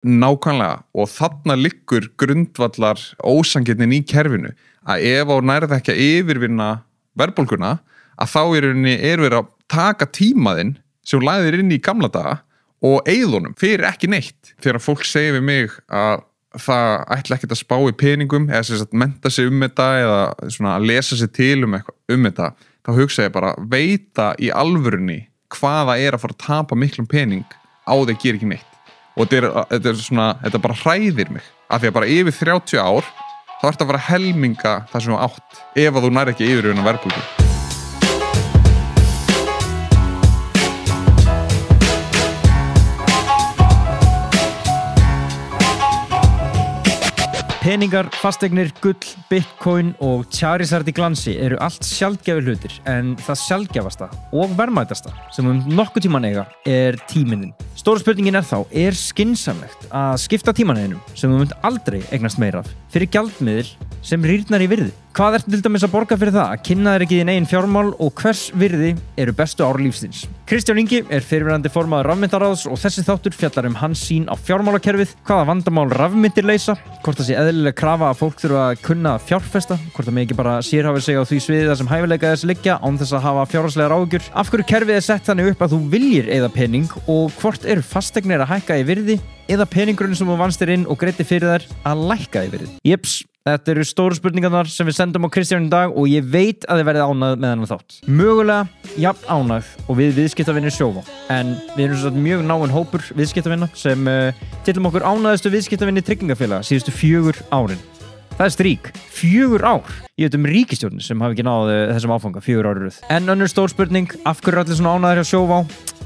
Nákvæmlega, og þarna liggur grundvallar ósangirnin í kerfinu að ef á nærð ekki að yfirvinna verðbólguna að þá er verið að taka tímaðinn sem lagðir inn í gamla daga og eyðunum fyrir ekki neitt. Þegar fólk segir við mig að það ætla ekkert að spá í peningum eða sem sagt mennta sig þetta eða svona að lesa sig til þetta, þá hugsa ég bara veita í alvörunni hvaða að fara að tapa miklum pening á því að gera ekki neitt. Og þetta bara hræðir mig af því að bara yfir 30 ár þá ertu að fara að helminga það sem þú átt ef að þú nær ekki yfirvinna verðbólgu. Peningar, fasteignir, gull, bitcoin og Charizard í glansi eru allt sjaldgæfir hlutir en það sjaldgæfasta og verðmætasta sem nokkuð tíman eiga tíminn. Stóra spurningin þá, skynsamlegt að skipta tímaneinum sem þú munt aldrei eignast meira af fyrir gjaldmiðil sem rýrnar í virði? Hvað ertu til dæmis að borga fyrir það að kynna þér ekki þín eigin fjármál og hvers virði eru bestu ár lífsins? Kristján Ingi fyrrverandi formaður rafmyntaráðs og þessi þáttur fjallar hans sýn á fjármálakerfið, hvaða vandamál rafmyntir leysa, hvort það sé eðlileg krafa að fólk þurfa að kunna að fjárfesta, hvort það megi bara sérhafa sig á því sviði þar sem hæfileika þess liggja án þess að hafa fjárhagslegar áhyggjur, af hverju kerfið sett þannig upp að þú viljir eyða pening og hvort eru fasteignir að hækka í virði eða peningurinn sem þú vannst þér inn og greiddir fyrir þær að lækka í virði. Jeps. Þetta eru stóru spurningarnar sem við sendum á Kristján í dag og ég veit að þið verðið ánægð með hennar þátt. Mögulega jafn ánægð og við viðskiptavinir Sjóvá. En við erum svo mjög náinn hópur viðskiptavina sem tillum okkur ánægðustu viðskiptavinni tryggingafélaga síðustu 4 árin. Það strík. 4 ár. Ég veit ríkisstjórnir sem hafi ekki náð þessum áfanga 4 ár í röð. En önnur stór spurning, af hverju allir svona ánægðir hjá Sjóvá?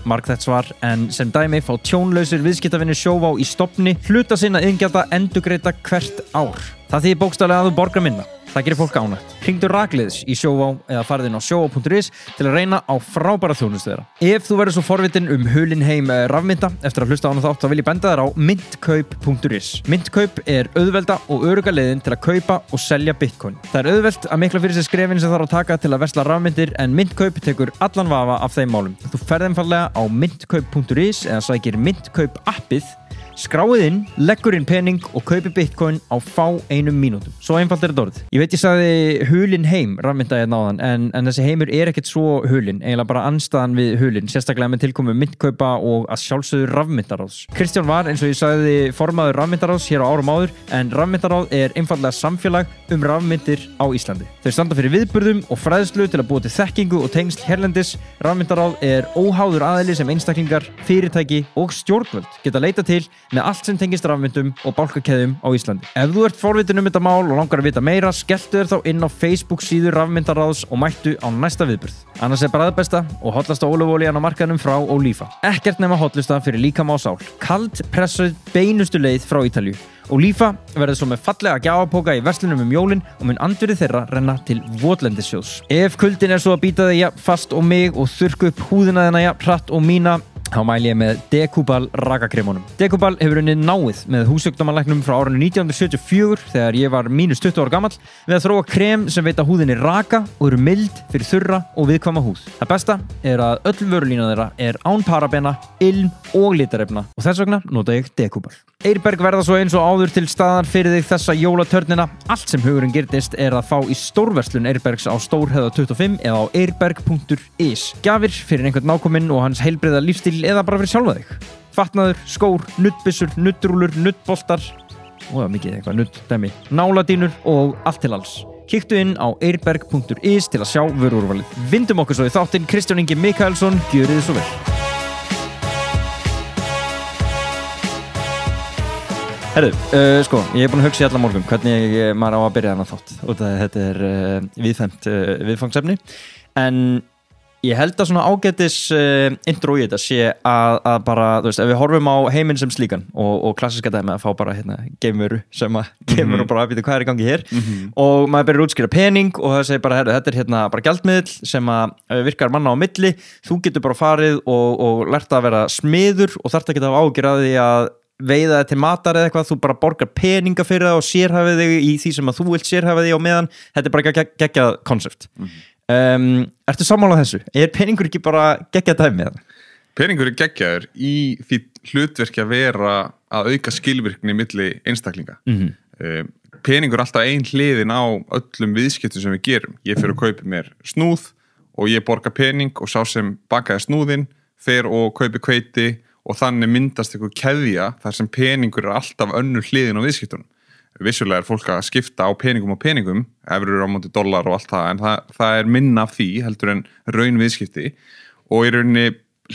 Margþætt svar, en sem dæmi fá tjónlausir viðskiptavinir Sjóvá í stofni hluta sinna iðgjalda endurgreidda hvert ár. Það þýðir bókstaflega að þú borgar minna. Það gerir fólk ánægt. Hringdu rakleiðis í Sjóvá eða farðu inn á sjóvá.is til að reyna á frábæra þjónustu þeirra. Ef þú verður svo forvitin hulinn heim rafmynta eftir að hlusta á hana þátt þá vil ég benda þér á myntkaup.is. Myntkaup auðvelda og örugga leiðin til að kaupa og selja bitcoin. Það auðvelt að mikla fyrir sér skrefin sem þarf að taka til að versla rafmyntir en myntkaup tekur allan vafa af þeim málum. Þú ferð einfaldlega á myntkaup.is eða sækir myntkaup appið, skráið inn, leggur inn pening og kaupi bitcoin á fá 1 mínútum. Svo einfalt þetta orð. Ég veit ég sagði hulinn heim rafmynta hérna áðan en þessi heimur ekkert svo hulinn, eiginlega bara andstæðan við hulinn, sérstaklega með tilkomu myntkaupa og að sjálfsögðu rafmyntaráðs. Kristján var eins og ég sagði formaður rafmyntaráðs hér á árum áður en rafmyntaráð einfaldlega samfélag rafmyntir á Íslandi. Þau standa fyrir viðburðum og fræðslu til að búa til þekkingu og tengsl hérlendis. Rafmyntaráð óháður aðili sem einstaklingar, fyrirtæki og stjórnvöld geta leita til með allt sem tengist rafmyndum og bálkakeðjum á Íslandi. Ef þú ert forvitin þetta mál og langar að vita meira, skelltu þér þá inn á Facebook síðu Rafmyntaráðs og mættu á næsta viðburð. Annars bragðbesta og hollasta ólífuolían á markaðnum frá Oliva. Ekkert nema hollusta fyrir líkama og sál. Kald pressuð beinustu leið frá Ítalíu. Oliva verður svo með fallega gjafapóka í verslunum jólin og mun andvirði þeirra renna til votlendissjóðs. Ef kuldin svo að býta þig jafn fast og mig og þurrku upp húðina þina jafn hratt og mína, þá mæli ég með Decubal rakakremunum. Decubal hefur unnið náið með húðsjúkdómalæknum frá árinu 1974 þegar ég var mínus 20 ára gamall við að þróa krem sem veita húðinni raka og eru mild fyrir þurra og viðkvæma húð. Það besta að öll vörulína þeirra án parabena, ilm og litarefna og þess vegna nota ég Decubal. Eirberg verða svo eins og áður til staðar fyrir þig þessa jólatörnina. Allt sem hugurinn girnist að fá í stórverslun Eirbergs á Stórhöfða 25 eða á eirberg.is. Gjafir fyrir einhvern nákominn og hans heilbrigða lífstíl eða bara fyrir sjálfa þig. Fatnaður, skór, nuddbyssur, nuddrúlur, nuddboltar og mikið eitthvað nudddæmi, náladínur og allt til alls. Kíktu inn á eirberg.is til að sjá vöruúrvalið. Vindum okkur svo í þáttinn. Kristján Ingi Mikaelsson, gjörið þið svo vel. Herru, ég búinn að hugsa í alla morgun hvernig maður á að byrja þennan þátt og þetta viðfemt viðfangsefni en ég held að svona ágætis intro í þetta sé að bara, þú veist, ef við horfum á heiminn sem slíkan og klassiska dæmi að fá bara geimveru sem að geimveru bara að býta hvað í gangi hér og maður byrjar útskýra pening og það segir bara, herru, þetta bara gjaldmiðill sem að virkar manna á milli, þú getur bara farið og lært að vera smiður og þarft ekki að hafa áhyggjur af því að veiða þetta til matar eða eitthvað, þú bara borgar peninga fyrir það og sérhæfið þig í því sem að þú vilt sérhæfið þig á meðan, þetta bara geggjað konsept. Ertu sammála þessu? Peningur ekki bara geggjað dæmi eða? Peningur geggjaður í því hlutverki að vera að auka skilvirkni milli einstaklinga. Peningur er alltaf ein hliðin á öllum viðskiptum sem við gerum. Ég fer að kaupa mér snúð og ég borga pening og sá sem bakaði snúðinn fer og kaupi hveiti og þannig myndast eitthvað keðja þar sem peningur er alltaf önnur hliðin á viðskiptunum. Vissulega er fólk að skipta á peningum, evrur á móti dollar og allt það, en það er minna af því heldur en raun viðskipti og í rauninni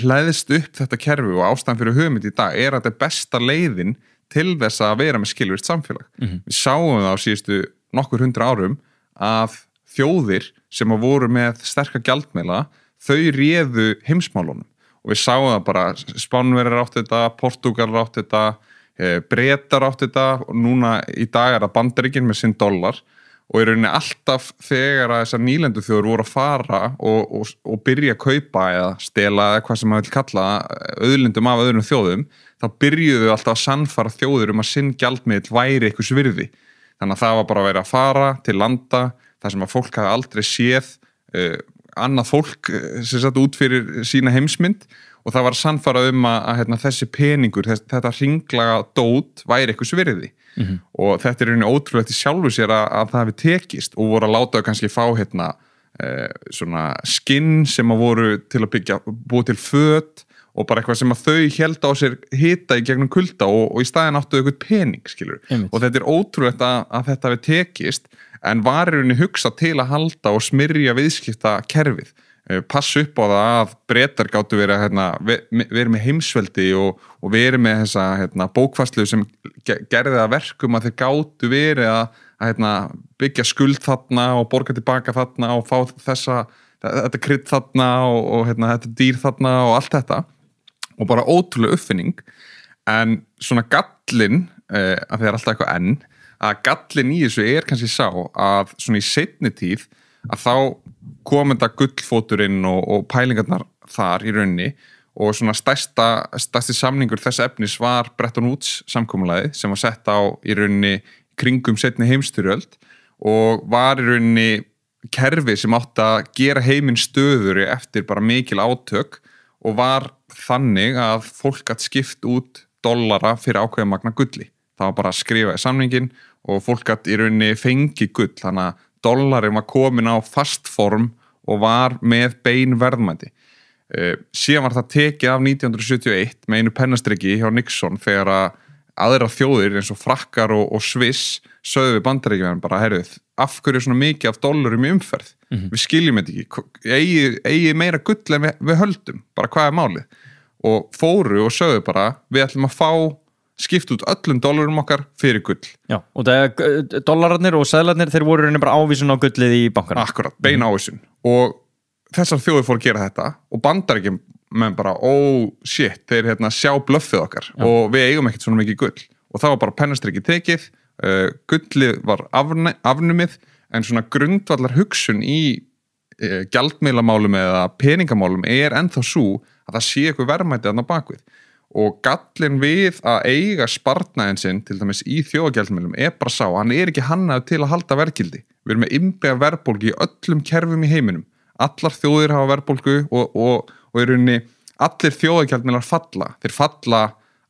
hlæðist upp þetta kerfi og ástæðan fyrir hugmynd í dag er að þetta er besta leiðin til þess að vera með skilvirkt samfélag. Við sáum það á síðustu nokkur 100 árum að þjóðir sem að voru með sterka gjaldmiðla, þau réðu heimsmálunum og við sáum það bara, Spánverjar áttu þetta, Portúgalar áttu þetta, Bretar áttu þetta og núna í dag er það Bandaríkin með sinn dollar og í rauninni alltaf þegar að þessar nýlendu þjóður voru að fara og byrja að kaupa eða stela eða hvað sem maður vil kalla auðlindum af öðrum þjóðum, þá byrjuðu alltaf að sannfara þjóður að sinn gjaldmiðill væri einhvers virði. Þannig að það var bara að vera að fara til landa þar sem að fólk hafi aldrei séð annað fólk sem satt út fyrir sína heimsmynd og það var sannfarað að þessi peningur, þetta hringlaga dót væri einhvers virði. Og þetta er rauninni ótrúlegt í sjálfu sér að það hefði tekist og voru að láta kannski fá svona skinn sem að voru til að búa til föt og bara eitthvað sem að þau héldu á sér hita í gegnum kulda og í staðinn áttu eitthvað pening, skilur. Og þetta er ótrúlegt að þetta hefði tekist en var í rauninni hugsað til að halda og smyrja viðskipta kerfið. Passa upp á það að Bretar gátu verið með heimsveldi og verið með þessa bókfærslu sem gerði það verkum að þeir gátu verið að byggja skuld þarna og borga tilbaka þarna og fá þetta krydd þarna og þetta dýr þarna og allt þetta og bara ótrúlega uppfinning en svona gallinn að það er alltaf eitthvað enn að gallinn í þessu er kannski sá að svona í seinni tíð að þá kom þetta gullfóturinn og pælingarnar þar í rauninni og svona stærsti samningur þess efnis var Bretton Woods samkomulagið sem var sett á í rauninni kringum seinni heimsstyrjöld og var í rauninni kerfi sem átti að gera heiminn stöðuri eftir bara mikil átök og var þannig að fólk gat skipt út dollara fyrir ákveðin magna gulli. Það var bara að skrifa í samningin og fólk gat í rauninni fengi gull þannig að dollarin var komin á fast form og var með bein verðmæti. Síðan var það tekið af 1971 með einu pennastriki hjá Nixon þegar að aðra þjóðir eins og Frakkar og Sviss sögðu við Bandaríkjamenn bara, heyrðu, af hverju svona mikið af dollarum í umferð? Við skiljum þetta ekki, eigi meira gull en við höldum, bara hvað er málið? Og fóru og sögðu bara, við ætlum að fá skipt út öllum dollarum okkar fyrir gull. Já, og dollararnir og seðlarnir, þeir voru rauninni bara ávísun á gullið í bankana. Akkurat, bein ávísun. Og þessar þjóðir fóru að gera þetta og Bandaríkjamenn bara, shit, þeir sjá blöffið okkar og við eigum ekkert svona mikið gull. Og það var bara pennastriki tekið, gullið var afnumið, en svona grundvallar hugsun í gjaldmiðlamálum eða peningamálum er ennþá svo að það sé eitthvað verðmæti þarna bakvið. Og gallinn við að eiga sparnaðinn sinn til dæmis í þjóðagjaldmiðlum er bara sá, hann er ekki hannaður til að halda verðgildi. Við erum með innbyggða verðbólgu í öllum kerfum í heiminum. Allar þjóðir hafa verðbólgu og í rauninni allir þjóðagjaldmiðlar falla. Þeir falla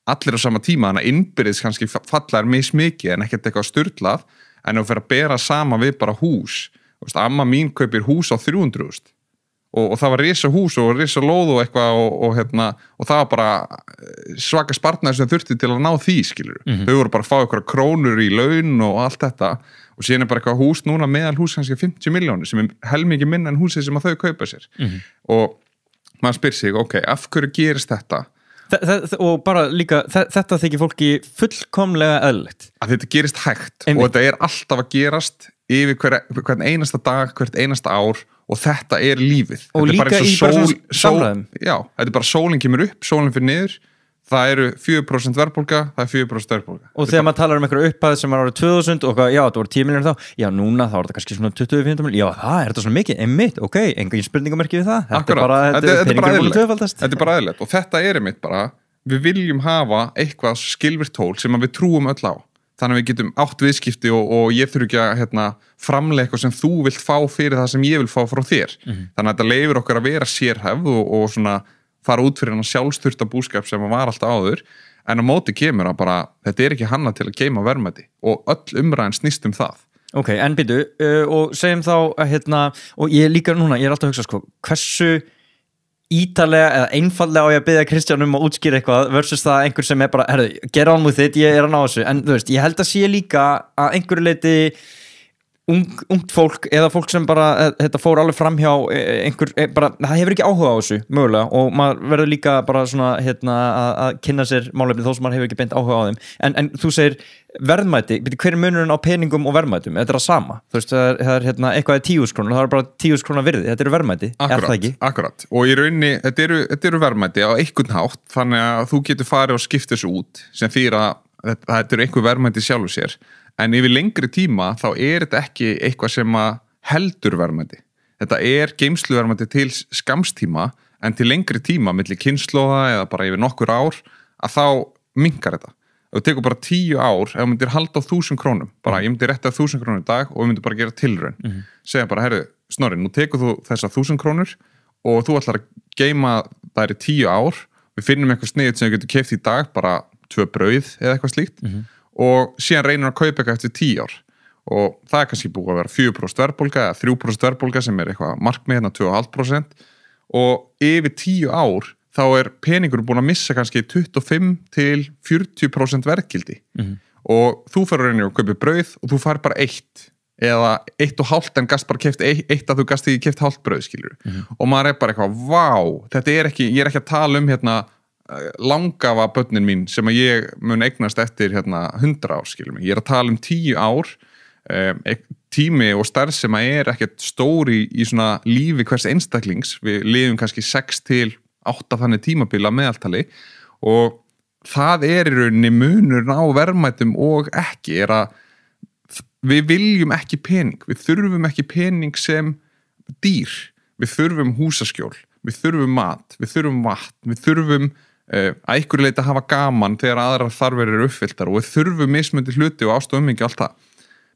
allir á sama tíma, þannig að innbyrðis kannski falla er mismikið en ekkert eitthvað sturlað, en ef þú fer að bera sama við bara hús. Amma mín kaupir hús á 300.000. Og það var risa hús og risa lóð og eitthvað og það var bara svaka spartnaði sem þurfti til að ná því, skilur. Þau voru bara að fá eitthvað krónur í laun og allt þetta og síðan er bara eitthvað hús núna meðal hús kannski 50 milljónir sem er helmingi minna en húsið sem að þau kaupa sér. Og maður spyr sig, ok, af hverju gerist þetta? Og bara líka, þetta þykir fólki fullkomlega eðlilegt. Að þetta gerist hægt og þetta er alltaf að gerast yfir hvern einasta dag, hvert einasta ár og þetta er lífið. Og þetta líka í bara svona samræðum. Já, þetta er bara sólin kemur upp, sólin fyrir niður, það eru 4% verðbólga, það er 4% verðbólga. Og þegar maður talar einhverju upphæð sem var árið 2000 og já, þetta voru 10 milljónir þá, já, núna þá er þetta kannski svona 20-25 milljónir, já, það er þetta svona mikið, einmitt, ok, engin spurningamerki við það. Þetta er bara eðlilegt og þetta er einmitt bara, við viljum hafa eitthvað skilvirkt tól sem við trúum öll á. Þannig að við getum átt viðskipti og ég þurfi ekki að framlega eitthvað sem þú vilt fá fyrir það sem ég vil fá frá þér. Þannig að þetta leyfir okkar að vera sérhæfð og svona fara út fyrir hann sjálfsþurfta búskap sem var alltaf áður. en á móti kemur að bara, þetta ekki hannað til að geyma verðmæti og öll umræðan snýst það. Ok, en býtu, og segjum þá að og ég líka núna, ég alltaf að hugsa sko, hversu ítalega eða einfallega á ég að biðja Kristján að útskýra eitthvað versus það einhver sem bara, get on with it, ég að ná þessu, en þú veist, ég held að sé líka að einhverju leiti ungt fólk eða fólk sem bara þetta fór alveg fram hjá einhver, bara, það hefur ekki áhuga á þessu mögulega og maður verður líka bara svona að kynna sér málefni þó sem maður hefur ekki beint áhuga á þeim en þú segir verðmæti, hver munurinn á peningum og verðmætum, þetta það sama þú veist, það eitthvað 10.000 krónur, það bara 10.000 krónar virði, þetta eru verðmæti Akkurat, og í rauninni, þetta eru verðmæti á einhvern hátt, þannig að þú getur farið og skipta þessu út sem þýr að þetta eru einhver verðmæti sjálfur sér en yfir lengri tíma þá þetta ekki eitthvað sem að heldur verðmæti. Þetta geymsluverðmæti til skamstíma en til lengri tíma, milli kynslóða eða bara yfir nokkur ár, að þá minnkar þetta. Ef þú tekur bara 10 ár, ef þú myndir halda á 1.000 krónum, bara ég myndir rétta 1.000 krónur í dag og ég myndir bara gera tilraun. Segja bara, Snorri, nú tekur þú þessar 1.000 krónur og þú ætlar að geyma þær í 10 ár, við finnum eitthvað sniðut sem við getum keypt í dag, bara 2 brauð eða eitthvað slíkt og síðan reynir að kaupa eitthvað eftir 10 ár og það kannski búið að vera 4% verðbólga eða 3% verðbólga sem eitthvað markmið 2,5% og yfir 10 ár þá peningur búin að missa kannski 25 til 40% verðgildi og þú fer að reyna að kaupa brauð og þú fær bara 1 eða 1,5 en gast bara keypt 1 að þú gast ekki keypt hálft brauð skilur og maður bara eitthvað, vá, þetta ég ekki að tala um langafa börnin mín sem að ég mun eignast eftir 100 ár skilur mig, ég að tala um 10 ár tími og stærð sem að ekkert stóri í svona lífi hvers einstaklings, við lifum kannski 6 til 8 þannig tímabila meðaltali og það í rauninni munurinn á verðmætum og ekki að við viljum ekki pening, við þurfum ekki pening sem dýr, við þurfum húsaskjól, við þurfum mat, við þurfum vatn, við þurfum að einhverju leyti að hafa gaman þegar aðrar þarfir eru uppfylltar og við þurfum mismundi hluti og ástofum mikið allt það.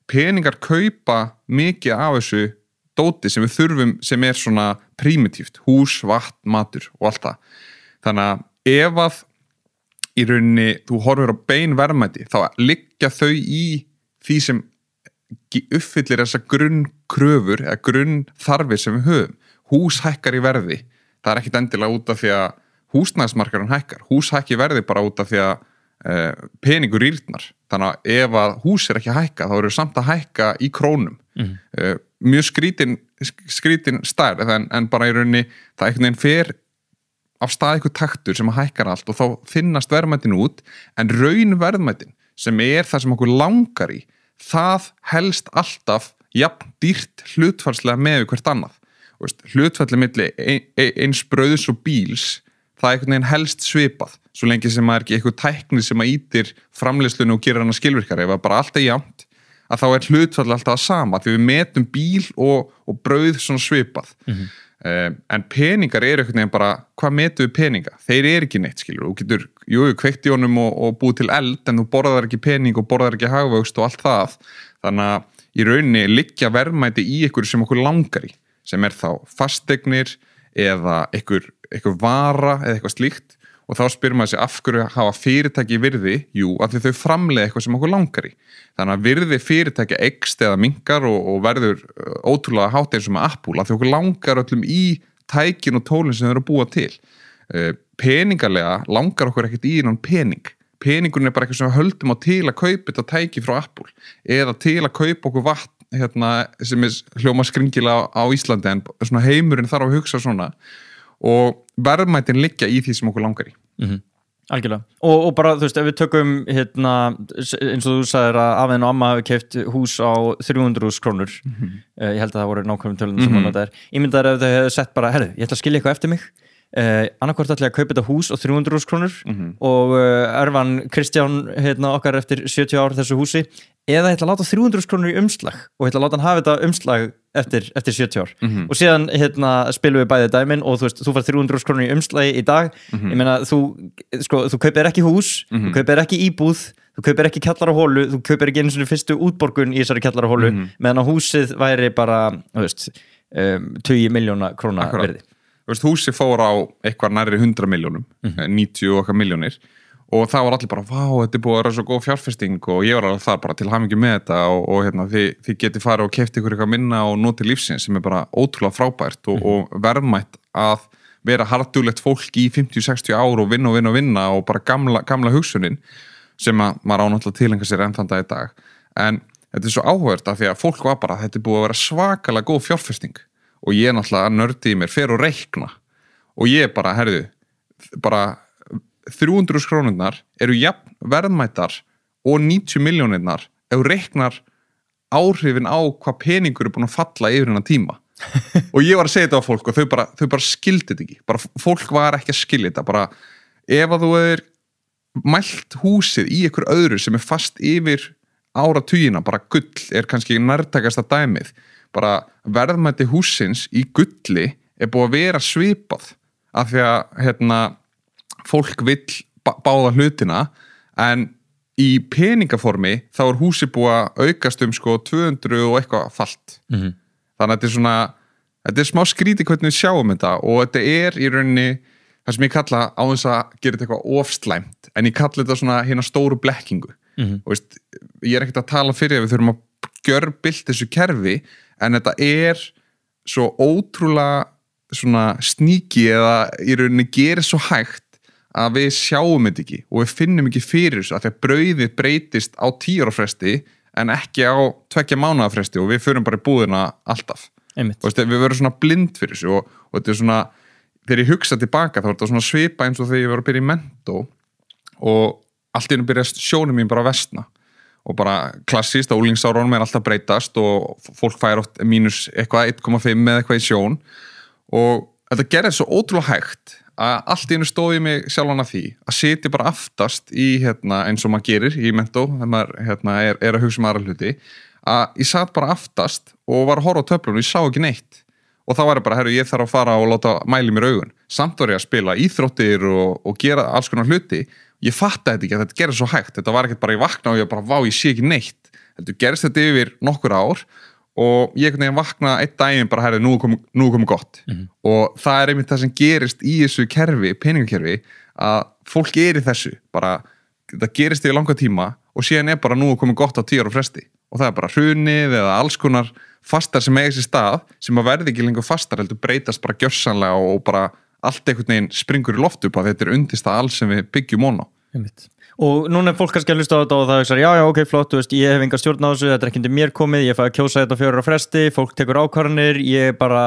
Peningar kaupa mikið af þessu dóti sem við þurfum sem svona primitíft, hús, vatn, matur og allt það. Þannig að ef að í rauninni þú horfir á bein verðmæti þá liggja þau í því sem uppfyllir þessa grunnkröfur eða grunnþarfir sem við höfum. Hús hækkar í verði, það ekkert endilega út af því að húsnæðismarkaðurinn hækkar, hús hækki verði bara út af því að peningur rýrnar, þannig að ef að hús ekki að hækka, þá eru samt að hækka í krónum, mjög skrítin stærð, en bara í rauninni, það einhvern veginn fer af stað eitthvað taktur sem að hækkar allt og þá finnast verðmætin út, en raunverðmætin sem það sem okkur langar í, það helst alltaf jafn dýrt hlutfallslega með hvert annað, hlutfalli milli eins brauðs og bíls, það einhvern veginn helst svipað svo lengi sem það ekki eitthvað tækni sem að ýtir framleiðslunni og gerir hana skilvirkari ef bara allt jafnt, að þá hlutfall alltaf sama, því við metum bíl og brauð svona svipað en peningar einhvern veginn bara, hvað metum við peninga? Þeir ekki neitt, skilur, þú getur kveikt í honum og búið til eld en þú borðar ekki pening og borðar ekki hagvöxt og allt það, þannig að í rauninni liggja verðmæti í ykkur sem okkur langar í, sem þá fasteignir eða einhver vara eða eitthvað slíkt og þá spyrir maður sig af hverju hafa fyrirtæki virði, af því þau framleiða eitthvað sem okkur langar í. Þannig að virði fyrirtæki eykst eða minnkar og verður ótrúlega hátt eins og með Apple, af því okkur langar öllum í tækin og tólin sem þau eru að búa til. Peningarlega langar okkur ekkert í innan pening. Peningurinn bara eitthvað sem við höldum á til að kaupa þetta tæki frá Apple eða til að kaupa okkur vatn sem hljóma skringilega á Íslandi en svona heimurinn þarf að hugsa svona og verðmætin liggja í því sem okkur langar í. Algjörlega. Og bara, þú veist, ef við tökum eins og þú sagðir að afiðin og amma hafi keypt hús á 300.000 krónur, ég held að það voru nákvæmum tölunum sem þetta ég myndi að ef þau hefðu sett bara, ég ætla að skilja eitthvað eftir mig annarkvort ætla ég að kaupa þetta hús á 300.000 krónur og örfan Kristján okkar eftir 70 ár þessu húsi eða ég ætla að láta 300.000 krónur í umslag og ég ætla að láta hann hafa þetta umslag eftir 70 ár og síðan spilum við bæði dæmin og þú veist, þú fær 300.000 krónur í umslagi í dag ég meina, þú kaupir ekki hús þú kaupir ekki íbúð þú kaupir ekki kjallarahólu, þú kaupir ekki einu svona fyrstu útborgun í þessari kjallarahólu meðan að húsið væri bara, þú veist 20 milljóna króna verði. Húsi fór á eitthvað nærri 100 milljónum 90 og eitthvað milljónir og það var allir bara, vá, þetta búið að vera svo góð fjárfesting og ég var alveg þar bara til hamingju með þetta og hérna, þið getið farið og keypt ykkur eitthvað minna og notið lífsins sem bara ótrúlega frábært og verðmætt að vera harðduglegt fólk í 50-60 ár og vinna og bara gamla hugsunin sem að maður ánáttúrulega tilenga sér enn þann dag í dag. En þetta svo áhugavert af því að fólk var bara, þetta búið að vera svakalega góð fjárfesting og ég náttúrulega nördi í mér, fer og reikna og ég bara, herðu, bara 300.000 krónurnar eru jafn verðmætar og 90 milljónirnar ef þú reiknar áhrifin á hvað peningur búin að falla yfir hennar tíma og ég var að segja þetta á fólk og þau bara skildi þetta ekki, bara fólk var ekki að skilja þetta, bara ef að þú er mælt húsið í einhver öðru sem fast yfir áratugina, bara gull er kannski nærtækasta dæmið, bara verðmæti húsins í gulli búið að vera svipað af því að fólk vill báða hlutina en í peningaformi þá er húsi búið að aukast 200 og eitthvað falt þannig að þetta er smá skrítið hvernig við sjáum þetta og þetta er í rauninni það sem ég kalla á þess að gera þetta eitthvað ofslæmt en ég kalla þetta svona hérna stóru blekkingu og veist, ég er ekkert að tala fyrir að við þurfum að gjörbylt þessu kerfi en þetta er svo ótrúlega svona sníki eða í rauninni gerir svo hægt að við sjáum þetta ekki og við finnum ekki fyrir þessu að því að brauðið breytist á 10 ára fresti en ekki á 2 mánaða fresti og við förum bara í búðina alltaf. Veist, við verðum svona blind fyrir þessu og þetta er svona, þegar ég hugsa tilbaka þá er þetta svona svipa eins og þegar ég var að byrja í mentó og allt í einu byrja sjónum mín bara að versna og bara klassíst að úlingsárunum er alltaf breytast og fólk fær oft mínus eitthvað 1,5 með eitthvað í sjón og þetta gerði svo ótrúlega hægt að allt í einu stóð ég mig sjálfan að því að sitja bara aftast í eins og maður gerir í mentó þegar maður er að hugsa um aðra hluti að ég satt bara aftast og var að horfa á töflunum og ég sá ekki neitt og þá var ég bara, herru, ég þarf að fara og láta mæli mér augun samt var ég að spila íþróttir og gera alls konar hluti ég fattaði þetta ekki að þetta gerði svo hægt þetta var ekkert bara ég vakna og ég bara, vá, ég sé ekki neitt þetta gerist þetta yfir nokkur ár og ég einhvern veginn vakna einn daginn bara, herri, nú er komið gott og það er einmitt það sem gerist í þessu kerfi, peningakerfi að fólk er í þessu bara, þetta gerist yfir langa tíma og síðan er bara nú er komið gott á 10 ára fresti og það er bara hrunið eða alls konar fastar sem eiga sér stað sem að verði ekki lengur fastar heldur breytast bara gjörsanlega og bara allt einhvern veginn springur í loft upp að þetta er undist að alls sem við byggjum á og núna er fólk kannski að hlusta á þetta og það er já, ok, flott, þú veist, ég hef enga stjórn á þessu þetta er ekki undir mér komið, ég fæ að kjósa þetta á 4 ára fresti, fólk tekur ákvarðanir ég bara,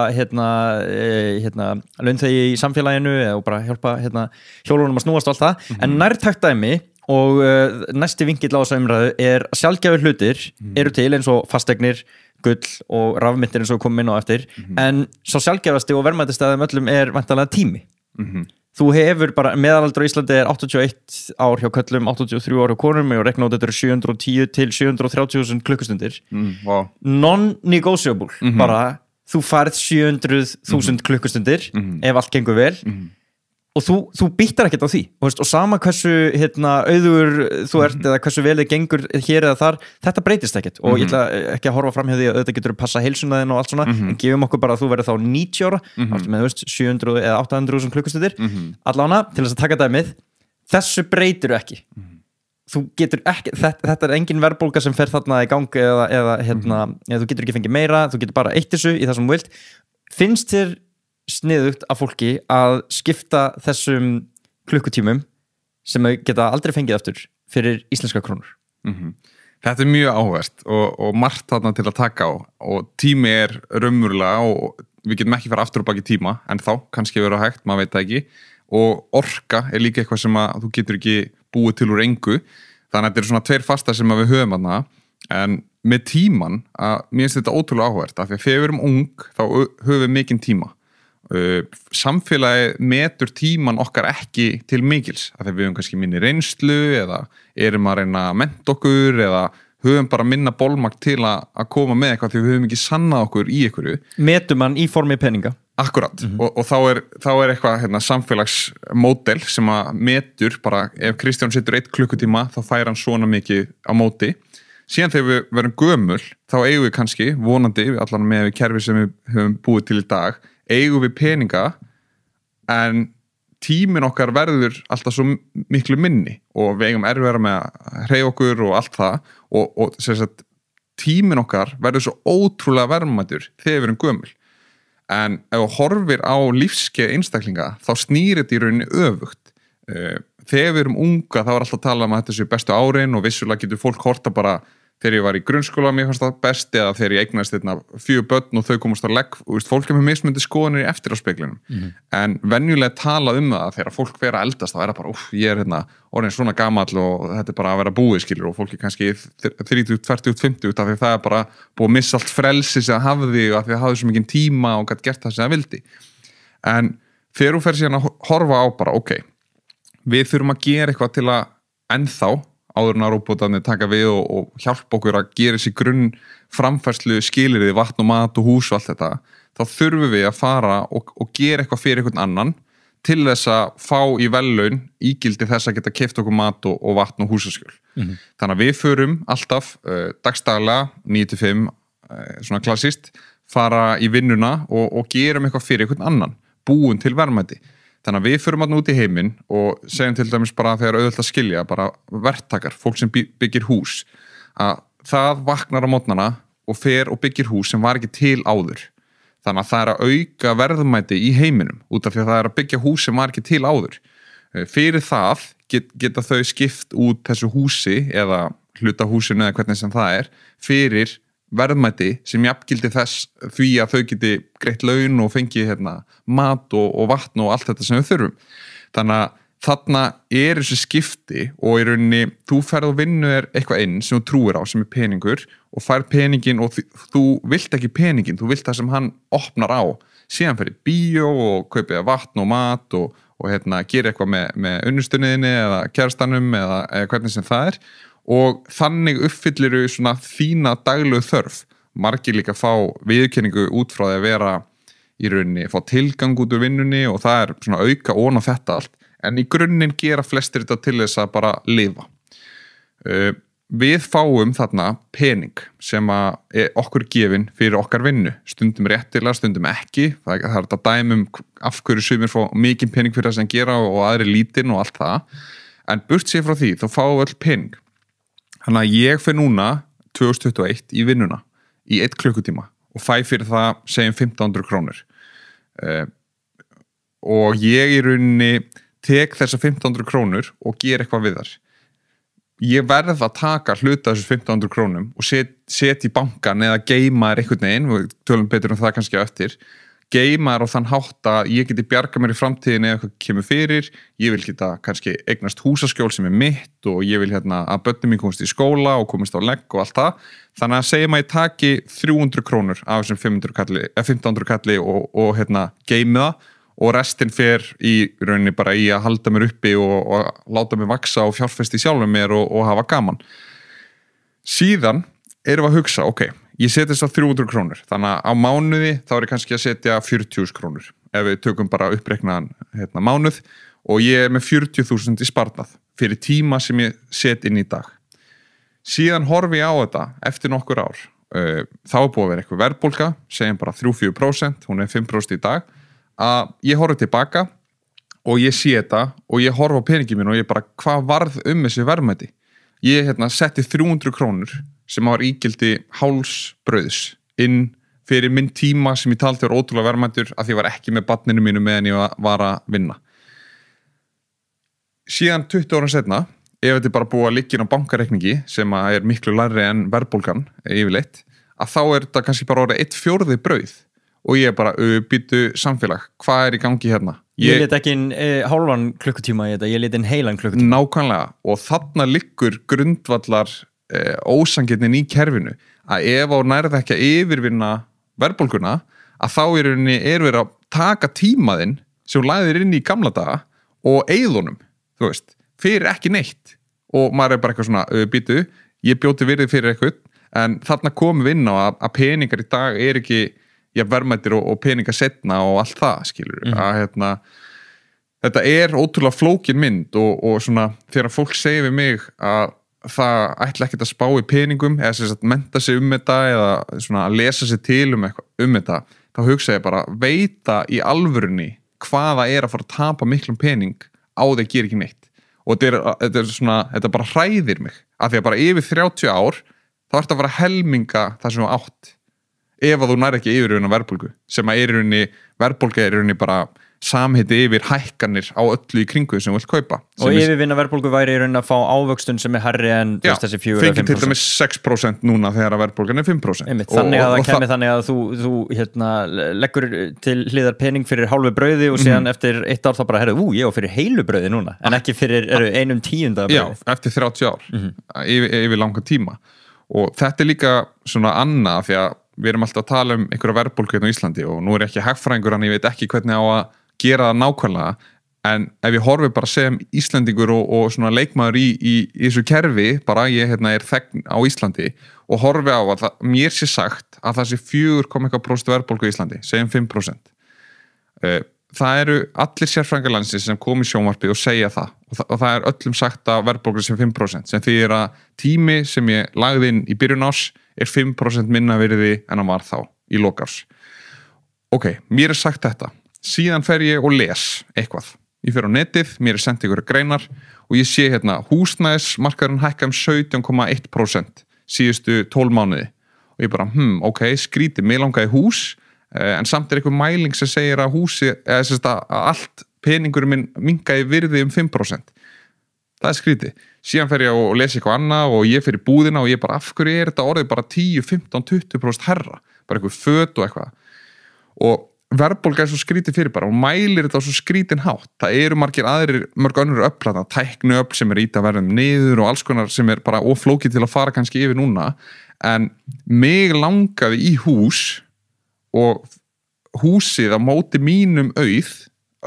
launþegi í samfélaginu og bara hjálpa hjólunum að snúast og allt það en nærtækt dæmi og næsti vinkill á þessa umræðu er að sjaldgæfir hlutir eru til eins og fasteignir, gull og rafmyntir eins og komum inn á eftir en svo sjaldgæfasti og verðmætasti af þeim öllum er væntanlega tími Þú hefur bara, meðalaldur á Íslandi er 81 ár hjá köllum, 83 ár hjá konum og rekna út þetta eru 710 til 730.000 klukkustundir. Wow. Non-negotiable, bara þú færð 700.000 klukkustundir ef allt gengur vel og þú býttar ekkert á því og sama hversu auður þú ert eða hversu vel þið gengur hér eða þar, þetta breytist ekkert og ég ætla ekki að horfa fram hjá því að þetta getur að passa heilsuna þinn og allt svona, en gefum okkur bara að þú verður þá 90 ára, áttu með 700 eða 800.000 klukkustundir, allána til þess að taka dæmið, þessu breytir ekki þú getur ekki, þetta er engin verðbólga sem fer þarna í gang eða þú getur ekki fengið meira, þú getur bara eitt þessu í það sem þú vilt, finnst þér sniðugt af fólki að skipta þessum klukkutímum sem þau geta aldrei fengið aftur fyrir íslenska krónur. Þetta er mjög áhugavert og margt þarna til að taka á og tími er raunverulega og við getum ekki fara aftur og baki tíma en þá kannski vera hægt, maður veit það ekki og orka er líka eitthvað sem að þú getur ekki búið til úr engu þannig að þetta eru svona 2 fastar sem við höfum þarna en með tíman að mér finnst þetta ótrúlega áhugavert af því að þegar við erum ung þá höfum við mikinn tíma samfélagi metur tíman okkar ekki til mikils af því við höfum kannski minni reynslu eða erum að reyna að mennta okkur eða höfum bara minna bolmagn til að koma með eitthvað því við höfum ekki sannað okkur í einhverju. Metur mann í formi peninga. Akkurat og þá er eitthvað samfélagsmódel sem að metur bara ef Kristján setur 1 klukkutíma þá fær hann svona mikið á móti síðan þegar við verum gömul þá eigum við kannski vonandi allan með kerfi sem við höfum búið til í dag eigum við peninga en tíminn okkar verður alltaf svo miklu minni og við eigum erfiðara með að hreyfa okkur og allt það og sem sagt, tíminn okkar verður svo ótrúlega verðmætur þegar við erum gömul. En ef þú horfir á lífskeið einstaklinga þá snýr þetta í rauninni öfugt. Þegar við erum unga þá alltaf að tala um að þetta séu bestu árin og vissulega getur fólk horta bara þegar ég var í grunnskóla mér fannst það best eða þegar ég eignast 4 börn og þau komast á legg fólk er með mismunandi skoðanir í eftirspeglinum en venjulega talað það þegar fólk fer að eldast þá það bara ég er orðin svona gamall og þetta er bara að vera búið skilur og fólk er kannski 30, 40, 50 af því það er bara búið að missa allt frelsi sem það hafði og af því það hafði svo mikinn tíma og gætt gert það sem það vildi en þegar þú fer síðan að horfa á bara við þurfum að gera eitthvað til að ennþá áður en að róbótarnir taka við og hjálpa okkur að gera þessi grunn framfærslu skilyrði, vatn og mat og hús og allt þetta, þá þurfum við að fara og gera eitthvað fyrir einhvern annan til þess að fá í vellaun ígildi þess að geta keypt okkur mat og vatn og húsaskjól. Þannig að við förum alltaf dagstaglega 9-5, svona klassíst, fara í vinnuna og gerum eitthvað fyrir einhvern annan, búum til verðmæti. Þannig að við förum að út í heiminn og segjum til dæmis bara þegar auðvitað að skilja, bara verktakar, fólk sem byggir hús, að það vaknar á mótnana og fer og byggir hús sem var ekki til áður. Þannig að það er að auka verðmæti í heiminum út af því að það er að byggja hús sem var ekki til áður. Fyrir það geta þau skipt út þessu húsi eða hluta húsinu eða hvernig sem það er fyrir verðmæti sem jafngildi þess því að þau geti greitt laun og fengið mat og vatn og allt þetta sem við þurfum. Þannig að þarna er þessi skipti og í rauninni þú ferð og vinnu eitthvað inn sem þú trúir á sem er peningur og fær peningin og þú vilt ekki peningin, þú vilt það sem hann opnar á. Síðan fyrir bíó og kaupið vatn og mat og gera eitthvað með unnustunniðinni eða kærastanum eða hvernig sem það er. Og þannig uppfyllir svona þína daglegu þörf. Margir líka fá viðurkenningu út frá því að vera í rauninni, fá tilgang út úr vinnunni og það er svona auka ofan á þetta allt. En í grunninn gera flestir þetta til þess að bara lifa. Við fáum þarna pening sem er okkur gefin fyrir okkar vinnu. Stundum réttilega, stundum ekki. Það er þetta dæmum af hverju sumir fá mikinn pening fyrir það sem gera og aðri lítinn og allt það. En burt sér frá því, þá fáum við öll pening. Þannig að ég fer núna 2021 í vinnuna í 1 klukkutíma og fæ fyrir það segjum 1500 krónur. Og ég í rauninni tek þessar 1500 krónur og ger eitthvað við þar. Ég verð að taka hluta þessar 1500 krónum og set í bankan eða geima einhvern veginn, við tölum betur það kannski á eftir, geima á þann hátt að ég geti bjarga mér í framtíðinni eða eitthvað kemur fyrir, ég vil geta kannski eignast húsaskjól sem er mitt og ég vil að börnin mín komast í skóla og komast á legg og allt það, þannig að segjum að ég taki 300 krónur af þessum 1500 kalli og geimi það og restin fer í rauninni bara í að halda mér uppi og láta mér vaksa og fjárfesti sjálfum mér og hafa gaman. Síðan erum við að hugsa, ég seti þess að 300 krónur, þannig að á mánuði þá er ég kannski að setja 40.000 krónur ef við tökum bara uppreiknaðan mánuð og ég er með 40.000 í sparnað fyrir tíma sem ég set inn í dag. Síðan horfi ég á þetta eftir nokkur ár. Þá er búið að vera eitthvað verðbólga, segjum bara 3-4%, hún er 5% í dag, að ég horfi tilbaka og ég sé þetta og ég horfi á peningin minn og ég bara, hvað varð þessi verðmæti? Ég setti 300 krónur sem var ígildi hálsbrauðs inn fyrir minn tíma sem ég taldi var ótrúlega verðmætur að ég var ekki með barninu mínu meðan ég var að vinna. Síðan 20 ára setna, ef þetta er bara búið að liggja inn á bankareikningi sem er miklu lægri en verðbólgan yfirleitt, að þá er þetta kannski bara orðið 1/4 brauð og ég bara býtu samfélag, hvað er í gangi hérna? Ég lét ekki hálfan klukkutíma í þetta, ég lét heilan klukkutíma. Nákvæmlega, og þarna liggur grundvallar ósangirnin í kerfinu að ef á nærð ekki að yfirvinna verðbólguna að þá í rauninni verið að taka tímaðinn sem hún lagðir inn í gamla daga og eyðunum, þú veist, fyrir ekki neitt og maður er bara eitthvað svona býtu, ég bjóti virðið fyrir eitthvað en þarna komum við inn á að peningar í dag er ekki verðmætir og peningar setna og allt það, skilur að þetta er ótrúlega flókin mynd og svona þegar fólk segir við mig að það ætla ekkert að spá í peningum eða sem sagt mennta sig þetta eða svona að lesa sig til eitthvað þetta, þá hugsa ég bara veita í alvörunni hvað það að fara að tapa miklum pening á því að gera ekki neitt og þetta bara hræðir mig af því að bara yfir 30 ár þá ertu að fara að helminga það sem þú átt ef að þú nær ekki yfir verðbólgu sem að verðbólga er í rauninni bara samheiti yfir hækkanir á öllu í kringu sem þú vilt kaupa og yfirvinna verðbólgu væri í rauninni að fá ávöxtun sem er herri en þessi 4-5%. Fengið til dæmis 6% núna þegar að verðbólgan er 5%. Þannig að það kemur þannig að þú leggur til hliðar pening fyrir hálfu brauði og síðan eftir 1 ár þá bara ég á fyrir heilu brauði núna en ekki fyrir 1/10 brauði. Já, eftir 30 ár yfir langa tíma og þetta er líka svona annað því að við erum alltaf að tala einhverja verðbólgu hérna á Íslandi og nú er ekki hagfræðingur en ég veit ekki hvernig á að gera það nákvæmlega en ef ég horfi bara sem Íslandingur og svona leikmaður í þessu kerfi bara ég er þegn á Íslandi og horfi á að mér sé sagt að það sé 4,1% verðbólgu í Íslandi segjum 5%. Það eru allir sérfræðingar landsins sem kom í sjónvarpið og segja það og það er öllum sagt að verðbólgu sem 5% sem því að tími sem ég lagði inn í byrjun árs er 5% minna virði en hann var þá í lok árs. Ok, mér er sagt þetta síðan fer ég og les eitthvað ég fer á netið, mér er sendt einhverja greinar og ég sé húsnæðismarkaðurinn hækka 17,1% síðustu 12 mánuði og ég bara, ok, skrítið mig langaði hús en samt er einhver mæling sem segir að húsi að allt peningurinn minn minnkaði virði 5%. Það er skrítið. Síðan fer ég og lesi eitthvað annað og ég fer í búðina og ég bara, af hverju er þetta orðið bara 10, 15, 20% herra? Bara eitthvað föt og eitthvað. Og verðbólga er svo skrítið fyrir bara og mælir þetta á svo skrítin hátt. Það eru mörg önnur öfl, tækniöfl sem er ít að verða niður og alls konar sem er bara oflókið til að fara kannski yfir núna. En mig langaði í hús og húsið á móti mínum auð,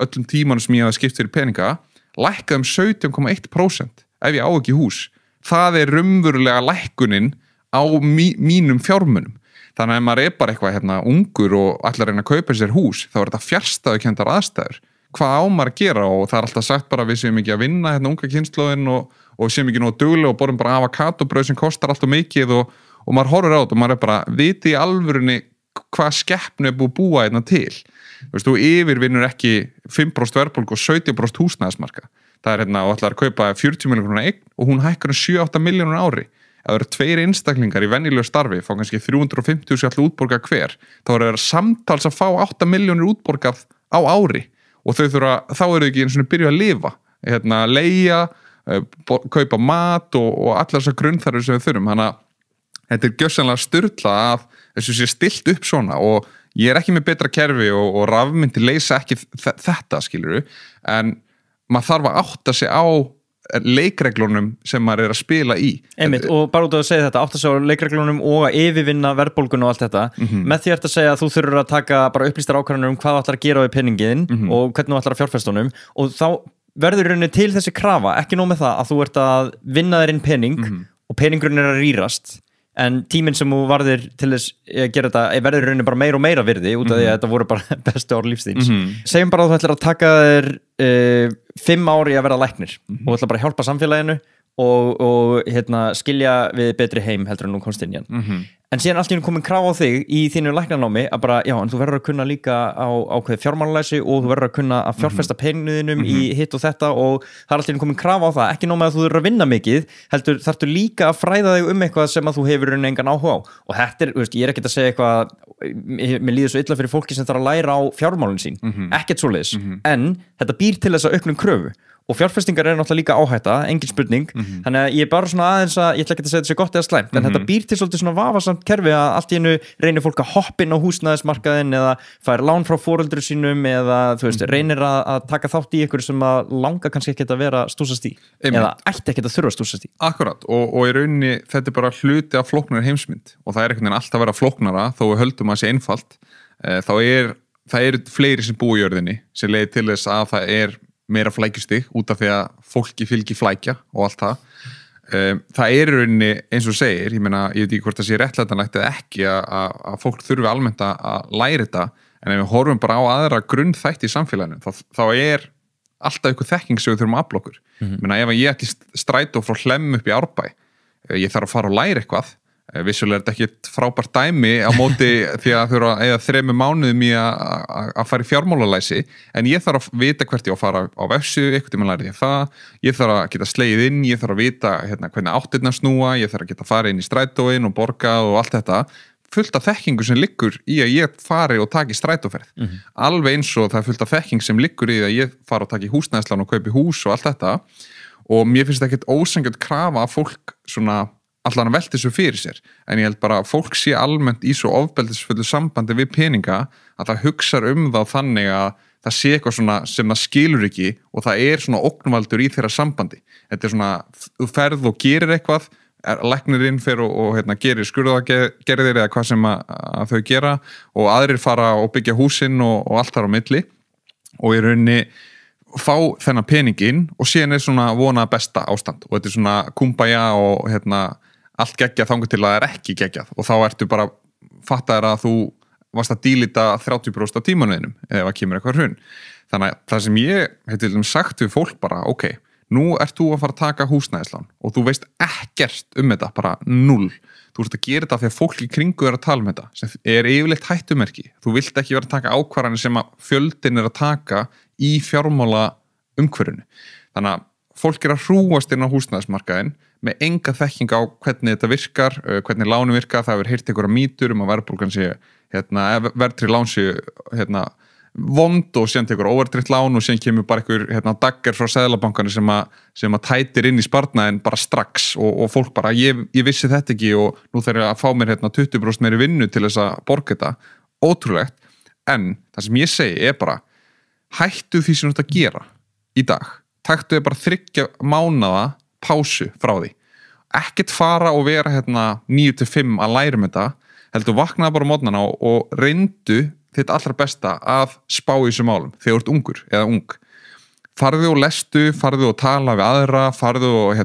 öllum tímanum sem ég hafa skipt fyrir peninga, lækkaði 17,1% ef ég á ekki hús. Það er raunverulega lækkunin á mínum fjármunum. Þannig að ef maður er bara eitthvað ungur og ætlar að reyna að kaupa sér hús, þá er þetta fjarstæðukenndar aðstæður. Hvað á maður að gera og það er alltaf sagt bara við séum ekki að vinna unga kynslóðin og séum ekki nógu duglega og borðum bara avokadóbrauð sem kostar alltaf mikið og maður horfir á þetta og maður er bara viti í alvörunni hvað skeppnu er búið að búa til. Þú yfirvinnur ekki 5% verðbólgu og 17% húsnæðismarka. Það er og ætlar að kaupa 40 milljónir eign og hún hækkar 7-8 milljónir ári. Ef það eru 2 einstaklingar í venjulegu starfi, fá kannski 350 sér alltaf útborgað hver, þá er það samtals að fá 8 milljónir útborgað á ári og þá eru þau ekki einu svona byrju að lifa, leigja, kaupa mat og allar þessar grunnþarfir sem við þurfum. Þannig að þetta er gjörsamlega sturlað að þessu sé stilt upp svona og ég er ekki með betra kerfi og rafmyndir leysa ekki þetta, skilurðu, en maður þarf að átta sig á leikreglunum sem maður er að spila í. Einmitt, og bara út af að segja þetta, átta sig á leikreglunum og að yfirvinna verðbólgun og allt þetta, með því að segja að þú þurfur að taka bara upplýstar ákvarðanir hvað þú ætlar að gera við peningin og hvernig þú ætlar að fjárfesta honum og þá verður rauninni til þessi krafa, ekki nóg með það að þú ert að vinna þér inn pening og peningurinn er að rýrast en tíminn sem þú varðir til þess að gera þetta verður rauninni bara meira og meira virði út af því að þetta voru bara bestu ár lífstíns. Segjum bara að þú ætlar að taka þér 5 ár í að vera læknir og þú ætlar bara að hjálpa samfélaginu og skilja við betri heim heldur en nú komst inn í hann. En síðan allt í einu komin krá á þig í þínu læknanámi að bara, já, en þú verður að kunna líka á ákveðið fjármálalæsi og þú verður að kunna að fjárfesta peninginum í hitt og þetta og það er allt í einu komin krá á það, ekki nóg með að þú þurfur að vinna mikið, heldur þarftu líka að fræða þig eitthvað sem að þú hefur engan áhuga á. Og þetta er, ég er ekkert að segja eitthvað, mér líður svo illa fyrir fólki sem þarf að læra á fjármálin sín, ekkert svoleiðis, en þetta býr til þessa auknum kröfu. Og fjárfestingar er náttúrulega líka áhætta, engin spurning, þannig að ég er bara svona aðeins að, ég ætla ekki að segja þetta sé gott eða slæmt, en þetta býr til svolítið svona vafasamt kerfi að allt í einu reynir fólk að hoppa inn á húsnæðismarkaðinn eða fær lán frá foreldrum sínum eða þú veist, reynir að taka þátt í ykkur sem að langa kannski ekki að vera stúsast í, eða ætti ekki að þurfa stúsast í. Akkurat, og í rauninni þetta er bara hluti af flóknari heimsmynd og það er einhvern veginn alltaf að vera flóknara þó við höldum að sé einfalt, það er fleiri sem búa í jörðinni sem leiðir til þess að það er meira flækjustig út af því að fólki fylgir flækja og allt það. Það er í rauninni, eins og segir, ég veit ekki hvort það sé réttlætanlegt eða ekki að fólk þurfi almennt að læra þetta, en ef við horfum bara á aðra grunnþætti í samfélaginu, þá er alltaf einhver þekking sem við þurfum að afla okkur. Ef ég ætti strætó frá Hlemm upp í Árbæ, ég þarf að fara og læra eitthvað, vissulega þetta ekki frábært dæmi á móti því að þurfa eða 3 mánuðum í að fara í fjármálalæsi en ég þarf að vita hvert ég á að fara á vefsíðu, einhvern tímann læri ég það ég þarf að geta slegið inn, ég þarf að vita hvernig áttirnar snúa, ég þarf að geta fara inn í strætóin og borgað og allt þetta fullt af þekkingu sem liggur í að ég fari og taki strætóferð alveg eins og það er fullt af þekking sem liggur í að ég fara og taki húsnæðislán og kaupi hús og allt þetta og mér finnst ekkert ósanngjarnt krafa að fólk svona allan að velta þessu fyrir sér, en ég held bara að fólk sé almennt í svo ofbeldisfullu sambandi við peninga að það hugsar þá þannig að það sé eitthvað svona sem það skilur ekki og það er svona ógnvaldur í þeirra sambandi. Þetta er svona, þú ferð og gerir eitthvað, læknirinn fer og gerir skurðagerðir eða hvað sem að þau gera og aðrir fara og byggja húsin og allt þar á milli og í rauninni fá þennan peninginn og síðan er svona vona besta ástand og þetta er svona kumbaya og allt geggjað þangað til að það er ekki geggjað og þá ertu bara fattaðir að þú varst að dílita 30% af tímanuðinum ef það kemur eitthvað hrun. Þannig að það sem ég hef til dæmis sagt við fólk bara, ok, nú ert þú að fara að taka húsnæðislán og þú veist ekkert þetta, bara 0. Þú ert að gera þetta því að fólk í kringu er að tala þetta, sem er yfirleitt hættumerki. Þú vilt ekki vera að taka ákvarðanir sem að fjöldin er að taka í fjármála umhverfinu. Þannig að fólk er að hrúast inn á húsnæðismarkaðinn með enga þekking á hvernig þetta virkar, hvernig lánu virka, það hefur heyrt einhverja mýtur að verðbólgan sé, verðtryggð lán sé, vond og síðan tekur óverðtryggt lán og síðan kemur bara einhver dagger frá seðlabankanu sem að tætir inn í sparnaðinn bara strax og fólk bara, ég vissi þetta ekki og nú þarf ég að fá mér 20% meiri vinnu til þess að borga þetta, ótrúlegt, en það sem ég segi er bara, hættu því sem þú ert að gera í dag, taktu þið bara 3 mánaða pásu frá því, ekkert fara og vera 9-5 að læra þetta, heldur vaknaði bara á mótnana og reyndu þitt allra besta að spá í þessum málum þegar þú ert ungur eða ung. Farðu og lestu, farðu og tala við aðra, farðu og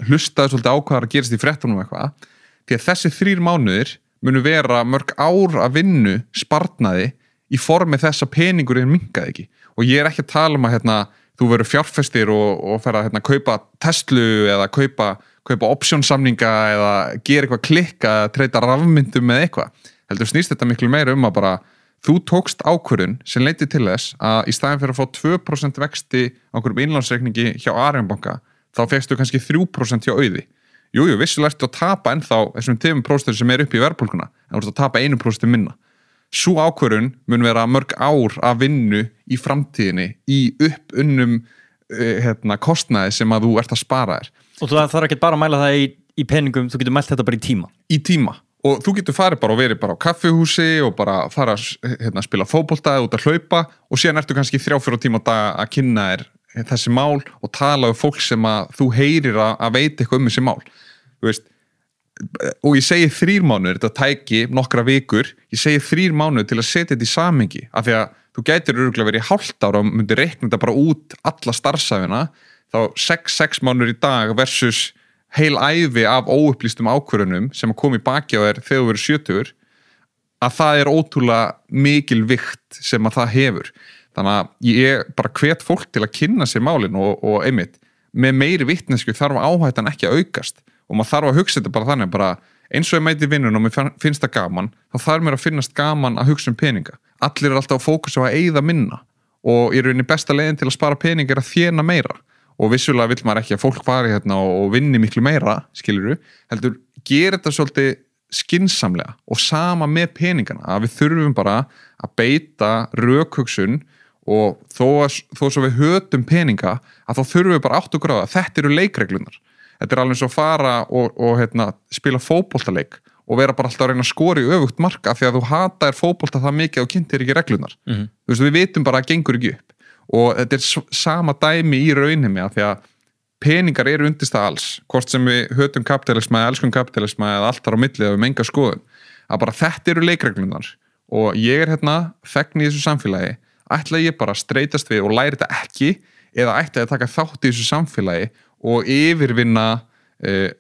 hlustaðu svolítið á hvað að gerast í fréttunum eitthvað, því að þessi 3 mánuðir munu vera mörg ár að vinnu sparnaði í formi þess að peningurinn minnkaði ekki og ég er ekki að tala að þú verður fjárfestir og fer að kaupa Tesla eða kaupa optionsamninga eða gera eitthvað klikka eða treyta rafmyndum með eitthvað. Heldur snýst þetta miklu meira að bara þú tókst ákvörðun sem leiddi til þess að í staðinn fyrir að fá 2% vexti á einhverjum innlánsreikningi hjá Arion banka, þá fékkstu kannski 3% hjá Auði. Jújú, vissulega ertu að tapa ennþá þessum 10% sem er upp í verðbólguna, en þú ert að tapa 1% minna. Sú ákvörðun mun vera mörg ár að vinnu í framtíðinni í uppunnum kostnaði sem að þú ert að spara þér. Og þú þarf ekki bara að mæla það í peningum, þú getur mælt þetta bara í tíma. Í tíma. Og þú getur farið bara og verið bara á kaffihúsi og bara fara að spila fótbolta eða út að hlaupa og síðan ertu kannski 3-4 tíma á dag að kynna þér þessi mál og tala um fólk sem að þú heyrir að veita eitthvað þessi mál. Þú veist, og ég segi 3 mánuðir, þetta tæki nokkra vikur, ég segi 3 mánuðir til að setja þetta í samhengi, af því að þú gætir örugglega verið í hálft ára og myndir reikna þetta bara út alla starfsæfina, þá 6 mánuðir í dag versus heil ævi af óupplýstum ákvörðunum sem að koma í baki á þér þegar þú verður 70, að það er ótrúlega mikil vikt sem að það hefur. Þannig að ég bara hvet fólk til að kynna sér málin og einmitt, með meiri vitneskju þarf áhættan ekki að aukast og maður þarf að hugsa þetta bara þannig bara eins og ég mæti vinnun og mér finnst það gaman, þá þarf mér að finnast gaman að hugsa peninga. Allir er alltaf að fókusa á að eyða minna og í rauninni besta leiðin til að spara pening er að þéna meira og vissulega vill maður ekki að fólk fari og vinni miklu meira, skilurðu, heldur gera þetta svolítið skynsamlega og sama með peningana, að við þurfum bara að beita rökhugsun og þó svo við hötum peninga að þá þurfum við bara átt og gráða, þetta eru leikreglunar. Þetta er alveg svo að fara og spila fótboltaleik og vera bara alltaf að reyna að skora í öfugt marka því að þú hataðir fótbolta það mikið og kynntir ekki reglunar. Þú veist, við vitum bara að gengur ekki upp og þetta er sama dæmi í raunheimi að því að peningar eru undirstað alls, hvort sem við hötum kapitalisma eða elskum kapitalisma eða allt þar á milli eða við menga skoðum, að bara þetta eru leikreglunar og ég er þegn í þessu samfélagi, ætla ég bara að streitast við og læri þetta ekki eða ætla ég að taka þátt í þessu samfélagi og yfirvinna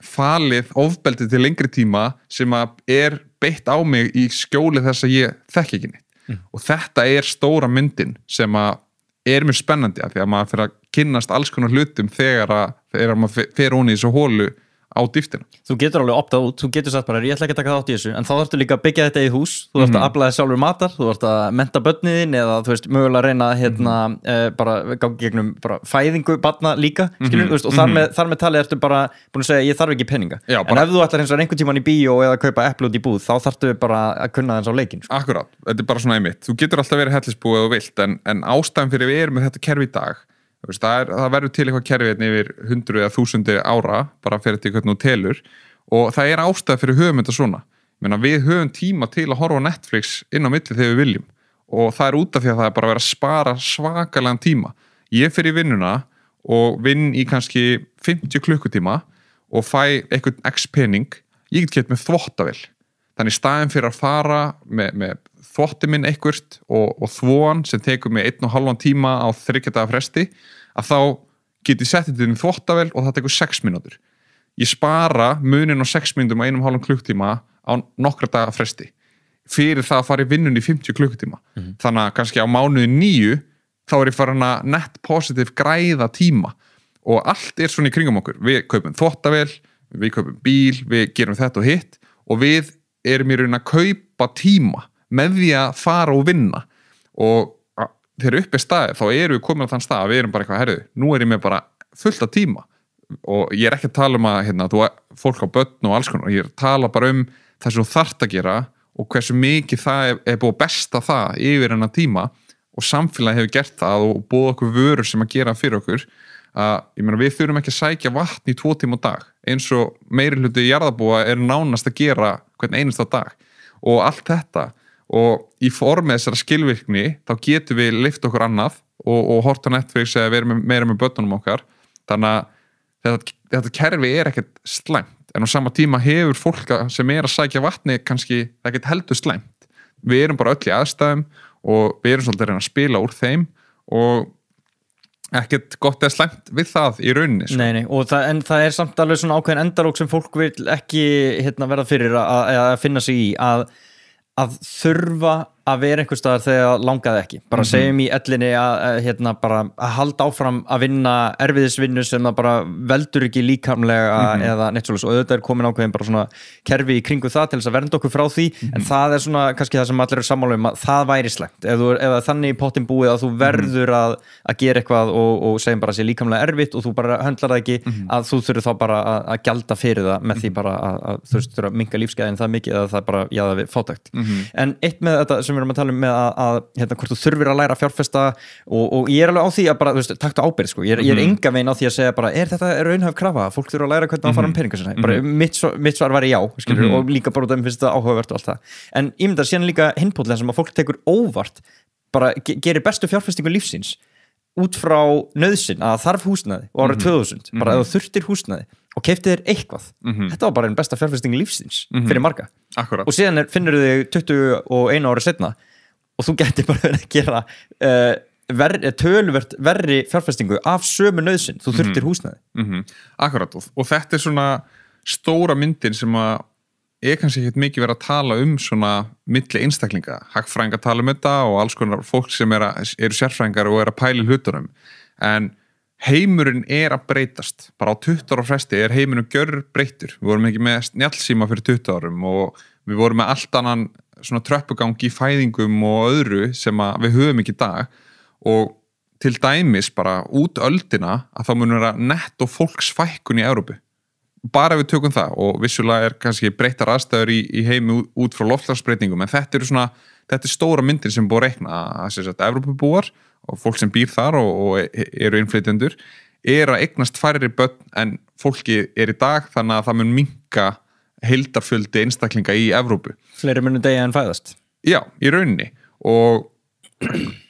falið ofbeldi til lengri tíma sem að er beitt á mig í skjóli þess að ég þekki ekki neitt. Og þetta er stóra myndin sem að er mjög spennandi að því að maður fyrir að kynnast alls konar hlutum þegar maður fer honi í þessu hólu á dýftina. Þú getur alveg optað út, þú getur sagt bara ég ætla ekki að taka þátt í þessu, en þá þarftu líka að byggja þetta í hús, þú þarft að afla þér sjálfur matar, þú þarft að mennta börniðin eða þú veist, mögulega að reyna bara gangi gegnum bara fæðingu barna líka, skilur, þú veist, og þar með talið ertu bara búin að segja ég þarf ekki peninga. Já, en ef þú ætlar hins vegar einhvern tímann í bíó eða kaupa epli út í búð, þá þarftu bara að kunna þess á leikinn. Sko. Akkurát, þetta bara svona einmitt. Þú getur alltaf verið hellisbúið og vilt, en ástæðan fyrir við erum með þetta kerfi í dag. Það verður til eitthvað kerfi yfir 100 eða 1000 ára, bara fyrir til hvernig þú telur, og það ástæða fyrir höfum þetta svona. Við höfum tíma til að horfa á Netflix inn á milli þegar við viljum, og það út af því að það bara verið að spara svakalegan tíma. Ég fer í vinnuna og vinn í kannski 50 klukkutíma og fæ eitthvað x pening, ég get keypt með þvottavél. Þannig staðin fyrir að fara með þvotti minn eitthvað og þvóan sem tekur mig 1,5 tíma á 3 daga fresti, að þá get ég sett þetta inn í þvottavél og það tekur 6 mínútur. Ég spara munin á 6 mínútum á 1,5 klukktíma á nokkra daga fresti fyrir það að fara í vinnun í 50 klukkutíma. Þannig að kannski á mánuði 9 þá ég farin að net positive græða tíma og allt svona í kringum okkur. Við kaupum þvottavél, við kaupum bíl, við gerum þetta og hitt og við erum í raun að kaupa tíma með því að fara og vinna og þegar upp staðið þá erum við komin á þann stað að við erum bara eitthvað herðu, nú ég með bara fullt af tíma og ég ekki að tala að fólk á börn og alls konar, ég tala bara það sem þú þarft að gera og hversu mikið það búið að besta það yfir hennar tíma og samfélagi hefur gert það og búið okkur vörur sem að gera fyrir okkur að við þurfum ekki að sækja vatn í 2 tíma á dag eins og meiri hluti jarðarbúa nánast að gera hvern einasta dag og allt þetta og í formi þessara skilvirkni þá getum við lyft okkur annað og hort á Netflix eða verið meira með börnunum okkar þannig að þetta kerfi ekkert slæmt en á sama tíma hefur fólk sem að sækja vatni kannski ekkert heldur slæmt við erum bara öll í aðstæðum og við erum svolítið að reyna að spila úr þeim og ekkert gott eða slæmt við það í rauninni sko. Nei, og það samt alveg svona ákveðin endalók sem fólk vil ekki verða fyrir að finna sig í að þurfa að vera einhvers staðar þegar langaði ekki bara segjum í ellinni bara að halda áfram að vinna erfiðisvinnu sem það bara veldur ekki líkamlega eða neitt svoleiðis og auðvitað komin ákveðin bara svona kerfi í kringu það til þess að vernda okkur frá því en það svona kannski það sem allir sammála að það væri slæmt ef þannig í pottin búið að þú verður að gera eitthvað og segjum bara að sé líkamlega erfitt og þú bara höndlar það ekki að þú þurfur þá bara að gjalda fyrir það með því bara að þú þurfur að minnka lífsgæðin það mikið eða það bara það við fátækt en eitt með þetta sem við erum að tala með að hvort þú þurfir að læra að fjárfesta og ég alveg á því að bara, þú veist, taktu ábyrgð sko. Ég enga veginn á því að segja bara, þetta raunhæf krafa, fólk þurfa að læra hvernig að fara peninga sinna, bara mitt svar væri já, skilur, og líka bara út af finnst það áhugavert og allt það, en ég myndi að síðan líka hinpótlega sem að fólk tekur óvart bara gerir bestu fjárfestingu lífsins út frá nauðsyn að þarf húsnæði og árið 2000, bara ef þú þurftir húsnæði og keypti þér eitthvað, þetta var bara einn besta fjárfestingu lífsins fyrir marga. Akkurat. Og síðan finnur þig 21 ára setna og þú gæti bara verið að gera töluvert verri fjárfestingu af sömu nauðsyn, þú þurftir húsnæði. Akkurat, og þetta svona stóra myndin sem að kannski ekkert mikið verið að tala svona milli einstaklinga, hagfræðingar tala þetta og alls konar fólk sem eru sérfræðingar og að pæla í hlutunum, en heimurinn að breytast, bara á 20 ára fresti heimurinn gjörbreyttur, við vorum ekki með snjallsíma fyrir 20 árum og við vorum með allt annan svona tröppugang í fæðingum og öðru sem við höfum ekki í dag og til dæmis bara út öldina að þá munur vera netto fólksfækkun í Evrópu bara við tökum það og vissulega kannski breyttar aðstæður í heimi út frá loftslagsbreytingum en þetta stóra myndin sem búið að reikna að Evrópubúar og fólk sem býr þar og eru innflytjendur að eignast færri börn en fólki í dag þannig að það mun minnka heildarfjöldi einstaklinga í Evrópu. Fleiri munum deyja en fæðast. Já, í rauninni og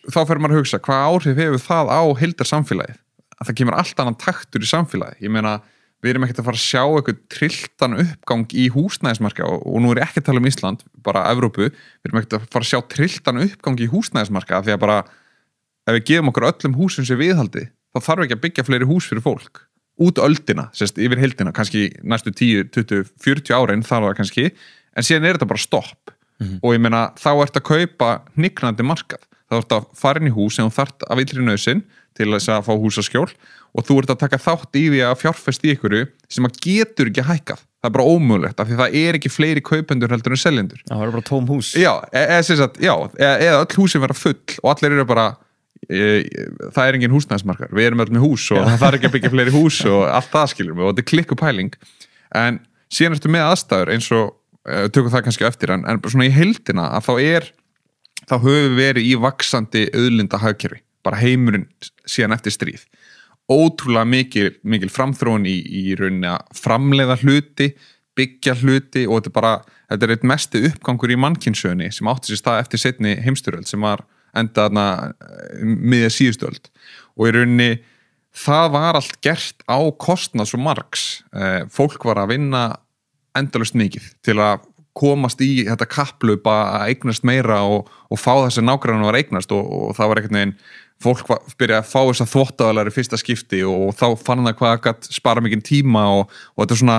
þá fer maður að hugsa hvað áhrif hefur það á heildarsamfélagið að það kemur allt annan taktur í samfélagi. Ég meina, við erum ekkert að fara að sjá eitthvað trilltan uppgang í húsnæðismarka og nú ekki að tala Ísland, bara Evrópu, við erum ekkert að fara að sjá trilltan uppgang í húsnæðismarka því að bara ef við gefum okkur öllum húsum sem viðhaldi, þá þarf ekki að byggja fleiri hús fyrir fólk. Út öldina, yfir heildina, kannski næstu 10, 20, 40 árin þar var það kannski, en síðan þetta bara stopp. Og ég meina, þá ertu að kaupa hnignandi markað. Þá ertu að fara inn í hús sem þú þarft af illri nauðsyn til þess að fá húsaskjól og þú ert að taka þátt í því að fjárfesta í ykkur sem að getur ekki hækkað. Það bara ómögulegt af því það ekki fleiri kaupendur heldur en seljendur. Það er bara tóm hús. Já, eða öll húsin vera full og allir eru bara það engin húsnæðismarkaður, við erum öll með hús og það þarf ekki að byggja fleiri hús og allt það skilur og þetta klikkupæling en síðan ertu með aðstæður eins og tökum það kannski eftir en svona í heildina að þá höfum við verið í vaxandi auðlinda hagkerfi, bara heimurinn síðan eftir stríð ótrúlega mikil framþróun í rauninni að framleiða hluti byggja hluti og þetta eitt mesti uppgangur í mannkynssögunni sem átti sér stað eftir seinni heimsstyrjöld sem var enda miðja síðustu öld og í rauninni það var allt gert á kostnað svo margs fólk var að vinna endalaust mikið til að komast í þetta kapplaupa að eignast meira og fá þessi nágrannar var eignast og það var einhvern veginn fólk byrjaði að fá þess að þvottavélar í fyrsta skipti og þá fann það hvað gat spara mikinn tíma og þetta svona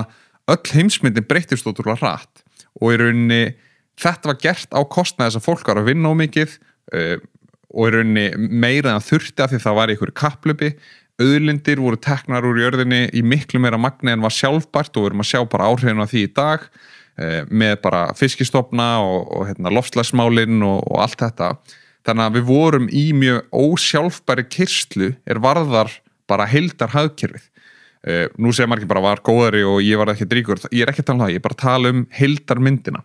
öll heimsmyndin breyttist ótrúlega hratt og í rauninni þetta var gert á kostnað þess að fólk var að vinna ómikið og í rauninni meira en það þurfti af því það var í einhverju kapplaupi auðlindir voru teknar úr jörðinni í miklu meira magni en var sjálfbært og við erum að sjá bara áhrifin af því í dag með bara fiskistofna og loftslagsmálin og allt þetta þannig að við vorum í mjög ósjálfbæri kyrrslu varðar bara heildar hagkerfið nú segir margir bara var góðari og ég var ekki ríkur ég ekki að tala um það, ég bara tala um heildar myndina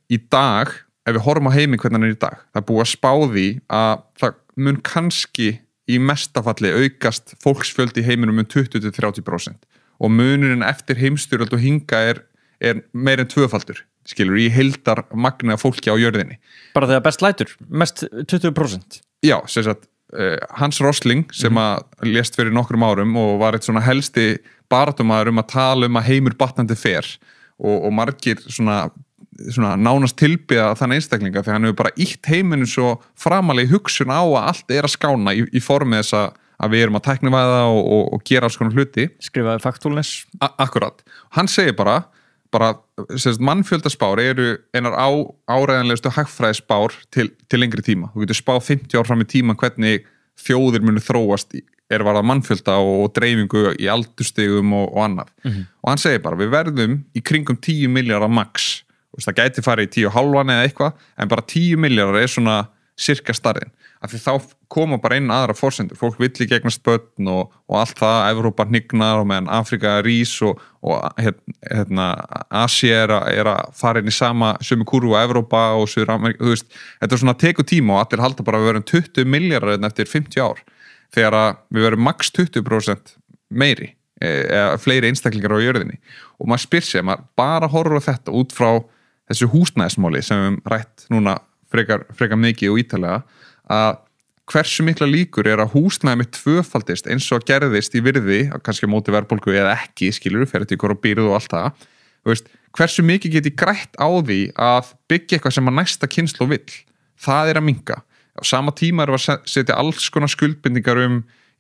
í dag ef við horfum á heiminn hvernig hann í dag það búið að spá því að það mun kannski í mestafalli aukast fólksfjöldi í heiminum 20-30% og munurinn eftir heimsstyrjöld og hinga meir en tvöfaldur skilur í heildar magna fólki á jörðinni bara þegar best lætur, mest 20%? Já, sem sagt Hans Rosling sem að lést fyrir nokkrum árum og var eitt svona helsti baráttumaður að tala að heimur batnandi fer og margir svona nánast tilbyða þann einstaklinga þegar hann hefur bara ítt heiminu svo framalega hugsun á að allt að skána í formi þess að við erum að tæknivæða og gera alls konar hluti skrifaði faktúlnes akkurat, hann segir bara mannfjöldaspár eru einar áreiðanlegustu hagfræðisspár til lengri tíma þú getur spáð 50 ár fram í tíma hvernig þjóðir munu þróast varðað mannfjölda og dreifingu í aldurstigum og annað og hann segir bara við verðum í kringum 10 milljarðar max það gæti farið í 10,5 eða eitthvað en bara 10 milljarðar svona sirka starðin af því þá koma bara inn aðra forsendur fólk vill ekki eignast börn og allt það Evrópa hnignar og meðan Afrika rís og Asía að fara inn í sömu kúrfu á Evrópa og Suður-Ameríku þú veist, þetta svona tekur tíma og allir halda bara að við verum 20 milljarðar eftir 50 ár þegar að við verum max 20% meiri eða fleiri einstaklingar á jörðinni og maður spyr sig, maður bara horfir á þetta út frá þessu húsnæðismáli sem við rætt núna frekar mikið og ítalega að hversu mikla líkur að húsnæði með tvöfaldist eins og gerðist í virði kannski á móti verðbólgu eða ekki skilur fyrir til ykkur og býrðu og allt það veist, hversu mikið geti grætt á því að byggja eitthvað sem að næsta kynslóð vill það að minnka á sama tíma erum við að setja alls konar skuldbindingar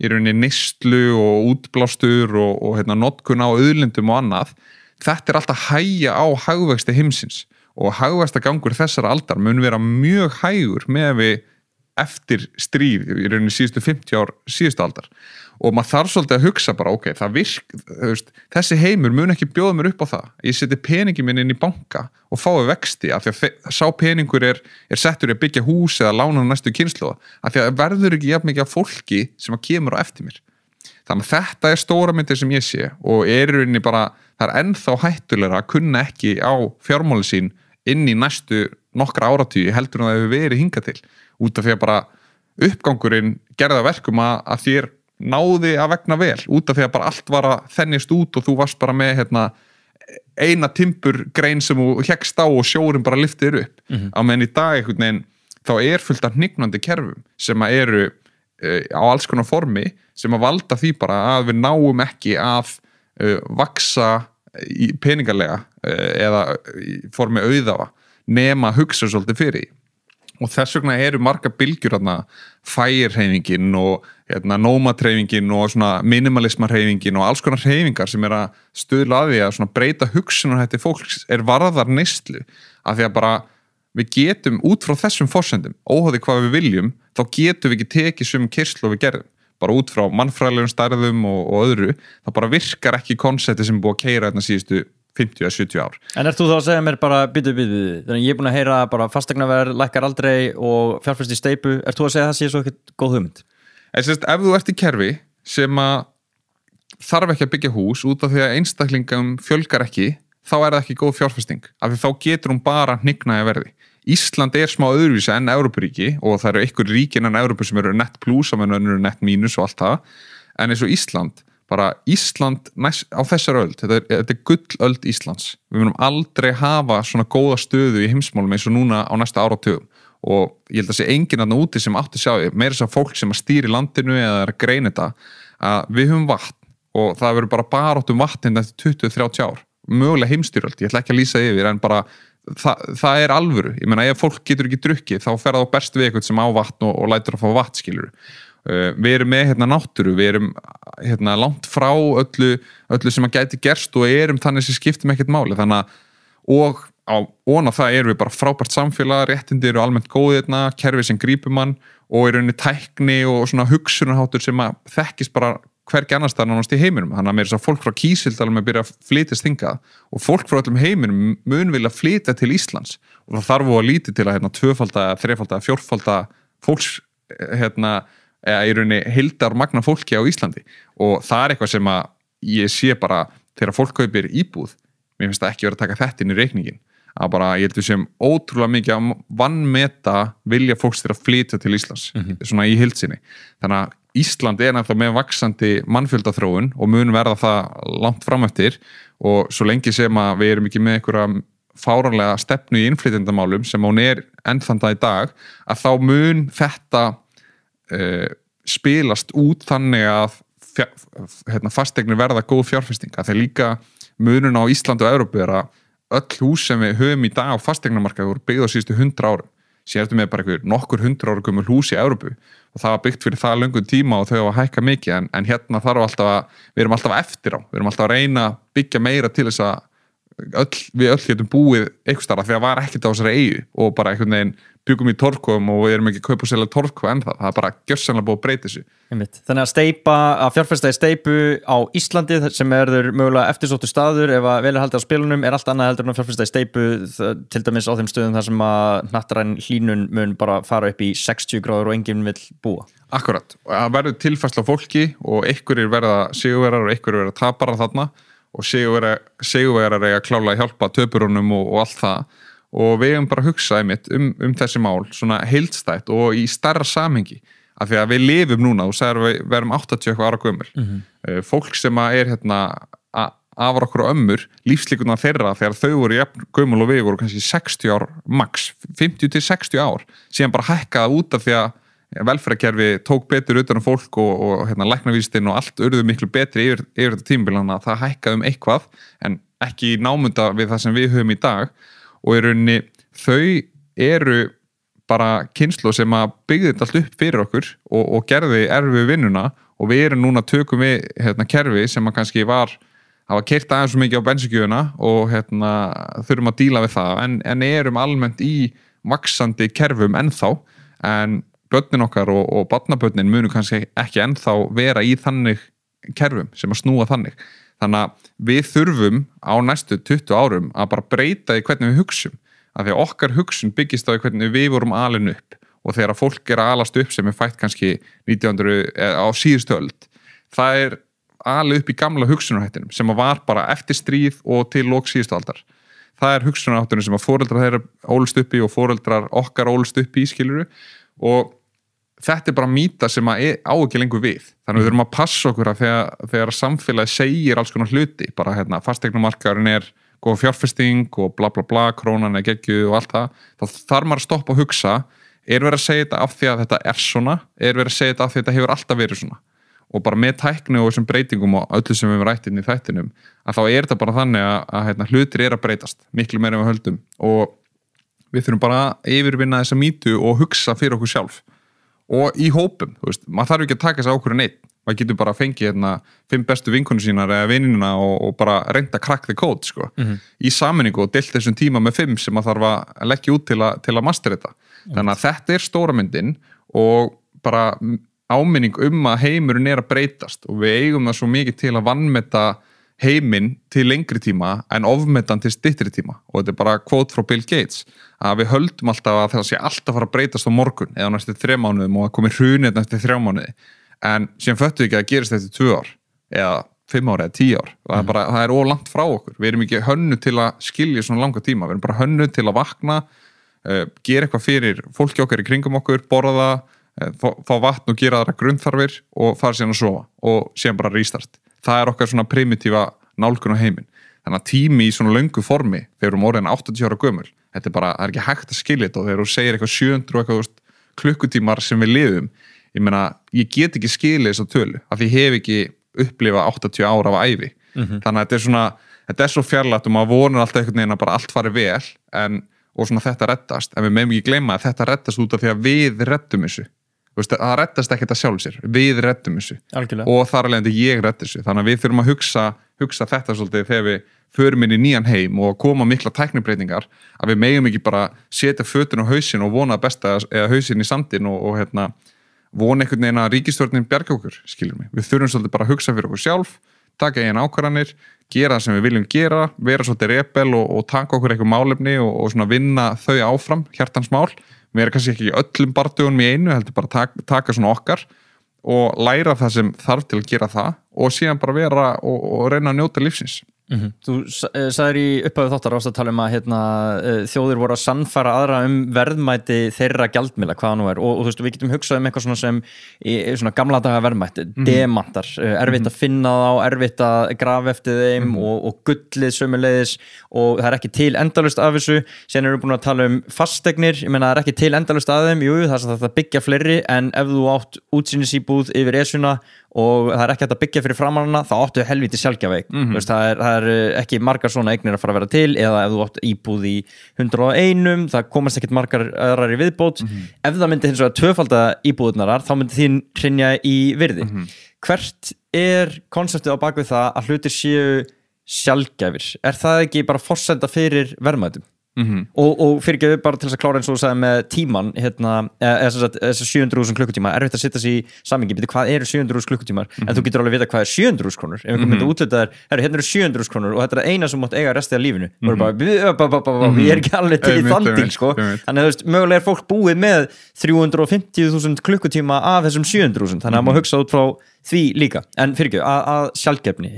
í rauninni neyslu og útblástur og notkun á auðlindum og annað þetta alltaf hægja á hagvexti heimsins og hagvaxtargangur þessara aldar mun vera mjög hægur með við eftir stríð í rauninni síðustu 50 ár síðustu aldar og maður þarf svolítið að hugsa bara ok, þessi heimur mun ekki bjóða mér upp á það ég seti peningi minn inn í banka og fái vexti af því að sá peningur settur í að byggja hús eða lána næstu kynslóða af því að verður ekki jafn mikið af fólki sem að kemur á eftir mér þannig að þetta stóra myndir sem ég sé og í rauninni bara það ennþá hættulegra að kunna ekki á fjármáli sín inn í næstu nokkra áratugi heldur en það hefur verið hingað til út af því að bara uppgangurinn gerða verkum að þér náði að vegna vel út af því að bara allt var að þennjast út og þú varst bara með eina timburgrein sem þú hékkst á og sjórin bara lyftir upp á meðan í dag einhvern veginn þá fullt af hnignandi kerfum sem að eru á alls konar formi sem að valda því bara að við náum ekki að vaksa peningarlega eða í formi auðafa nema að hugsa svolítið fyrir og þess vegna eru margar bylgjur fæirhreyfingin og nómadhreyfingin og minimalismarhreyfingin og alls konar hreyfingar sem að stuðla að því að breyta hugsunarhætti fólks varðar neyslu af því að bara við getum út frá þessum forsendum óháði hvað við viljum þá getum við ekki tekið sömu keyrslu og við gerðum bara út frá mannfræðilegum stærðum og öðru, það bara virkar ekki konsepti sem er búið að keyra hérna síðustu 50 eða 70 ár. En ert þú þá að segja mér bara býtu, þannig ég er búin að heyra bara fasteignaverð lækkar aldrei og fjárfesti í steypu, ert þú að segja það sé svo ekkert góð hugmynd? Ef þú ert í kerfi sem að þarf ekki að byggja hús út af því að einstaklingum fjölgar ekki, þá er það ekki góð fjárfesting, af því þá getur hún bara hnignað í verði. Ísland er smá öðruvísi enn Evrópuríki og það eru einhver ríkin enn Evrópu sem eru net plus og önnur net mínus og allt það, en eins og Ísland á þessar öld, þetta er gullöld Íslands. Við munum aldrei hafa svona góða stöðu í heimsmálum eins og núna á næsta áratugum og ég held að sé enginn þarna úti sem átti að sjá því, meira þess að fólk sem að stýri landinu eða er að greina þetta, að við höfum vatn og það verður bara baráttum vatn eftir 20-30 ár, mögulega heimstyrjöld, ég ætla ekki að lýsa yfir en bara það er alvöru, ég meina ef fólk getur ekki drukkið þá fer það á best við eitthvað sem á vatn og lætur að fá vatn skilur. Við erum með náttúru, við erum langt frá öllu sem að gæti gerst og erum þannig sem skiptum ekkert máli, þannig að og á það erum við bara frábært samfélag, réttindi eru almennt góð kerfi sem grípur mann og í rauninni tækni og svona hugsunarháttur sem að þekkist bara hvergi annars staðar nánast í heiminum, þannig að mér er svo fólk frá Kísildalum að byrja að flytjast hingað og fólk frá öllum heiminum mun vilja flytja til Íslands og það þarf að lítið til að tvöfalda, þrefalda, fjórfalda fólks eða í rauninni heildar magna fólki á Íslandi og það er eitthvað sem að ég sé bara þegar fólk kaupir íbúð, mér finnst það ekki verið að taka þetta inn í reikningin, að bara ég heldur sem ótrúlega mikið að vannmeta vilja fólks til að flytja til Íslands svona í heildsinni, þannig að Ísland er náttúrulega með vaxandi mannfjöldaþróun og mun verða það langt fram eftir og svo lengi sem að við erum ekki með einhverja fáránlega stefnu í innflytjendamálum sem hún er enn þann dag í dag, að þá mun þetta spilast út þannig að fasteignir verða góð fjárfesting, að þeir líka munun á Íslandi og Evrópu er að öll hús sem við höfum í dag á fasteignamarkaði voru byggð á síðustu 100 árum, síðan með bara nokkur 100 ára gömul hús í Evrópu og það var byggt fyrir það löngum tíma og þau hafa hækkað mikið en hérna þarf alltaf við erum alltaf eftir á, við erum alltaf að reyna að byggja meira til þess að við öll getum búið einhvers staðar því að var ekkert á þessari eyju og bara einhvern veginn byggum í torfkofum og við erum ekki að kaupa og selja torfkofa en það er bara gjörsamlega búið að breyta þessu. Þannig að fjárfesta í steypu á Íslandi sem er mögulega eftirsóttu staður ef að vel er haldið á spilunum er allt annað heldur en að fjárfesta í steypu til dæmis á þeim stöðum þar sem að hnattræn hlýnun mun bara fara upp í 60 gráður og enginn vill búa. Akkurat, og það verður tilfærsla fólki og einhverjir verða sigurvegarar og einhverjir verða taparar þarna og sigurvegarar eiga klálega að hjálpa töpurunum og allt það og við hefum bara hugsað einmitt þessi mál svona heildstætt og í stærra samhengi af því að við lifum núna og við verum 80 ára gömul fólk sem er afar okkur og ömmur lífslíkuna þeirra þegar þau voru jafn gömul og við voru kannski 60 ár max, 50-60 ár síðan bara hækkaða út af því að velferðarkerfi tók betur utan fólk og læknavístin og allt urðu miklu betri yfir þetta tímabil þannig að það hækkaði eitthvað en ekki námunda við það sem við höfum í dag og í rauninni þau eru bara kynslóð sem að byggði þetta allt upp fyrir okkur og gerði erfið vinnuna og við erum núna tökum við kerfi sem að kannski hafa keyrt aðeins svo mikið á bensíngjöfuna og þurfum að díla við það en erum almennt í vaxandi kerfum ennþá en börnin okkar og barnabörnin munu kannski ekki ennþá vera í þannig kerfum sem að snúa þannig að við þurfum á næstu 20 árum að bara breyta í hvernig við hugsum af því að okkar hugsun byggist á hvernig við vorum alin upp og þegar fólk er að alast upp sem er fætt kannski 1900 á síðustu öld það alið upp í gamla hugsunarhættinum sem var bara eftir stríð og til lok síðustu aldar það hugsunarhættinum sem að foreldrar þeirra ólust upp í og foreldrar okkar ólust upp í skiluru og þetta bara mýta sem á ekki lengur við þannig við þurfum að passa okkur að þegar samfélagi segir alls konar hluti bara fasteignamarkaðurinn góð fjárfesting og bla bla bla krónan geggjuð og allt það þá þarf maður að stoppa og hugsa verið að segja þetta af því að þetta er svona verið að segja þetta af því að þetta hefur alltaf verið svona og bara með tækni og þessum breytingum og öllu sem við hefum rætt inn í þættinum að þá þetta bara þannig að hlutir að breytast miklu meira en við höldum og við þurfum bara að yfirvinna þessa mýtu og hugsa fyrir okkur sjálf og í hópum, maður þarf ekki að taka þess ákvörðun einn, maður getur bara að fengi 5 bestu vinkonur sínar eða vinnina og bara reynda að crack the code í sameiningu og deilt þessum tíma með 5 sem maður þarf að leggja út til að mastera þetta þannig að þetta stóra myndin og bara áminning að heimurinn að breytast og við eigum það svo mikið til að vanmeta heiminn til lengri tíma en ofmetan til styttri tíma og þetta bara quote frá Bill Gates að við höldum alltaf að það sé alltaf fara að breytast á morgun eða næstu 3 mánuðum og að komi hrunið eftir 3 mánuði en síðan föttum við ekki að gerist eftir 2 ár eða 5 ár eða 10 ár og það ólangt frá okkur, við erum ekki hönnu til að skilja svona langa tíma, við erum bara hönnu til að vakna, gera eitthvað fyrir fólki okkar í kringum okkur, borða fá vatn og gera aðra grunnþarfir og fara síðan að sofa og síðan bara restart. Það okkar svona primitífa nálgun á heiminn. Þannig að tími í svona löngu formi þegar orðin 80 ára gömul, þetta bara, það ekki hægt að skilja þetta og þegar þú segir eitthvað 700 og eitthvað klukkutímar sem við lifum, ég meina, ég get ekki skilja þessa tölu, af því ég hef ekki upplifað 80 ára af ævi. Þannig að þetta svo fjarlægt og maður vonar alltaf einhvern veginn að bara allt fari vel og svona þetta reddast, en við meðum ekki gleyma að þetta reddast út af því að við reddum þessu. Það reddast ekkert að sjálf sér, við reddum þessu. Algjörlega. Og þar alveg ég reddi þessu, þannig að við þurfum að hugsa þetta svolítið þegar við förum inn í nýjan heim og koma mikla tæknibreytingar að við megum ekki bara setja fötin á hausinn og vona besta eða hausinn í sandinn og vona einhvern veginn að ríkisstjórnin bjarga okkur, skilur mig. Við þurfum svolítið bara að hugsa fyrir okkur sjálf, taka eigin ákvarðanir, gera það sem við viljum gera, vera svolítið rebel og taka okkur eitthvað málefni og svona vinna þau áfram, hjartans mál. Við erum kannski ekki í öllum bardugunum í einu, heldur bara taka svona okkar og læra það sem þarf til að gera það og síðan bara vera og reyna að njóta lífsins. Þú sagðir í upphafið þáttar að tala að þjóðir voru að sannfæra aðra verðmæti þeirra gjaldmiðla, hvað nú og þú veist, við getum hugsað eitthvað svona sem svona gamla daga verðmæti, demantar, erfitt að finna þá, erfitt að grafa eftir þeim og gullið sömuleiðis og það ekki til endalaust af þessu, síðan erum við búin að tala fasteignir, ég meina það ekki til endalaust af þeim, jú, það að byggja fleiri en ef þú átt útsýnisíbúð yfir Esjuna og það ekki hægt að byggja fyrir framannana, þá áttu helvíti sjálfgjaveik. Það ekki margar svona eignir að fara að vera til eða ef þú átt íbúð í 101, það komast ekkert margar aðrar í viðbót. Ef það myndi hins vegar tvöfalda íbúðunarar, þá myndi þín hrynja í virði. Hvert konseptið á bakvið það að hlutir séu sjálfgjafir? Það ekki bara forsenda fyrir verðmætum? Og fyrir ekki bara til þess að klára eins og þú sagði með tíman þessar 700.000 klukkutíma erfitt að setja sig í samhengi, hvað eru 700.000 klukkutímar en þú getur alveg vita hvað 700.000 krónur ef einhver myndi útluta hérna eru 700.000 krónur og þetta eina sem mátt eiga restið af lífinu ég ekki alveg til í þannig þannig að mögulega fólk búið með 350.000 klukkutíma af þessum 700.000 þannig að maður hugsa út frá því líka, en fyrir ekki að sjálfgefni,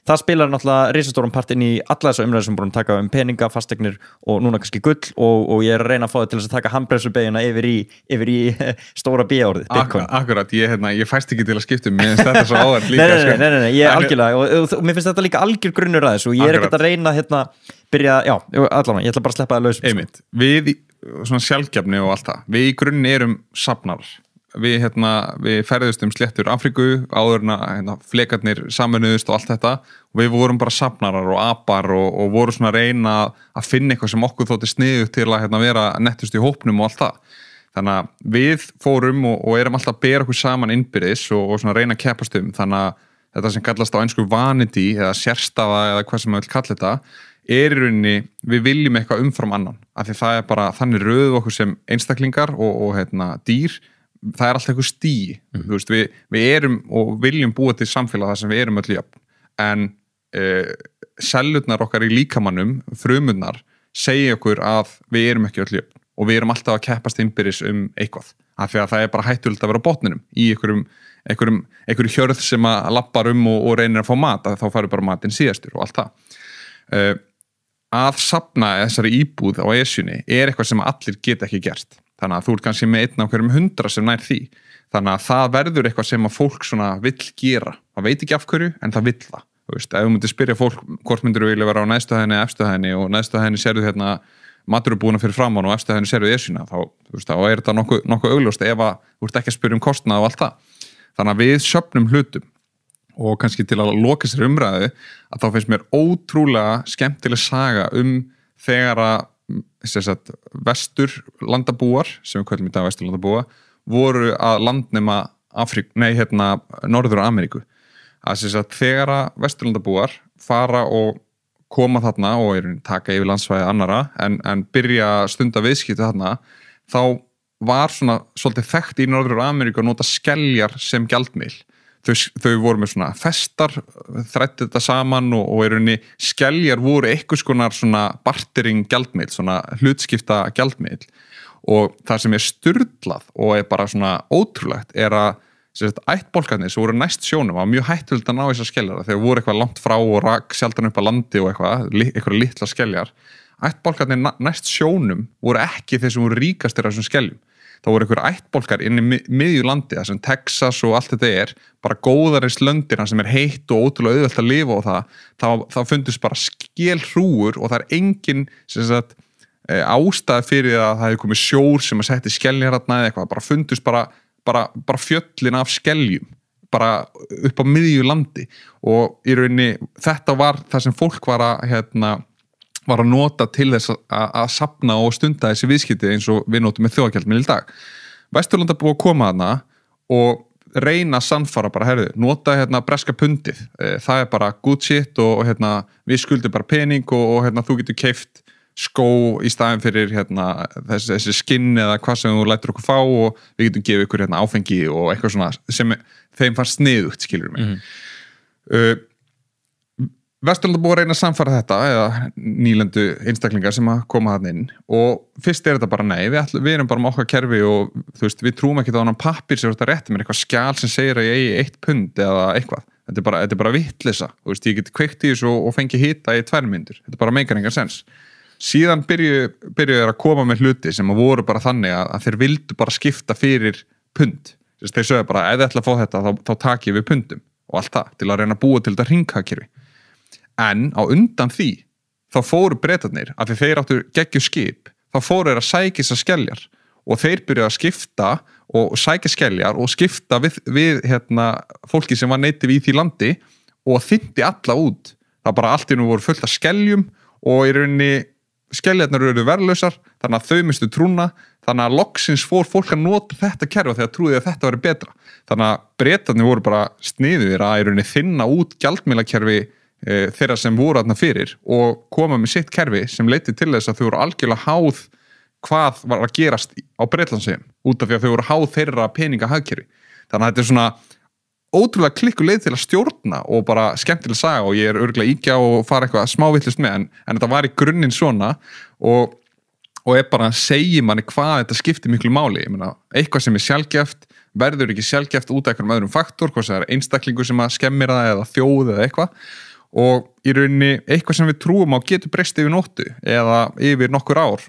það spilar náttúrulega risastóran part inn í alla þessa umræður sem búin að taka peninga, fasteignir og núna kannski gull og ég að reyna að fá það til þess að taka handbremsubeygina yfir í stóra B-orðið, Bitcoin. Akkurat, ég fæst ekki til að skipta mér finnst þetta svo áðan líka. Nei, ég algjörlega og mér finnst þetta líka algjör grunnur að þessu og ég ekkert að reyna byrja, allavega, ég ætla bara að sleppa það laus. Einmitt, við svona sjálfgefni og allt það, við í grunni erum safnarar. Við ferðust sléttur Afríku áður en flekarnir sameinuðust og allt þetta og við vorum bara safnarar og apar og vorum svona að reyna að finna eitthvað sem okkur þótti sniðugt til að vera nettust í hópnum og allt það. Þannig að við fórum og erum alltaf að bera okkur saman innbyrðis og svona reyna að keppast þannig að þetta sem kallast á ensku vanity eða sérstaða eða hvað sem maður vil kalla þetta í rauninni við viljum eitthvað umfram annan af því það bara þannig röðu okkur sem einstaklingar og dýr. Það alltaf eitthvað stíi, þú veist, við erum og viljum búa til samfélag þar sem við erum öll jöfn, en sellurnar okkar í líkamannum, frumurnar, segja okkur að við erum ekki öll jöfn og við erum alltaf að keppast innbyrðis eitthvað, af því að það bara hættulegt að vera á botninum í einhverju hjörð sem að lappar og reynir að fá mat, að þá færu bara matinn síðastur og allt það. Að safna þessari íbúð á Esjunni eitthvað sem allir geta ekki gert. Þannig að þú ert kannski með einn af hverjum 100 sem nær því. Þannig að það verður eitthvað sem að fólk svona vill gera. Það veit ekki af hverju, en það vill það. Þú veist, ef þú myndir spyrja fólk hvort myndir þú vilja vera á neðstu hæðinni eða efstu hæðinni og neðstu hæðinni sérðu maturubúna fyrir framan og efstu hæðinni sérðu Esjuna, þá þetta nokkuð augljóst ef að þú ert ekki að spyrja kostnað og allt það. Þannig að við söfnum hlutum og kannski til að loka sér umræðu að þá finnst mér ótrúlega skemmtileg saga þegar að vesturlandabúar sem við köllum í dag vesturlandabúa voru að landnema Norður Ameríku að þegar að vesturlandabúar fara og koma þarna og taka yfir landsvæði annara en byrja að stunda viðskipti þarna þá var svona svolítið þekkt í Norður Ameríku að nota skeljar sem gjaldmiðil. Þau voru með svona festar, þræddu þetta saman og í rauninni skeljar voru einhvers konar svona bartering gjaldmiðil, svona hlutskipta gjaldmiðil. Og það sem sturlað og bara svona ótrúlegt að ættbálkarnir sem voru næst sjónum var mjög hættulegt að ná þessar skeljar þegar voru eitthvað langt frá og rak sjaldan upp að landi og eitthvað litla skeljar. Ættbálkarnir næst sjónum voru ekki þeir sem voru ríkastir af þessum skeljum. Það voru einhver ættbálkar inn í miðju landi, það sem Texas og allt þetta bara góðarins löndina sem heitt og ótrúlega auðvelt að lifa og það fundust bara skelhrúgur og það engin ástæða fyrir að það hefði komið sjór sem að setti skeljar þarna eða eitthvað, bara fundust bara fjöllin af skeljum bara upp á miðju landi og í rauninni þetta var það sem fólk var að nota til þess að safna og stunda þessi viðskipti eins og við notum með þjóðagjaldmiðil í dag. Vesturlanda búið að koma þarna og reyna að sannfara bara, nota breska pundið. Það bara good shit og við skuldum bara pening og þú getur keypt skó í staðin fyrir þessi skinn eða hvað sem þú lætur okkur fá og við getum gefið ykkur áfengi og eitthvað svona sem þeim fannst sniðugt, skilur mig. Vesturlanda búið að reyna að samfara þetta eða nýlendu einstaklingar sem að koma þarna inn og fyrst þetta bara nei, við erum bara með okkar kerfi og þú veist, við trúum ekki á annan pappír sem þetta rétti með eitthvað skjal sem segir að ég eigi 1 pund eða eitthvað, þetta er bara vitleysa, þú veist, ég geti kveikt í þessu og fengi hita í 2 mínútur, þetta bara meikar engan sens. Síðan byrjuðu þeir að koma með hluti sem að voru bara þannig að þeir vildu bara skipta fyrir pund, þeir sögðu bara ef þið ætla að fá þetta þá taki við pundum og allt það til að reyna að búa til þetta hringhagkerfi. En á undan því, þá fóru Bretarnir, af því þeir áttu geggjuð skip, þá fóru þeir að sækja þessar skeljar og þeir byrjuðu að skipta og sækja skeljar og skipta við fólki sem var native í því landi og þynti alla út. Það bara allt í nú voru fullt af skeljum og í rauninni skeljarnar eru verðlausar, þannig að þau mistu trúna, þannig að loksins fór fólk að nota þetta kerfi þegar trúið að þetta væri betra. Þannig að Bretarnir voru bara sniðugir að í rauninni þynna út gjaldmiðlakerfi þeirra sem voru þarna fyrir og koma með sitt kerfi sem leiddi til þess að þau voru algjörlega háð hvað var að gerast á Bretlandseyjum út af því að þau voru háð þeirra peningahagkerfi. Þannig að þetta er svona ótrúlega klikku leið til að stjórna og bara skemmtileg saga og ég örugglega íkja og fara eitthvað smávillust með en þetta var í grunninn svona og bara segir manni hvað þetta skiptir miklu máli. Ég meina, eitthvað sem sjaldgæft verður ekki sjaldgæft út af einhverjum öðrum faktor, hvað það einstaklingur sem að skemmir það eða þjóð eða eitthvað og í rauninni eitthvað sem við trúum á getur breyst yfir nóttu eða yfir nokkur ár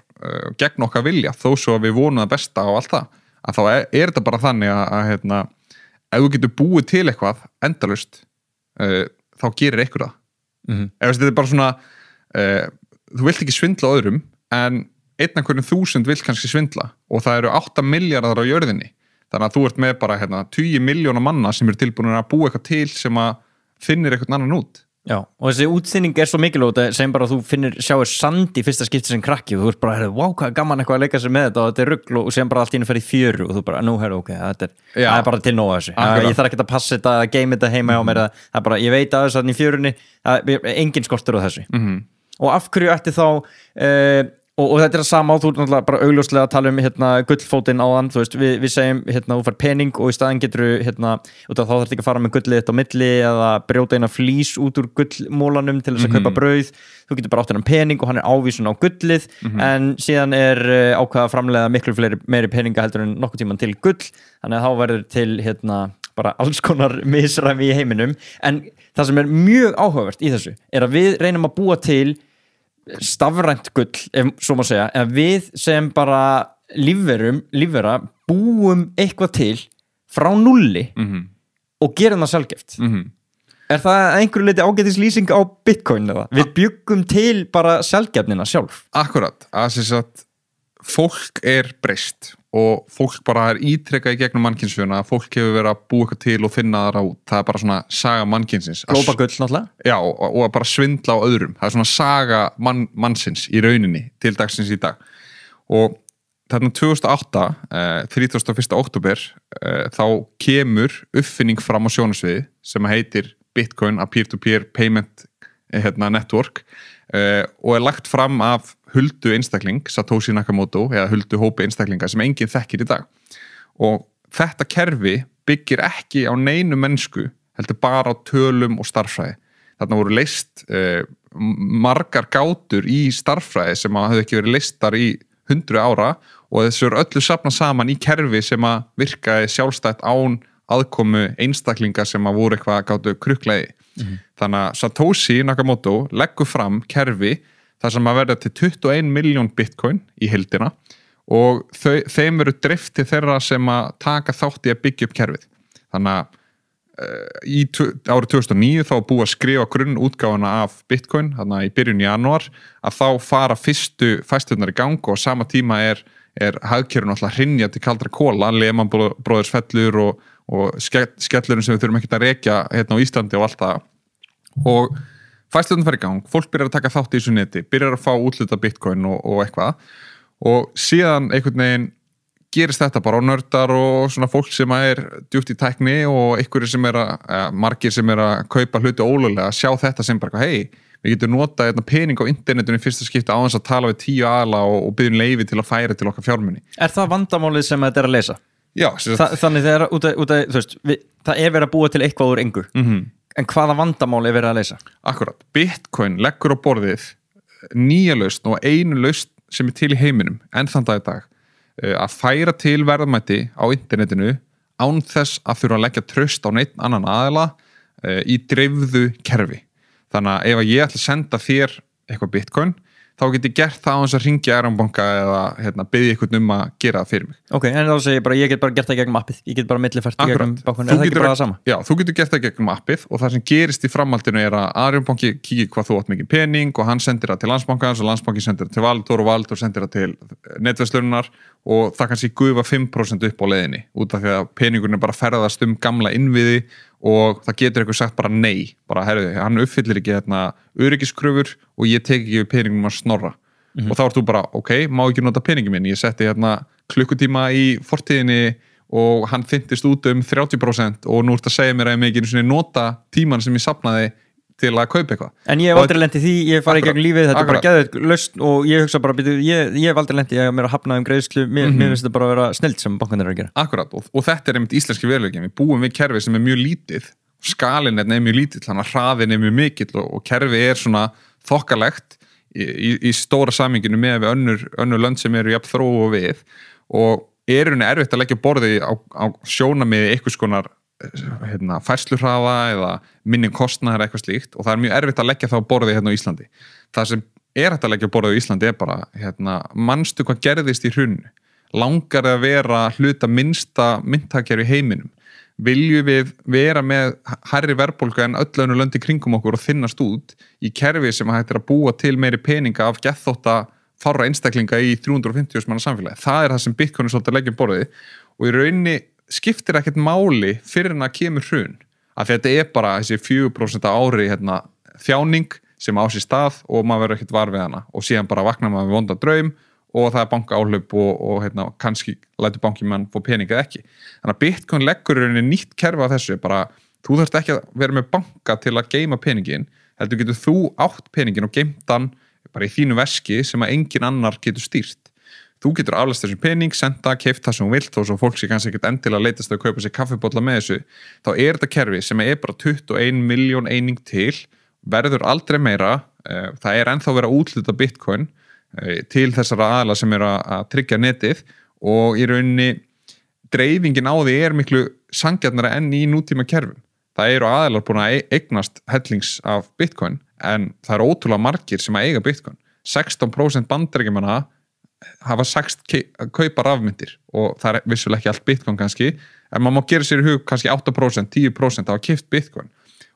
gegn okkar vilja þó svo að við vonum það besta og allt það að þá þetta bara þannig að ef þú getur búið til eitthvað endalaust þá gerir eitthvað það. Þetta er bara svona þú vilt ekki svindla öðrum en 1.000 vill kannski svindla og það eru 8 milljarðar á jörðinni þannig að þú ert með bara 10 milljóna manna sem eru tilbúin að búa eitthvað til sem að finnir eitthvað annan út. Já, og þessi útþynning svo mikilvægt sem bara þú sjáir sand í fyrsta skipti sem krakki og þú ert bara, wow, hvað gaman eitthvað að leika sér með þetta og þetta er rugl og sem bara allt í einu fer í fjöru og þú bara, ok, það er bara til nóg þessu. Ég þarf ekki að passa þetta, að geima þetta heima á mér, það er bara, ég veit að þess að í fjörunni, engin skortur á þessu. Og af hverju ætti þá og þetta er það sama og þú er náttúrulega bara augljóslega að tala gullfótinn áðan, þú veist, við segjum þú fær pening og í staðinn getur þá þarf ekki að fara með gullið þetta á milli eða brjóta eina flís út úr gullmólanum til þess að kaupa brauð, þú getur bara átt hennan pening og hann er ávísun á gullið en síðan er ákveða að framleiða miklu meiri peninga heldur en nokkuð tíman til gull, þannig að þá verður til bara alls konar misræmi í heiminum, en það sem er mjög áhugavert í þessu er að við reynum að búa til stafrænt gull, ef svo má segja, en við sem bara lífvera búum eitthvað til frá nulli og gerum það sjálfgeft. Er það einhverju leiti ágætis lýsing á Bitcoin eða? Við byggum til bara sjálfgefnina sjálf. Akkurat, að fólk er breyst og fólk bara er ítrekkað í gegnum mannkynsfjöna, fólk hefur verið að búa eitthvað til og finna það út, það er bara svona saga mannkynsins. Glópa gull náttúrulega? Já, og að bara svindla á öðrum, það er svona saga mannsins í rauninni til dagsins í dag. Og þarna 2008, 31. október, þá kemur uppfinning fram á sjónasviði sem heitir Bitcoin, a peer-to-peer payment network og er lagt fram af huldu einstakling, Satoshi Nakamoto, eða huldu hópi einstaklinga sem enginn þekkir í dag. Og þetta kerfi byggir ekki á neinu mennsku, heldur bara á tölum og starffræði. Þarna voru leyst margar gátur í starffræði sem hafði ekki verið leystar í 100 ára og þessu öllu safnað saman í kerfi sem virkaði sjálfstætt án aðkomu einstaklinga sem voru eitthvað gátu krukkleiði. Þannig að Satoshi Nakamoto leggur fram kerfi þar sem verða til 21 miljón bitcoin í heildina og þeim eru dreift til þeirra sem taka þátt í að byggja upp kerfið. Þannig að árið 2009 þá búið að skrifa grunnútgáfuna af bitcoin, þannig að í byrjun janúar að þá fara fyrstu fæsturnar í gang og á sama tíma er hagkerfið náttúrulega hrynja til kaldra kola, Lehman Brothers fellur og skellurinn sem við þurfum ekki að rekja hérna á Íslandi og allt það. Og fæsturnar fer í gang, fólk byrjar að taka þátt í þessu neti, byrjar að fá útluta bitcoin og eitthvað og síðan einhvern veginn gerist þetta bara á nördar og svona fólk sem djúpt í tækni og einhverjir sem margir sem að kaupa hluti ólöglega, sjá þetta sem bara, hei, við getum notað pening á internetinu í fyrsta skipti á þess að tala við 10 aðila og biðjum leyfi til að færa til okkar fjármuni. Er það vandamálið sem þetta að leysa? Já. Þannig þegar þú veist, það verið að búa til eitthvað úr engu. En hvaða vandamáli verið að leysa? Akkurat. Bitcoin leggur á borðið nýja lausn og einu lausn sem til í heiminum enn þann dag í dag. Að færa til verðmæti á internetinu án þess að þurfa að leggja traust á neitt annan aðila í dreifðu kerfi. Þannig að ef ég ætla að senda þér eitthvað bitcoin, þá get ég gert það á þess að ringja Arion-banka eða biðja einhvern að gera það fyrir mig. Ok, en þá segir ég bara, ég get bara gert það gegnum appið, ég get bara millifært gegnum bankan, er það ekki bara það sama? Já, þú getur gert það gegnum appið og það sem gerist í framhaldinu að Arion-banki kíkir hvað þú átt mikið pening og hann sendir það til Landsbankans og Landsbanki sendir það til Valitor og Valitor sendir það til netverslunar og það kannski gufa 5% upp á leiðinni út af því að peningurinn bara ferðast gamla innviði og það getur eitthvað sagt bara nei, bara herðu, hann uppfyllir ekki öryggiskröfur og ég tek ekki við peningum að snorra. Og þá ert þú bara, ok, má ekki nota peningin minn, ég setti klukkutíma í fortíðinni og hann þyntist út 30% og nú ert að segja mér að ég með ekki nota tíman sem ég safnaði til að kaupa eitthvað. En ég hef aldrei lent í því, ég fari ekki gegn lífið, þetta bara geðið lausn og ég hugsa bara, ég hef aldrei lent í að mér að hafna greiðslu, mér finnst þetta bara að vera snillt sem bankarnir að gera. Akkurat, og þetta einmitt íslenski veruleiki, við búum við kerfi sem mjög lítið, skalinn mjög lítill, þannig að hraðin mjög mikill og kerfi svona þokkalegt í stóra saminginu með við önnur lönd sem eru jafn þróu og við og erfitt að leggja borði á sjónarmiði einhvers konar færslurhraða eða minni kostnaðar eitthvað slíkt og það mjög erfitt að leggja það á borði á Íslandi. Það sem hægt að leggja á borði á Íslandi bara, manstu hvað gerðist í hruninu? Langar að vera hluta minnsta mynttakkerfi í heiminum? Viljum við vera með hærri verðbólgu en öll önnur lönd í kringum okkur og þynnast út í kerfi sem hægt að búa til meiri peninga af geðþótta fárra einstaklinga í 350 manna samfélagi? Það það sem Bitcoin svolítið að leggja á borði og í rauninni skiptir ekkert máli fyrir en að kemur hrun að þetta bara þessi 4% ári þjáning sem á sér stað og maður verður ekkert var við hana og síðan bara vaknar maður við vonda draum og það banka áhlaup og kannski lætur bankimann fá peninga ekki. Þannig að Bitcoin leggur rauninni nýtt kerfi af þessu bara, þú þarft ekki að vera með banka til að geyma peningin, heldur getur þú átt peningin og geymt hann bara í þínu veski sem að engin annar getur stýrt. Þú getur aflæst þessum pening, senda, keypt það sem þú vilt og svo fólk sé kannski ekkert endilega leitast að kaupa sér kaffibolla með þessu, þá þetta kerfi sem bara 21 miljón eining til, verður aldrei meira, það ennþá verið að úthluta Bitcoin til þessara aðila sem að tryggja netið og í rauninni dreifingin á því miklu sanngjarnara enn í nútíma kerfum. Það eru aðilar búin að eignast hellings af Bitcoin en það eru ótrúlega margir sem að eiga Bitcoin. 16% bandaríkjamanna hafa sagt að kaupa rafmyntir og það vissulega ekki allt Bitcoin kannski en maður má gera sér í hug kannski 8%, 10% hafa keypt Bitcoin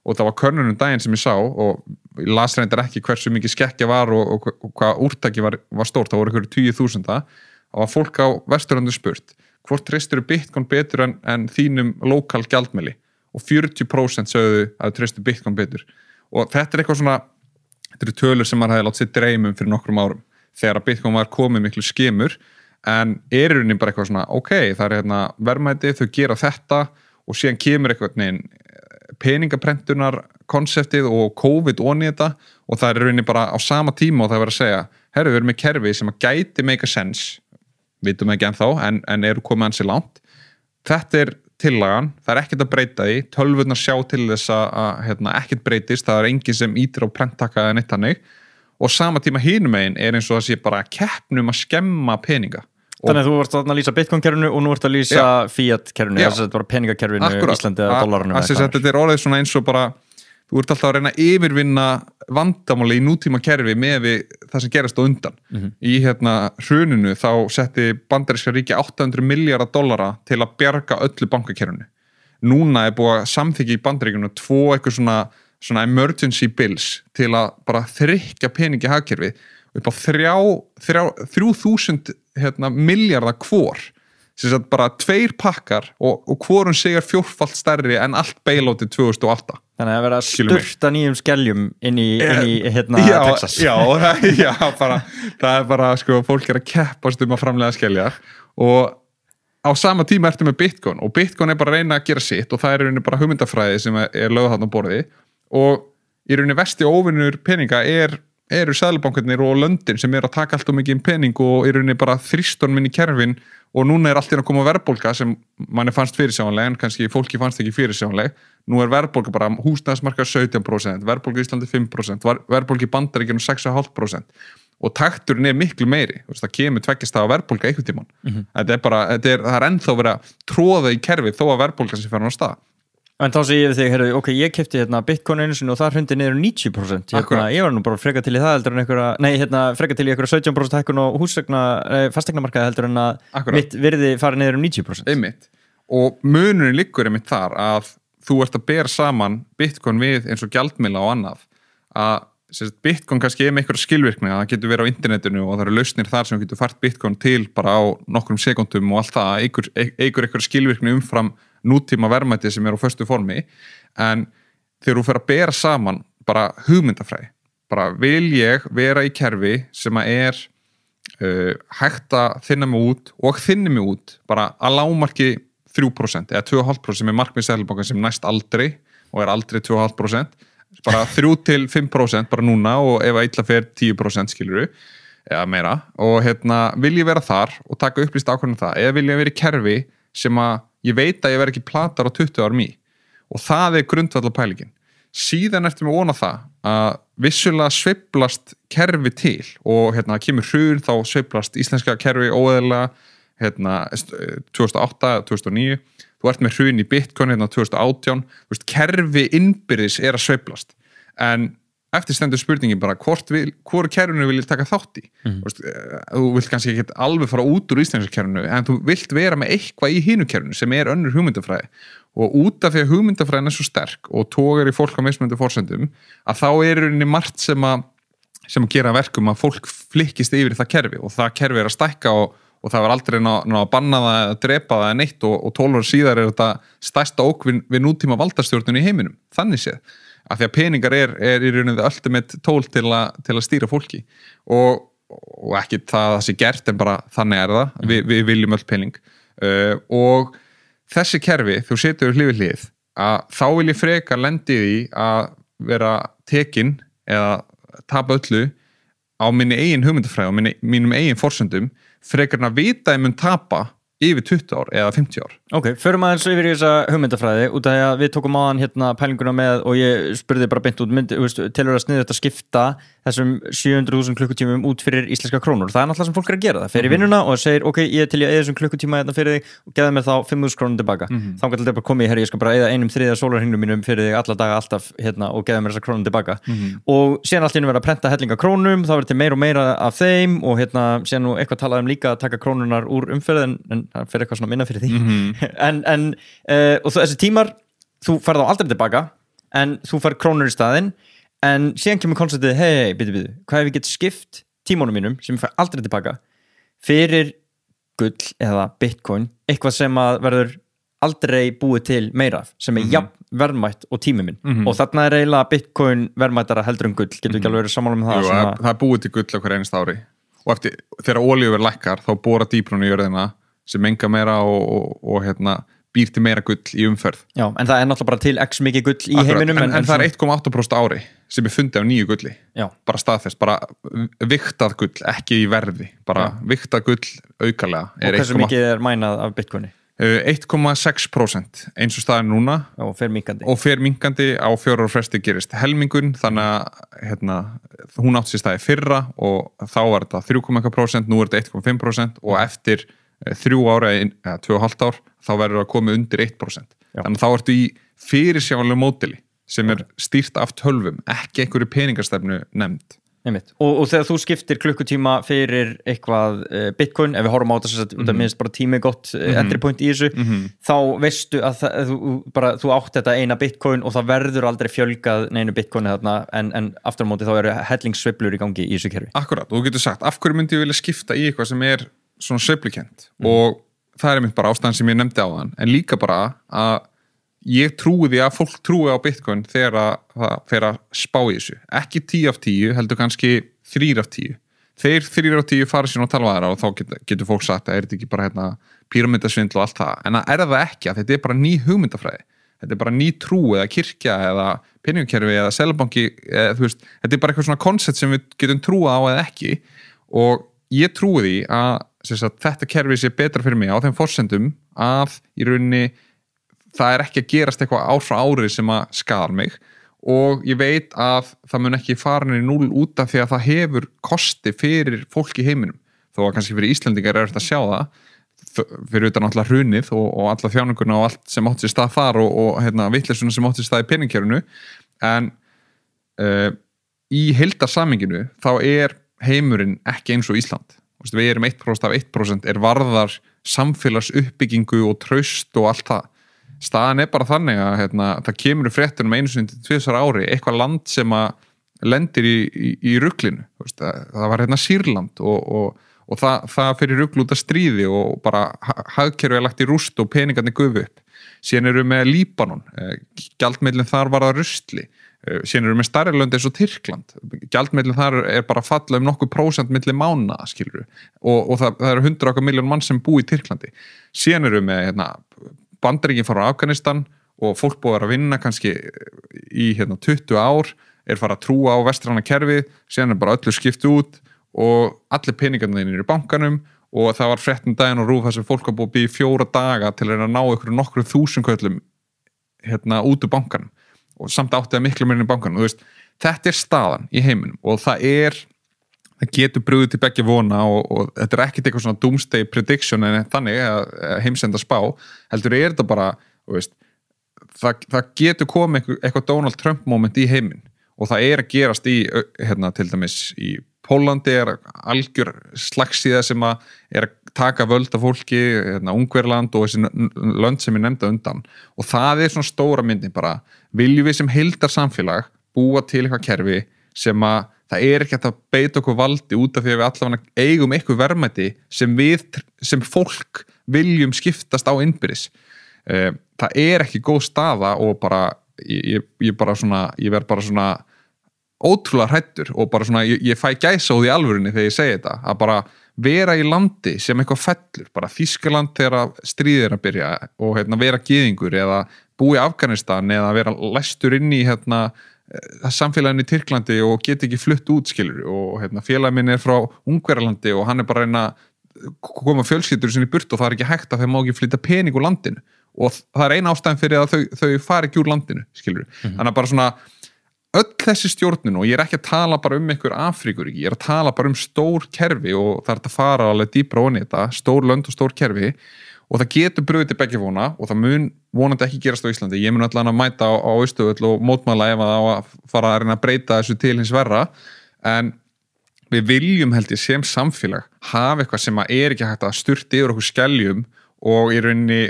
og það var könnunum daginn sem ég sá og ég las reyndar ekki hversu mikið skekkja var og hvað úrtaki var stórt, það voru einhverju 10.000 og var fólk á Vesturlandi spurt hvort treystirðu Bitcoin betur en þínum lokal gjaldmiðli og 40% sögðu að þau treystu Bitcoin betur og þetta eitthvað svona, þetta eru tölur sem maður hefði látið sér dreymum fyrir nokkrum árum þegar að Bitcoin var komið miklu skemur en rauninni bara eitthvað svona, ok, það verðmæti, þau gera þetta og síðan kemur eitthvað peningaprentunar konseptið og COVID onni þetta og það rauninni bara á sama tíma og það verið að segja herru, við erum með kerfi sem að gæti make a sense, vitum ekki ennþá en eru komið ansi langt, þetta tillagan, það ekkert að breyta því, tölvurnar sjá til þess að ekkert breytist, það enginn sem ítir á prenttaka eða neitt hannig, og sama tíma hinum einn eins og það sé bara keppnum að skemma peninga. Þannig að þú varst að lýsa Bitcoin-kerfinu og nú ert að lýsa Fiat-kerfinu, þess að bara peningakerfinu Íslandi eða dollarinu. Þetta orðið svona eins og bara, þú ert alltaf að reyna að yfirvinna vandamáli í nútíma kerfi með það sem gerast á undan. Í hruninu þá setti bandaríska ríki $800 miljardar til að bjarga öllu bankakerfinu. Núna búið að samþykja í bandaríkjunum 2 eitthvað svona emergency bills til að bara þrykkja peningi í hagkerfið upp á 3.000 miljardar hvor. Sem sagt bara 2 pakkar og hvorum sigar 4-falt stærri en allt bailoutið 2008. Þannig að vera að sturta nýjum skeljum inn í Texas. Já, það bara sko, fólk að keppast að framleiða skeljar og á sama tíma ertu með Bitcoin og Bitcoin bara að reyna að gera sitt og það í rauninni bara hugmyndafræði sem lögð þarna á borði og í rauninni versti óvinnur peninga eru seðlabankarnir og löndin sem að taka allt mikið pening og í rauninni bara þrýston minn í kerfin og núna allt í að koma verðbólga sem manni fannst fyrirsjáanleg en kannski fólki fannst ekki fyrirsjáanleg. Nú verðbólga bara húsnæðismarkað 17%, verðbólga í Íslandi 5%, verðbólga í Bandaríkjunum 6,5% og takturinn miklu meiri. Það kemur 2 stafa verðbólga einhvern tímann. Það ennþá verið að tróða í kerfið þó að verðbólga sem fer á stað. En þá sé ég við þig, heyrðu, ok, ég keypti Bitcoin einu sinni og það hrundi niður 90%. Ég var nú bara freka til í það heldur en freka til í einhverja 17% hækkun og fastegnamarkaði heldur en að mitt virði fari niður 90%. Einmitt. Og munurinn liggur einmitt þar að þú ert að bera saman Bitcoin við eins og gjaldmiðla og annað. Að Bitcoin kannski með einhverja skilvirkni, það getur verið á internetinu og það eru lausnir þar sem getur fært Bitcoin til bara á nokkrum sekúndum og allt það, einhverja skilvirkni umfram nútíma verðmæti sem á föstu formi en þegar þú fer að bera saman bara hugmyndafræði bara vil ég vera í kerfi sem hægt að þinna mig út og þinni mig út bara að lágmarki 3% eða 2,5% sem markmið Seðlabanka sem næst aldrei og aldrei 2,5% bara 3-5% bara núna og ef illa fer 10% skiluru eða meira og vil ég vera þar og taka upplýst ákvörðun það eða vil ég vera í kerfi sem ég veit að ég verð ekki platar á 20 árum í og það grundvallapælingin. Síðan ertu með vona það að vissulega sveiflast kerfi til og kemur hrun þá sveiflast íslenska kerfi óeðlilega 2008, 2009 þú ert með hrun í Bitcoin 2018 kerfi innbyrðis að sveiflast en eftir stendur spurningin bara hvoru kerfinu vil ég taka þátt í þú vilt kannski ekki alveg fara út úr íslenska kerfinu en þú vilt vera með eitthvað í hinu kerfinu sem önnur hugmyndafræði og út af því að hugmyndafræðin svo sterk og togar í fólk á mismunandi forsendum að þá rauninni margt sem að gera verkum að fólk flikkist yfir það kerfi og það kerfi að stækka og það var aldrei ná að banna það eða drepa það neitt og 12 ára síðar þetta stærsta ógn við nútíma valdastjórnun í heiminum þannig séð af því að peningar í rauninni ultimate tól til að stýra fólki og ekki það sé gert en bara þannig það við viljum öll pening og þessi kerfi þú setur hlið við hlið að þá vil ég frekar lendi því að vera tekin eða tapa öllu á minni eigin hugmyndafræði og mínum eigin forsendum frekar en að vita ég mun tapa yfir 20 ár eða 50 ár. Ok, förum aðeins yfir í þessa hugmyndafræði út af að við tókum áðan pælinguna með og ég spurði bara beint út telur að sniðugt að skipta þessum 700.000 klukkutímum út fyrir íslenska krónur. Það náttúrulega sem fólk að gera það. Fer í vinnuna og segir, ok, ég til ég þessum klukkutíma fyrir þig og geða mér þá 5.000 krónur tilbaka. Þá getur þetta bara komið, ég skal bara eyða 1/3 sólarhringnum mínum fyrir þig alla daga alltaf og geða mér þessar krónur tilbaka. Og síðan allt í einu verið að prenta hellinga krónum, þá verður til meira og meira af þeim og síðan nú eitthvað talað líka að taka krónunar úr umferð en það fer eitthvað svona minna fyrir því. Og þessi tímar þú færð á aldrei tilbaka en þú fær krónur í staðinn en síðan kemur konceptið, hei, bíddu, hvað ef ég get skipt tímunum mínum sem ég fær aldrei tilbaka fyrir gull eða Bitcoin, eitthvað sem að verður aldrei búið til meira af, sem jafn verðmætt og tími minn og þarna eiginlega Bitcoin verðmættara heldur gull, getur ekki alveg verið sammála með það? Jú, það búið til gull á hver einasta ári og þegar olíuverð lækkar þá bora dýprum í jörðina sem menga meira og býr til meira gull í umferð. Já, en það náttúrulega bara til x mikið gull í Akkurat, heiminum. en það 1,8% ári sem fundið af nýju gulli. Já. Bara staðfest, bara vigtað gull, ekki í verði, bara vigtað gull aukalega. Og hversu mikið mænað af Bitcoini? 1,6% eins og staðin núna og fer minkandi á 4 ára fresti gerist helmingun, þannig að hún átti sér staði fyrra og þá var þetta 3,1%, nú þetta 1,5% og eftir 3 ára eða 2,5 ár þá verður það að koma undir 1%. Þannig að þá ertu í fyrirsjáanlegu módeli sem stýrt af tölvum, ekki einhverju peningastefnu nefnd. Og þegar þú skiptir klukkutíma fyrir eitthvað Bitcoin, ef við horfum á þetta út af minnst bara tími gott entry point í þessu, þá veistu að þú átt þetta eina Bitcoin og það verður aldrei fjölgað neinu Bitcoin þarna, en aftur á móti þá eru hellingssveiflur í gangi í þessu kerfi. Akkurat, og þú getur sagt, af hverju myndi ég vilja skipta í eitthvað sem svona sveiflukent og það einmitt bara ástæðan sem ég nefndi á þann, en líka bara að ég trúi því að fólk trúi á Bitcoin þegar það fer að spá í þessu. Ekki 10 af 10, heldur kannski 3 af 10. Þeir 3 af 10 fara sín og tala aðra og þá getur fólk sagt að þetta ekki bara píramídasvindl og allt það. En það það ekki, að þetta bara ný hugmyndafræði. Þetta bara ný trú eða kirkja eða peningakerfi eða seðlabanki, þetta bara eitthvað svona koncept sem við getum trúa á eða ekki. Og ég trúi því að þetta kerfi sé betra fyrir mig á þeim forsendum að í rauninni það ekki að gerast eitthvað ár frá ári sem að skadar mig og ég veit að það mun ekki fara niður í 0 út af því að það hefur kosti fyrir fólk í heiminum. Þó að kannski fyrir Íslendingar þetta að sjá það, fyrir utan alltaf hrunið og alla þjáninguna og allt sem átti sér stað þar og vitleysuna sem átti sér stað í peningkerfinu. En í heildarsamhenginu þá heimurinn ekki eins og Ísland. Við erum 1% af 1% varðar samfélagsuppbyggingu og traust og allt það. Staðan bara þannig að það kemur í fréttunum 1-2 ári eitthvað land sem að lendir í ruglinu. Það var Sýrland og það fyrir rugl út af stríði og bara hagkerfið lagt í rúst og peningarnir gufu upp. Síðan eru með Líbanon, gjaldmiðlinn þar var það rusli. Síðan eru með stærri lönd eins og Tyrkland. Gjaldmiðlinn þar bara falla nokkuð prósent milli mánaða, skilur við. Og það eru 100 milljón mann sem búi í Tyrklandi. Síðan eru með Bandaríkin fara á Afganistan og fólk búið að vinna kannski í 20 ár, fara að trúa á vestræna kerfið, síðan bara öllu skipt út og allir peningarnir í bankanum og það var fréttum daginn og rúf þess að fólk var búið að býja 4 daga til að ná nokkru þúsund köllum út úr bankanum og samt átti það miklu meira í bankanum. Þetta staðan í heiminum og það getur brugðið til begge vona og þetta ekkert eitthvað svona doomsday prediction en þannig að heimsenda spá, heldur þetta bara, það getur komið eitthvað Donald Trump moment í heiminn og það að gerast í, til dæmis í Pólandi algjör slagsíða sem að taka völd af fólki, Ungverjaland og þessi lönd sem ég nefndi undan og það svona stóra myndin bara, viljum við sem heildarsamfélag búa til eitthvað kerfi sem að það ekki að beita okkur valdi út af því að við allavega eigum eitthvað verðmæti sem við, sem fólk viljum skiptast á innbyrðis. Það ekki góð staða og bara, ég verð bara svona ótrúlega hræddur og bara svona, ég fæ gæsahúð í alvörunni þegar ég segi þetta, að bara vera í landi sem eitthvað fellur, bara Þýskaland þegar stríðir að byrja og vera gyðingur eða búi í Afganistan eða vera læstur inn í samfélaginu í Tyrklandi og get ekki flutt út, skilur, og félagi minn frá Ungverjalandi og hann bara reyna að koma fjölskyldur sinni í burt og það ekki hægt að þeir má ekki flytja pening úr landinu og það eina ástæðan fyrir að þau fari ekki úr landinu, skilur. Þannig að bara svona öll þessi stjórnun og ég ekki að tala bara einhver Afríkuríki, ég að tala bara stór kerfi og það að fara alveg dýpra onni þetta, stór lönd og stór kerfi og það getur brugðið til begge vona og það mun vonandi ekki gerast á Íslandi. Ég mun allan að mæta á Austurvöll og mótmæla ef það á að fara að reyna að breyta þessu til hins verra, en við viljum held ég sem samfélag hafa eitthvað sem að ekki hægt að sturta yfir okkur skeljum og í rauninni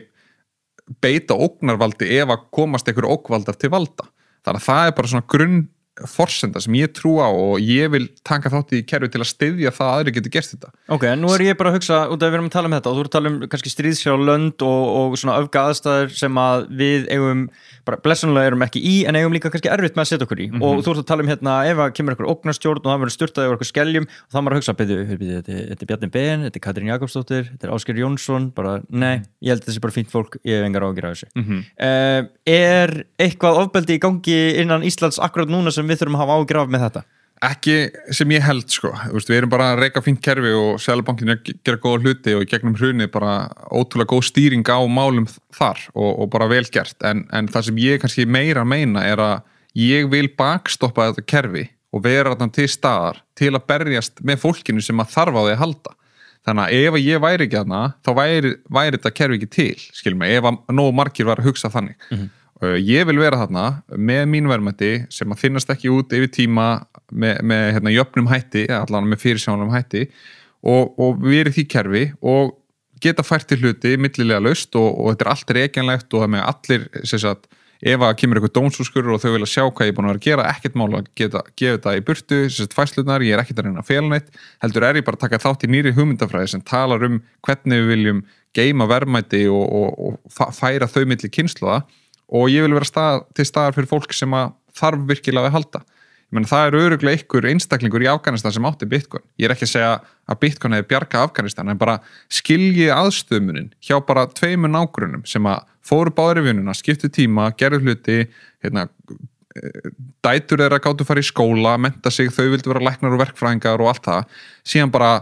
beita ógnarvaldi ef að komast einhver ógnvaldar til valda. Þannig að það bara svona forsenda sem ég trú á og ég vil taka þátt í kerfi til að styðja það að aðri geti gert þetta. Ok, en nú ég bara að hugsa, út af að við erum að tala um þetta og þú ert að tala kannski stríðshrjá lönd og svona öfgaaðstæður sem að við eigum, bara blessunlega erum ekki í en eigum líka kannski erfitt með að setja okkur í og þú ert að tala um hérna ef að kemur eitthvað ógnarstjórn og það verður styrtað yfir eitthvað skeljum og það maður að hugsa, þetta Bjarni Ben, þetta Katrín Jakobsdóttir, þetta Ásgeir Jónsson, bara, nei, ég held þessi bara fínt fólk, ég hef engar áhyggjur af þessu. Eitthvað ofbeldi í gangi innan Íslands akkurat núna sem við þurfum að hafa áhyggjur af með þetta? Ekki sem ég held sko, við erum bara að reka fínt kerfi og Seðlabankinn gera góða hluti og í gegnum hrunið bara ótrúlega góð stýring á málum þar og bara vel gert en það sem ég kannski meira meina að ég vil bakstoppa þetta kerfi og vera þarna til staðar til að berjast með fólkinu sem að þarf á því að halda. Þannig að ef ég væri ekki þarna þá væri þetta kerfi ekki til, skilum mig, ef nógu margir var að hugsa þannig. Ég vil vera þarna með mín verðmæti sem að þynnast ekki út yfir tíma með jöfnum hætti, allan með fyrirsjánum hætti og verið því kerfi og geta fært til hluti millilega laust og þetta allt rekjanlegt og það með allir, sagt, ef að kemur eitthvað dómsúrskurður og þau vilja sjá hvað ég er búin að vera að gera, ekkert mál að geta gefið þetta í burtu, færslunar, ég er ekkert að reyna að fela neitt, heldur ég bara að taka þátt í nýri hugmyndafræði sem talar hvernig við viljum geyma verðmæti og færa þau milli kynslóða og ég vil vera til staðar fyrir fólk sem að þarf virkilega að halda. Ég meina það örugglega einhver einstaklingur í Afganistan sem átti Bitcoin. Ég er ekki að segja að Bitcoin hefði bjargað Afganistan en bara skilji aðstöðumunin hjá bara 2 nágrunum sem að fóru báðir í vinnuna, skiptu tíma, gerðu hluti, dætur þeirra gátu fara í skóla, mennta sig, þau vildu vera læknar og verkfræðingar og allt það. Síðan bara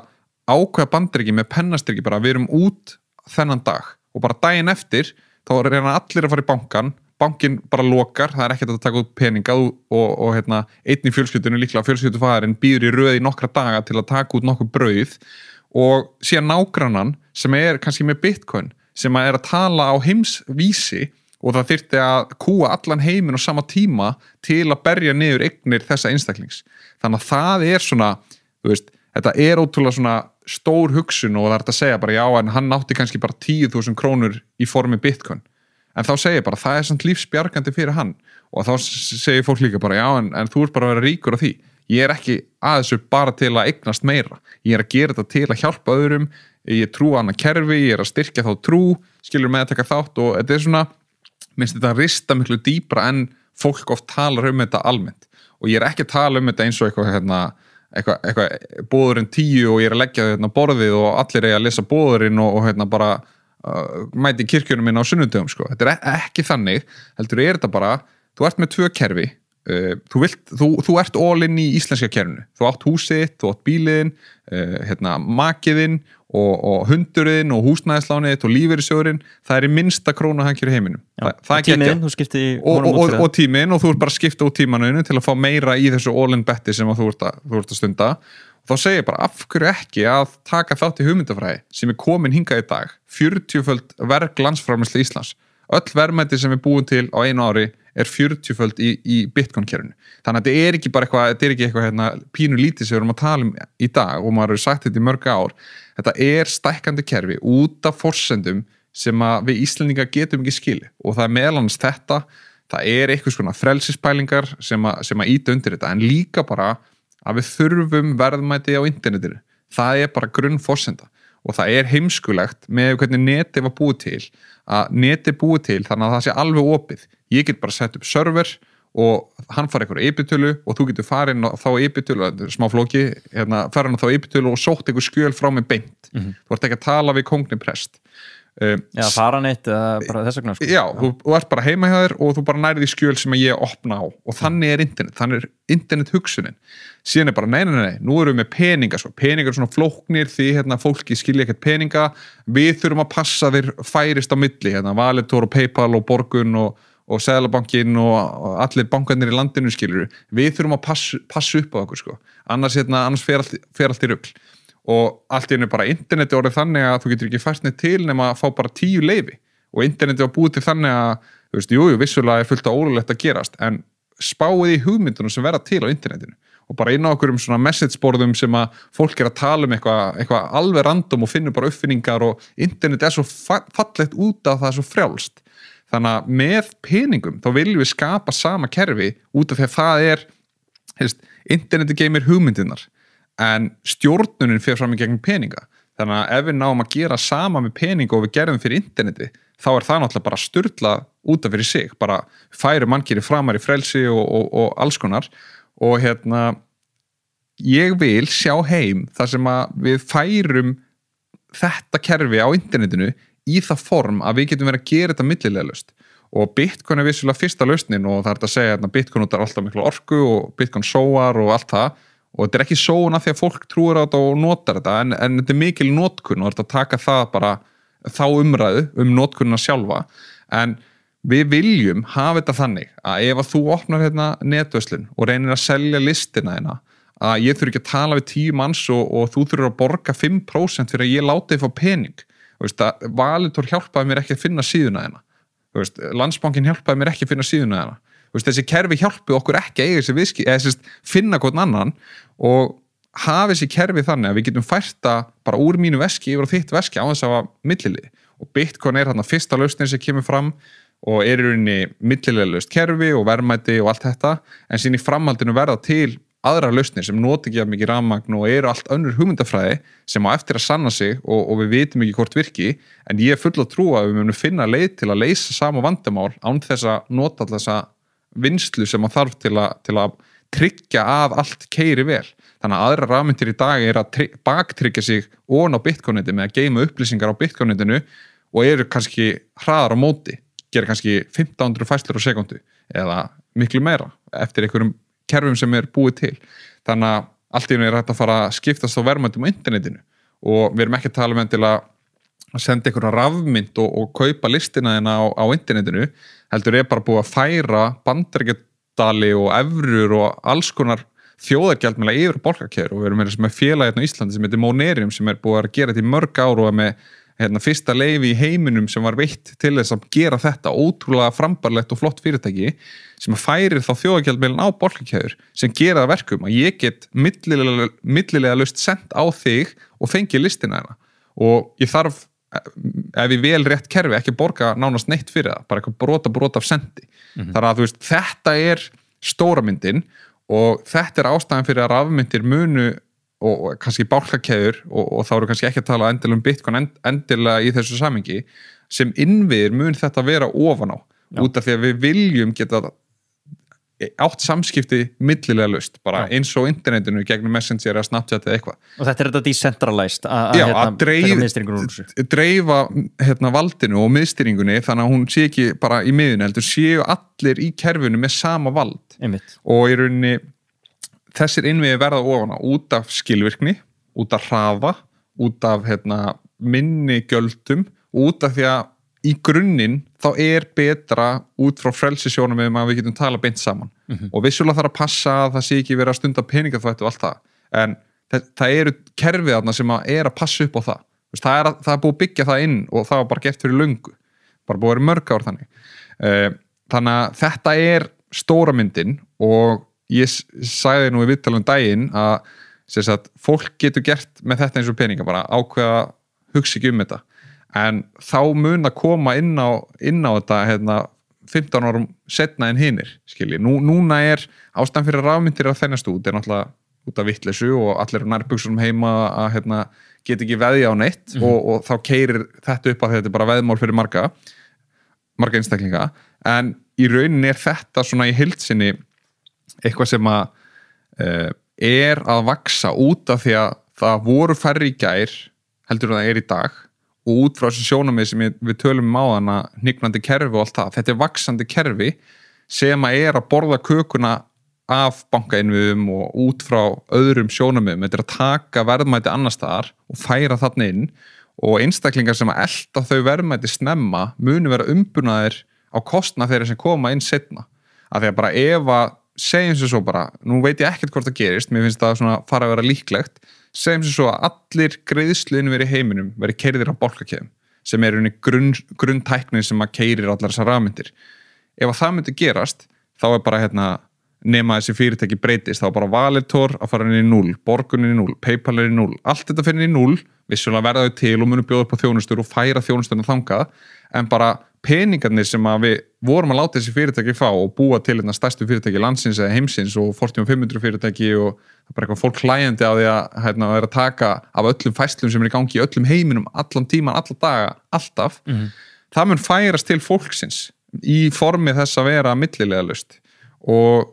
ákveða Bandaríki með pennastriki bara við erum út þennan dag og bara daginn eftir þá reyna allir að fara í bankin bara lokar, það er ekkert að taka út peninga og einn í fjölskyldunum líklega fjölskyldufaðurinn býður í röð í nokkra daga til að taka út nokkuð brauð og síðan nágrannan sem er kannski með Bitcoin sem að tala á heimsvísi og það þyrfti að kúa allan heiminn á sama tíma til að berja niður eignir þessa einstaklings. Þannig að það er svona, þetta er ótrúlega svona stór hugsun og það er að segja bara já en hann nátti kannski bara 10.000 krónur í formi Bitcoin. En þá segir bara það er samt lífsbjargandi fyrir hann og þá segir fólk líka bara já en þú ert bara að vera ríkur á því. Ég er ekki að þessu bara til að eignast meira. Ég er að gera þetta til að hjálpa öðrum, ég trú á annað kerfi, ég er að styrkja þá trú, skilur með að taka þátt og þetta er svona, minnst þetta að rista miklu dýpra en fólk oft talar þetta almennt og ég er ekki að tala þetta eins og eitthvað bóðurinn 10 og ég er að leggja borðið og allir að lesa bóðurinn og bara mæti kirkjunum minn á sunnudögum sko. Þetta er ekki þannig, heldur þetta bara þú ert með 2 kerfi þú ert all in í íslenska kerfinu þú átt húsið, þú átt bíliðin makiðinn og hundurinn og húsnæðislánið og lífeyrissjóðurinn, það er í minnsta krónuhagkerfi í heiminum. Það er tíminn, þú skipti og tíminn og þú ert bara að skipta út tímanauðinu til að fá meira í þessu all in betti sem þú ert að stunda. Þá segir bara af hverju ekki að taka þátt í hugmyndafræði sem er komin hingað í dag 40-föld verg landsframleiðslu Íslands. Öll verðmæti sem er búin til á einu ári er 40-föld í Bitcoin-kerfinu. Þannig að þetta er ekki bara eitthvað pínu lítið sem við erum að tala um í dag og maður hefur sagt þetta í mörg ár. Þetta er stækkandi kerfi út af forsendum sem að við Íslendingar getum ekki skilið og það er meðal annars þetta, það er eitthvað svona frelsispælingar sem að ýta undir þetta en líka bara að við þurfum verðmæti á internetinu. Það er bara grunnforsenda og það er heimskulegt með hvernig netið var búið til að netið búið til þannig að það sé alveg opið. Ég get bara sett upp server og hann fara einhverja IP-tölu og þú getur farin á þá IP-tölu, smá flóki, farin á þá IP-tölu og sótt einhver skjöl frá mig beint. Þú ert ekki að tala við kóngni prest. Fara neitt eða bara þess vegna sko. Já, þú ert bara heima hjá þér og þú bara nærið í skjöl sem ég opna á og þannig er internet hugsunin. Síðan er bara nei, nú erum við með peninga sko. Peningar er svona flóknir því fólki skilja ekkert peninga, við þurfum að passa þér færist á milli, Valitor og PayPal og Borgun og Seðlabankinn og allir bankarnir í landinu skilur við þurfum að passa upp á okkur sko. Annars fer allt í rugl og allt í einu bara interneti orðið þannig að þú getur ekki fært neitt til nema að fá bara 10 leyfi og interneti var búið til þannig að jú, vissulega er fullt af ólulegt að gerast en spáið í hugmyndunum sem verða til á internetinu og bara inn á okkur svona messageborðum sem að fólk er að tala um eitthvað alveg random og finnur bara uppfinningar og internet er svo fallegt út af það er svo frjálst. Þannig að með peningum þá viljum við skapa sama kerfi út af því að það er interneti geymir hugmyndirnar en stjórnunin fer fram í gegnum peninga þannig að ef við náum að gera sama með peninga og við gerðum fyrir interneti þá það náttúrulega bara sturla út af fyrir sig bara færu mannkynni framar í frelsi og alls konar og ég vil sjá heim þar sem að við færum þetta kerfi á internetinu í það form að við getum verið að gera þetta millilega laust og Bitcoin vissulega fyrsta lausnin og það að segja að Bitcoin notar alltaf miklu orku og Bitcoin sóar og allt það og þetta ekki sóun af því að fólk trúir á þetta og notar þetta en þetta mikil notkun og þetta taka það bara þá umræðu notkunina sjálfa en við viljum hafa þetta þannig að ef að þú opnar netverslun og reynir að selja listina að ég þurfi ekki að tala við 10 manns og þú þurfir að borga 5% fyrir að ég láti þig fá pening Valitor hjálpaði mér ekki að finna síðuna Landsbankinn hjálpaði mér ekki að finna síðuna þessi kerfi hjálpi okkur ekki að eiga þessi viðskipti eða finna hvern annan og hafa þessi kerfi þannig að við getum fært það bara úr mínu veski yfir á þitt veski á þess að hafa milliliði og Bitcoin þarna fyrsta lausnin sem kemur fram og í rauninni millilega laust kerfi og verðmæti og allt þetta en síðan í framhaldinu verða til aðra lausnir sem noti ekki að mikið rafmagn og eru allt önnur hugmyndafræði sem á eftir að sanna sig og við vitum ekki hvort virki en ég full að trúa að við munum finna leið til að leysa sama vandamál án þess að nota þessa vinslu sem að þarf til að tryggja að allt keyri vel þannig að aðra rafmyndir í dag að baktryggja sig ofan á Bitcoin-neti með að geyma upplýsingar á Bitcoin-netinu og eru kannski hraðar á móti gera kannski 1500 færslur á sekundu eða miklu meira eftir einhverjum kerfum sem búið til þannig að allt í einu hægt að fara að skiptast á verðmætum á internetinu og við erum ekki að tala með til að senda einhverja rafmynd og kaupa listina á internetinu heldur bara búið að færa bandaríkjadali og evrur og alls konar þjóðargjaldmiðla yfir borgarkeður og við erum með félagi á Íslandi sem heitir Monerium sem búið að gera þetta í mörg ár og með fyrsta leyfi í heiminum sem var veitt til þess að gera þetta ótrúlega frambarlegt og flott fyrirtæki sem færir þá þjóðargjaldmiðlan á borgarkeður sem gera það verkum að ég get millilega laust sent á þig og fengi listina og ég þarf ef ég vel rétt kerfi ekki borga nánast neitt fyrir það bara eitthvað brota af sendi þar að þetta stóra myndin og þetta ástæðan fyrir að rafmyndir munu og kannski bálkakeður og þá eru kannski ekki að tala endilega Bitcoin endilega í þessu samhengi sem innviðir mun þetta vera ofan á út af því að við viljum geta átt samskipti millilega laust bara eins og internetinu gegnum Messenger eða Snapchat eða eitthvað og þetta þetta decentralized að dreifa valdinu og miðstýringunni þannig að hún sé ekki bara í miðinu heldur séu allir í kerfinu með sama vald og í rauninni þessir innviði verða ofan á út af skilvirkni, út af hraða út af minni gjöldum út af því að í grunninn þá betra út frá frelsisjónum að við getum tala beint saman og vissulega þarf að passa að það sé ekki verið að stunda peningaþvætti og allt það en það eru kerfið þarna sem að passa upp á það það búið að byggja það inn og það var bara gert fyrir löngu bara búið að vera mörg ár þannig að þetta stóra myndin og ég sagði nú í viðtalum daginn að fólk getur gert með þetta eins og peninga bara ákveða hugsa ekki þetta en þá mun að koma inn á þetta 15 árum setna en hinir núna ástæðan fyrir rafmyndir að þennast út náttúrulega út af vitleysu og allir nærbuksunum heima að geta ekki veðja á neitt og þá keyrir þetta upp að þetta bara veðmál fyrir marga einstaklinga en í rauninni þetta svona í heildsinni eitthvað sem að að vaksa út af því að það voru færri í gær heldur það í dag og út frá þessu sjónamið sem við tölum á hana hnignandi kerfi og allt það þetta vaksandi kerfi sem að borða kökuna af bankainnviðum og út frá öðrum sjónamiðum þetta að taka verðmæti annars staðar og færa þarna inn og einstaklingar sem að elta þau verðmæti snemma munu vera umbúnaðir á kostnað þeirra sem koma inn setna af því að bara ef að segjum sér svo bara, nú veit ég ekkert hvort það gerist mér finnst það svona fara að vera líklegt segjum sér svo að allir greiðsluinnviðir í heiminum veri keyrðir á bálkakeðum sem unni grunntæknin sem að keyrir allar þessar rafmyndir ef að það myndi gerast þá bara nema þessi fyrirtæki breytist þá bara Valitor að fara inn í 0 Borgun inn í 0, PayPal inn í 0 allt þetta fyrir inn í 0, vissulega verða þau til og munu bjóða upp á þjónustur og færa þjónusturinn þangað en bara peningarnir sem að við vorum að láta þessi fyrirtæki fá og búa til stærstu fyrirtæki landsins eða heimsins og Fortune 500 fyrirtæki og það er bara eitthvað fólk hlæjandi á því að vera að taka af öllum fæslum sem í gangi í öllum heiminum, allan tíman, alla daga, alltaf. Það mun færast til fólksins í formi þess að vera millilegalaust og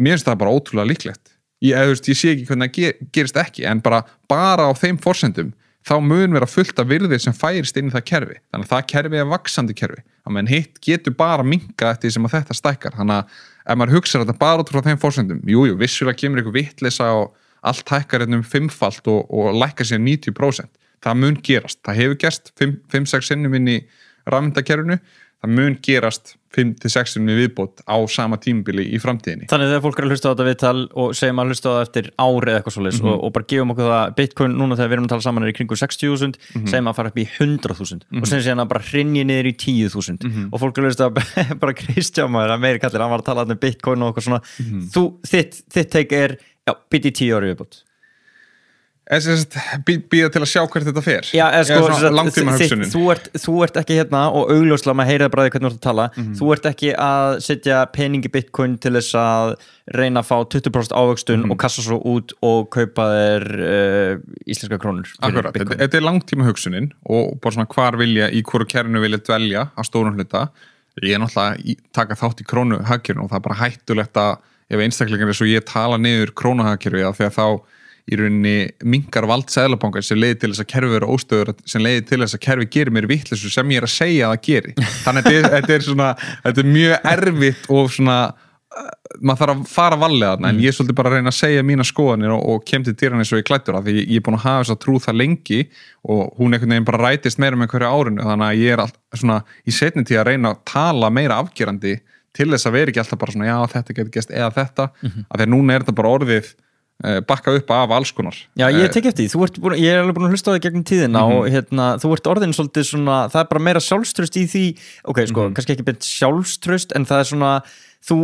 mér finnst það bara ótrúlega líklegt. Ég sé ekki hvernig það gerist ekki, en bara á þeim forsendum þá mun vera fullt af virðir sem færist inn í það kerfi. Þannig að það kerfi er vaxandi kerfi. Þannig að hitt getur bara minkað eftir sem að þetta stækkar. Þannig að ef maður hugsar þetta bara út frá þeim forsendum, vissulega kemur ykkur vitleysa og allt hækkar 5-falt og lækkar sér 90%. Það mun gerast. Það hefur gerst 5-6 sinnum inn í rafmyndakerfinu. Það mun gerast 5-6 sinnum í viðbót á sama tímabili í framtíðinni. Þannig þegar fólk er að hlusta á þetta viðtal og segjum að hlusta á það eftir ári eða eitthvað svoleiðis og bara gefum okkur það Bitcoin núna þegar við erum að tala saman er í kringum 60.000, segjum að fara upp í 100.000 og sem síðan að bara hrynji niður í 10.000 og fólk er að hlusta á bara Kristján maður að meiri kallir, hann var að tala um Bitcoin og eitthvað svona. Þitt take er, býtt í 10 ári viðbót. Býða til að sjá hvert þetta fer. Já, langtíma hugsunin. Þú ert ekki hérna og augljóslega maður heyraði bara því hvernig þú ert að tala, þú ert ekki að setja pening í Bitcoin til þess að reyna að fá 20% ávöxtun og kassa svo út og kaupa þér íslenska krónur. Akkurat, þetta er langtíma hugsunin og bara svona hvar vilja, í hvoru kerfinu vilja dvelja á stórum hluta. Ég er náttúrulega taka þátt í krónuhagkerfinu og það er bara hættulegt að ef einstaklingar eins og ég tala niður krónuhagkerfi af því að þá í rauninni minkar vald seðlabankans sem leiði til þess að kerfi vera óstöður sem leiði til þess að kerfi gerir mér vitleysu sem ég er að segja að það geri. Þannig að þetta er mjög erfitt og svona maður þarf að fara varlega þarna en ég er svolítið bara að reyna að segja mína skoðanir og kem til dýran eins og ég klæddur af því ég er búin að hafa þess að trú það lengi og hún einhvern veginn bara rætist meira með hverju árinu þannig að ég er svona í seinni tíð að reyna að tala meira afgerandi til þess að vera ekki alltaf bara svona já þetta getur gerst eða þetta af því að núna er þetta bara orðið bakka upp af alls konar. Já, ég tek eftir því, ég er alveg búin að hlusta á því gegnum tíðina og þú ert orðin svolítið svona, það er bara meira sjálfstraust í því, kannski ekki beint sjálfstraust, en það er svona, þú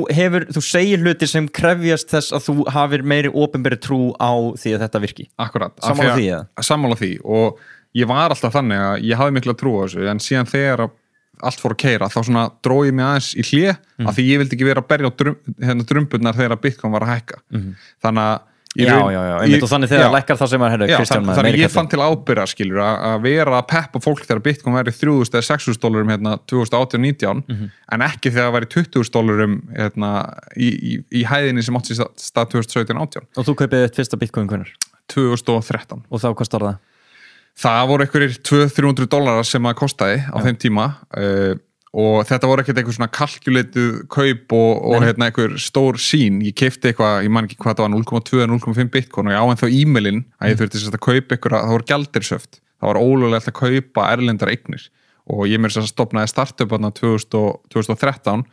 segir hlutir sem krefjast þess að þú hafir meiri opinberi trú á því að þetta virki. Akkurat. Sammála því, eða? Sammála því og ég var alltaf þannig að ég hafði mikla trú á þessu, en síðan þegar allt fór að keyra, þá svona dró ég mig aðeins í hlé, af því ég vildi ekki vera að berja á drumburnar þegar Bitcoin var að hækka. Þannig að og þannig þegar lækkar það sem er Kristján maður. Þannig ég fann til ábyrgða skilur að vera að peppa fólk þegar Bitcoin væri $3,000 eða $6,000 2018-19 en ekki þegar það væri $20 í hæðinni sem átti stað 2017-18. Og þú kaupið þitt fyrsta Bitcoin hvenær? 2013. Og þá hvað starf það? Það voru einhverjir $200-300 sem það kostaði á þeim tíma og þetta voru ekkert eitthvað svona kalkuleituð kaup og einhver stór sín. Ég keypti eitthvað, ég man ekki hvað það var 0,2-0,5 Bitcoin og ég á ennþá e-mailin að ég þurfti að kaupa eitthvað, það voru gjaldeyrishöft. Það var ólöglegt að kaupa erlendar eignir og ég mér þess að stofnaði startup 2013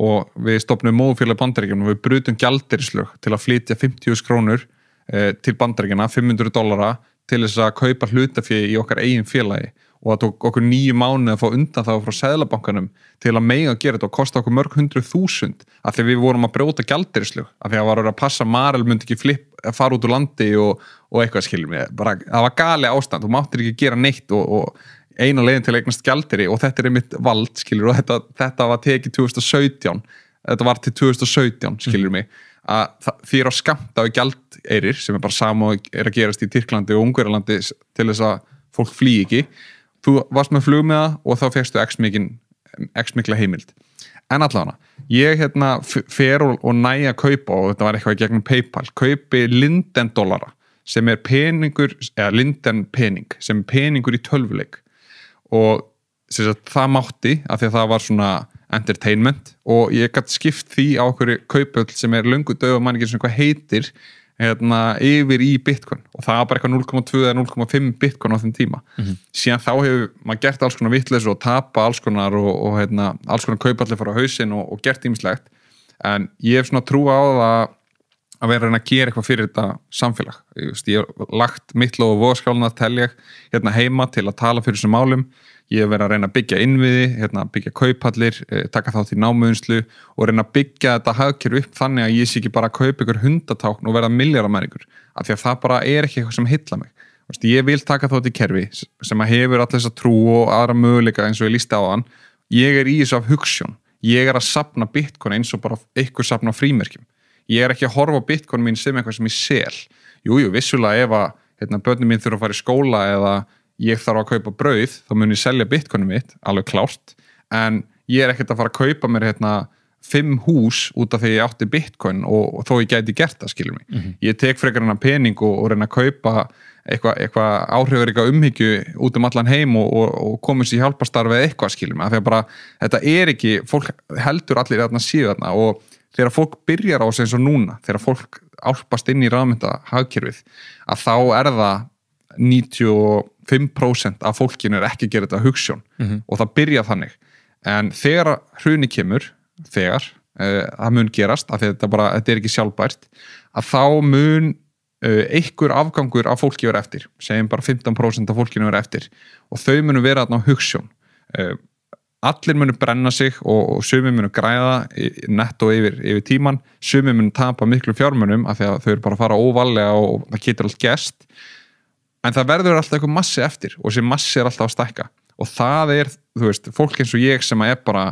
og við stofnum móðufélag Bandaríkjunum og við brutum gjaldeyrishöf til að flytja 50.000 krónur til Bandaríkjana, $500 til þess að kaupa hlutafé í okkar eigin félagi og það tók okkur 9 mánuði að fá undan þá frá seðlabankanum til að mega gera þetta og kosta okkur mörg 100.000 af því við vorum að brjóta gjaldeyrislög af því að var að passa Marel myndi ekki fara út úr landi og eitthvað skilur mig bara, það var gali ástand, þú máttir ekki gera neitt og eina leiðin til að eignast gjaldeyri og þetta er mitt vald skilur og þetta var tekið 2017 þetta var til 2017 skilur mig að því er á skammta á gjaldeyrir sem er bara sama og er að gerast í Tyrklandi og Ungverjalandi til þess að fólk flýi ekki. Þú varst með flugmiða og þá fékkstu x mikla heimild. En allavega, ég fer og næja að kaupa og þetta var eitthvað í gegnum PayPal, kaupi Linden dollara sem er peningur, eða Linden pening, sem er peningur í tölvuleik og það mátti af því að það var svona entertainment og ég gæti skipt því á okkur kaupöll sem er löngu dög og mann ekki sem hvað heitir yfir í Bitcoin og það var bara eitthvað 0,2 eða 0,5 Bitcoin á þeim tíma. Síðan þá hefur maður gert alls konar vitleysu og tapa alls konar og alls konar kaupallir fara á hausinn og gert ýmislegt en ég hef svona trú á það að vera að reyna að gera eitthvað fyrir þetta samfélag. Ég hef lagt mitt lof og voðskáluna tel ég heima til að tala fyrir þessum málum. Ég hef verið að reyna að byggja innviði, byggja kaupallir, taka þátt í námuðinslu og reyna að byggja þetta hagkerfi upp þannig að ég sé ekki bara að kaupa ykkur hundatákn og verða milljarðamæringur af því að það bara er ekki eitthvað sem heilla mig. Ég vil taka þátt í kerfi sem hefur allir þessa trú og aðra möguleika eins og ég lýsti á hann. ég í þessu af hugsjón, ég að safna Bitcoin eins og bara eitthvað safna frímerkjum, ég ekki að horfa á Bitcoin mín sem eitthvað sem ég sel, jú, vissulega ef að börnum mín þurfa að fara í skóla eða ég þarf að kaupa brauð, þá mun ég selja Bitcoinum mitt, alveg klárt, en ég ekkert að fara að kaupa mér 5 hús út af því ég átti Bitcoin og þó ég gæti gert það, skilur mig. Ég tek frekar hennar pening og reyna að kaupa eitthvað áhrifaríka umhyggju út allan heim og komast í hjálparstarfi eða eitthvað, skilur mig. Af því að bara, þetta ekki, fólk heldur allir þarna síðu þarna og þegar fólk byrjar á þessu eins og núna, þegar fólk álpast inn í rafmyntahagkerfið, að þá það 95% af fólkinu ekki að gera þetta hugsjón og það byrja þannig. En þegar hruni kemur, það mun gerast, af því að þetta ekki sjálfbært, að þá mun einhver afgangur af fólki vera eftir, segjum bara 15% af fólkinu vera eftir og þau munu vera þarna á hugsjón. Allir munu brenna sig og sumir munu græða netto yfir tíman, sumir munu tapa miklu fjármunum af því að þau bara að fara óvarlega og það getur allt gerst, en það verður alltaf eitthvað massi eftir og þessi massi alltaf að stækka og það þú veist, fólk eins og ég sem bara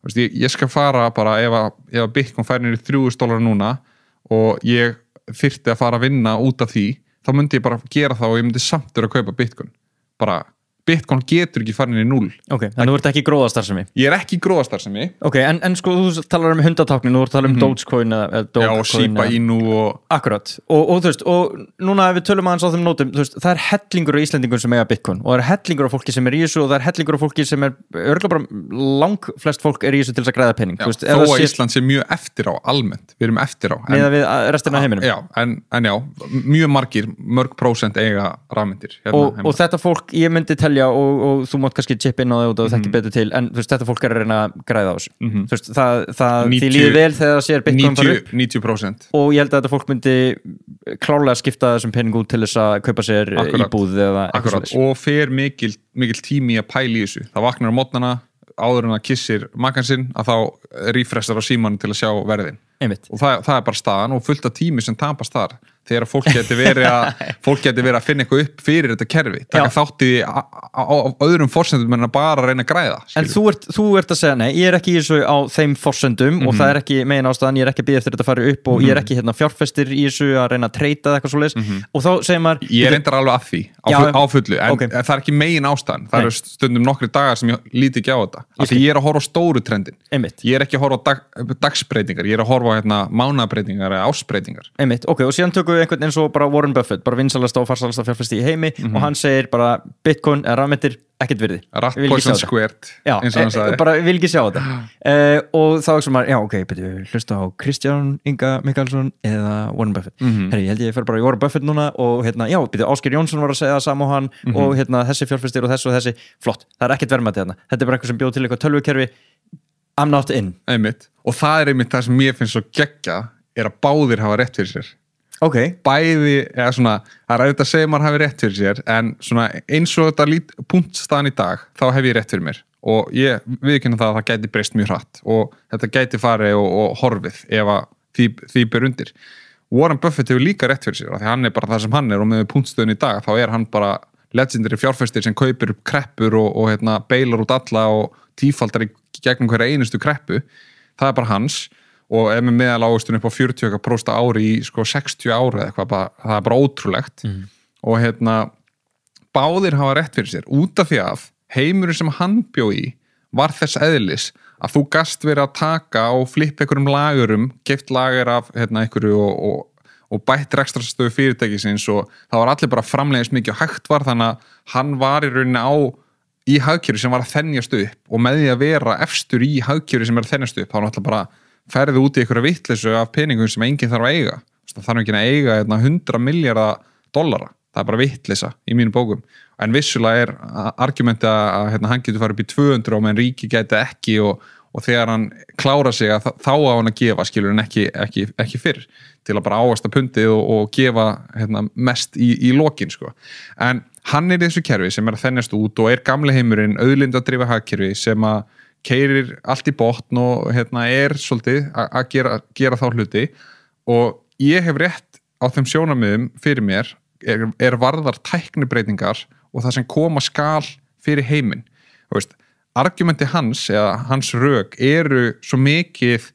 ég skal fara bara ef að Bitcoin fær niður í $3.000 núna og ég þyrfti að fara að vinna út af því, þá myndi ég bara gera það og ég myndi samt vera að kaupa Bitcoin. Bara, Bitcoin getur ekki farin í 0. Ok, þannig þú ert ekki í gróðastarfsemi? Ég ekki í gróðastarfsemi. Ok, en sko þú talar hundatáknin, þú talar Dogecoin eða Dogecoin. Já, og Shiba Inu og... Akkurat, og þú veist, og núna ef við tölum aðeins á þeim nótum, þú veist, það hellingur af Íslendingum sem eiga Bitcoin og það hellingur af fólki sem í þessu og það hellingur af fólki sem örgulega bara langflest fólk í þessu til þess að græða pening. Já, veist, þó að Ísland sé mjög eftir á almennt, við erum eftir á. Meðan við restina af heiminum. Já, en já, mörg prósent eiga rafmyntir. Og þetta fólk, ég myndi telja og þú mátt kannski chip inn á það og það þekkir betur til, en þú veist, þetta fólk að reyna að græða á þessu. Þú veist, því líður vel þegar það sér Bitcoin fara upp. 90%. Og ég held að þetta fólk myndi klárlega skipta þessum pening út til þess að kaupa sér íbúð eða eitthvað svoleiðis. Og fer mikil tími að pæla í þessu. Það vaknar á mótnana, áður en að kissir makan sinn, að þá refreshar á símanum til að sjá verðin. Einmitt. Og það bara staðan og fullt af tími sem tapast þar þegar fólk geti verið að finna eitthvað upp fyrir þetta kerfi, taka þátt í á öðrum forsendum en að bara reyna að græða. En þú ert að segja, nei, ég ekki í þessu á þeim forsendum og það ekki megin ástæðan, ég ekki að bíða eftir þetta að fara upp og ég ekki fjárfestir í þessu að reyna að treyta eitthvað svoleiðis og þá segir maður... Ég reyndar alveg að því, á fullu, en það ekki megin ástæðan, það stundum nokkri dagar sem ég líti ekki á þetta, af því ég að horfa á stóru trendin, ég ekki að horfa á dagsbreytingar, ég að horfa á mánaðbreytingar eða ársbreytingar. Einmitt, ok, og síðan tökum við einhvern eins og bara Warren Buffett, bara vinsalasta og farsalasta fjárfesti í heimi og hann segir bara Bitcoin eða rafmyntir ekkert virði. Rat poison squared. Já, bara vil ekki sjá þetta. Og þá ekki sem maður, já ok, betur hlusta á Kristján Inga Mikkelsson eða Warren Buffett. Herri, ég held ég fer bara í Warren Buffett núna og já, betur Ásgeir Jónsson var að segja það sama og hann og þessi fjárfestir og þessi, flott, það ekkert verðmæti þarna. Þetta bara einhver sem bjóð til eitthvað tölvukerfi. I'm not in. Einmitt. Og það einmitt það sem ég finnst svo geggjað að báðir hafa rétt fyrir sér. Ok. Bæði, eða svona, það auðvitað að segja maður hafi rétt fyrir sér, en svona eins og þetta punktstaðan í dag, þá hef ég rétt fyrir mér. Og ég viðurkenni það að það gæti breyst mjög hratt og þetta gæti farið og horfið ef að því ber undir. Warren Buffett hefur líka rétt fyrir sér, af því hann bara það sem hann og með punktstöðun í dag, þá hann bara legendary fjárfestir sem kaupir upp kreppur og beilar út alla og tífaldar í gegnum hverja einustu kreppu, það bara hans og ef með meðal ávöxtun upp á 40% ári í 60 ári eða eitthvað, það bara ótrúlegt og báðir hafa rétt fyrir sér út af því að heimurinn sem hann bjó í var þess eðlis að þú gast verið að taka og flippa einhverjum lagurum, keypt lager af einhverju og bætt rekstrastöðu fyrirtækisins og það var allir bara framlegis mikið og hægt var, þannig að hann var í rauninni í hagkerfi sem var að þenjast upp og með því að vera efstur í hagkerfi sem er að þenjast upp, þá náttúrulega bara ferði út í einhverja vitleysu af peningum sem enginn þarf að eiga. Það þarf ekki að eiga $100 miljardar, það er bara vitleysa í mínum bókum. En vissulega argumenti að hann getur farið upp í 200 og meðan ríki gæti ekki og þegar hann klára sig að þá á hann að gefa, skilur hann ekki fyrr til að bara ávaxta pundið og gefa mest í lokin, sko. En hann í þessu kerfi sem að þennjast út og gamli heimurinn auðlindadrifa hagkerfi sem að keyrir allt í botn og svolítið að gera þá hluti og ég hef rétt á þeim sjónarmiðum fyrir mér varðar tæknibreytingar og það sem koma skal fyrir heiminn. Þú veist, argumenti hans eða hans rök eru svo mikið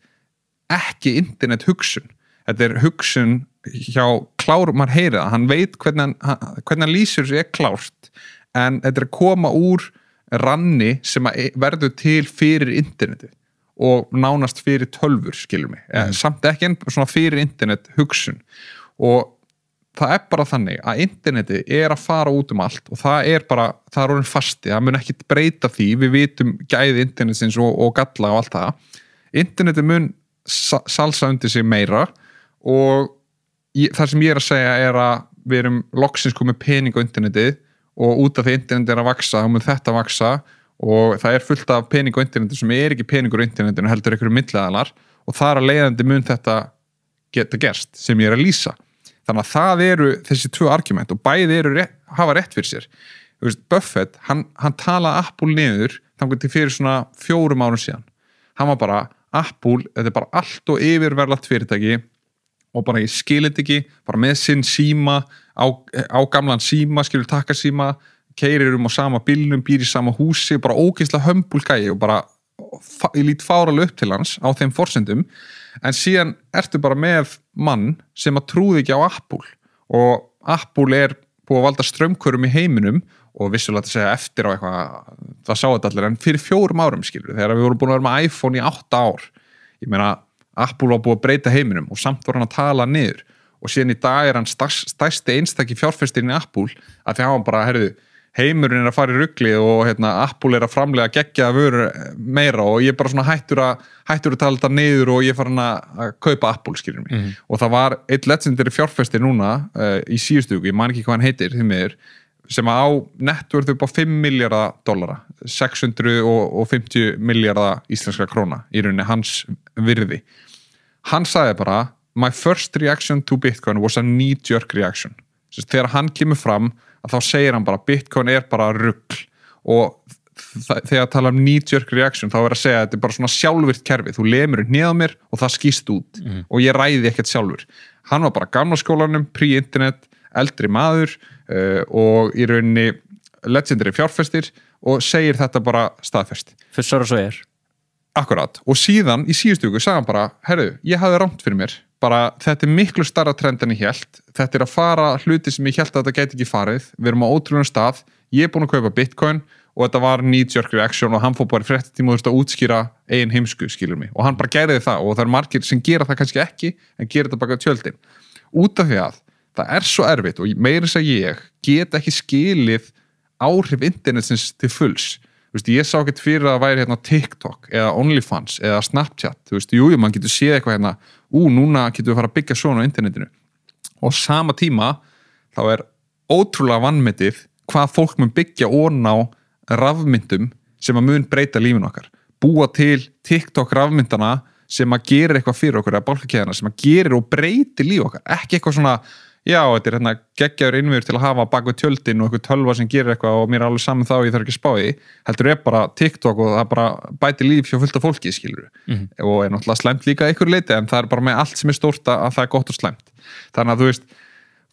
ekki internet hugsun. Þetta hugsun hjá klár, maður heyrir það, hann veit hvernig hann lýsir sér klárt, en þetta koma úr ranni sem verður til fyrir internetið og nánast fyrir tölvur, skilur mig. Samt ekki svona fyrir internet hugsun. Og það bara þannig að internetið að fara út allt og það orðin fasti, það mun ekki breyta því, við vitum gæði internetsins og galla og allt það. Internetið mun salsa undir sig meira og það sem ég að segja að við erum loksins komið pening á internetið og út af því internetið að vaksa, þá mun þetta vaksa og það fullt af pening á internetið sem ekki peningur á internetinu, heldur einhverju milliaðalar og þar að leiðandi mun þetta geta gerst sem ég að lýsa. Þannig að það eru þessi tvö argument og bæði hafa rétt fyrir sér. Buffett, hann talaði Apple niður þangað til fyrir svona 4 árum síðan. Hann var bara, Apple, þetta bara allt og yfirverðlagt fyrirtæki og bara ég skilit ekki, bara með sinn síma á gamlan síma, skilur taka síma, keyrir á sama bílnum, býr í sama húsi, bara ógeðslega hömbul gæi og bara ég lít fáralega upp til hans á þeim forsendum, en síðan ertu bara með mann sem að trúði ekki á Apple og Apple búið að valda straumkvörum í heiminum og vissulega að segja eftir á eitthvað, það sá þetta allir, en fyrir 4 árum skilur, þegar við vorum búin að vera með iPhone í 8 ár, ég meina Apple var búið að breyta heiminum og samt voru hann að tala niður og síðan í dag hann stærsti einstakki fjárfestirinn í Apple að því hann var bara, heyrðu, heimurinn að fara í rugli og Apple að framlega geggjaða vörur meira og ég bara svona hættur að tala þetta niður og ég farin að kaupa Apple, skilur mig. Og það var eitt legendary fjárfestir núna í síðustu viku, ég man ekki hvað hann heitir því miður, sem á networth upp á $5 miljardar, 650 miljardar íslenska króna í rauninni hans virði. Hann sagði bara, my first reaction to Bitcoin was a knee-jerk reaction. Þegar hann kemur fram, að þá segir hann bara, Bitcoin bara rugl og þegar að tala knee-jerk reaction, þá að segja að þetta bara svona sjálfvirt kerfi, þú lemur neðað mér og það skýst út og ég ræði ekkert sjálfur. Hann var bara gamla skólanum, pre-internet, eldri maður og í rauninni legendary fjárfestir og segir þetta bara staðfest. Fyrst svo Akkurat, og síðan í síðustu viku sagði hann bara, herru, ég hafði rangt fyrir mér, bara þetta miklu starra trend en ég hélt, þetta að fara hluti sem ég hélt að þetta gæti ekki farið, við erum á ótrúlegum stað, ég búin að kaupa Bitcoin og þetta var knee-jerk reaction og hann fór bara í fréttatíma og að útskýra eigin heimsku, skilur mig, og hann bara gerði það og það margir sem gera það kannski ekki, en gera þetta bara tjöldin. Út af því að það svo erfitt og meira sem ég get ekki skilið áhrif internetsins til fulls. Ég sá ekkert fyrir að væri TikTok eða OnlyFans eða Snapchat, jú, mann getur séð eitthvað núna getur við fara að byggja svona á internetinu og sama tíma þá ótrúlega vanmetið hvað fólk mun byggja ofan á rafmyndum sem að mun breyta lífinu okkar, búa til TikTok rafmyndana sem að gera eitthvað fyrir okkur eða bálkakeðana sem að gera og breyti líf okkar, ekki eitthvað svona já, þetta geggjaður innviður til að hafa bak við tjöldin og eitthvað tölva sem gerir eitthvað og mér alveg saman þá ég þarf ekki spá í, heldur bara TikTok og það bara bæti líf hjá fullt af fólki, skilur og náttúrulega slæmt líka einhverju leiti en það bara með allt sem stórt að það gott og slæmt. Þannig að þú veist,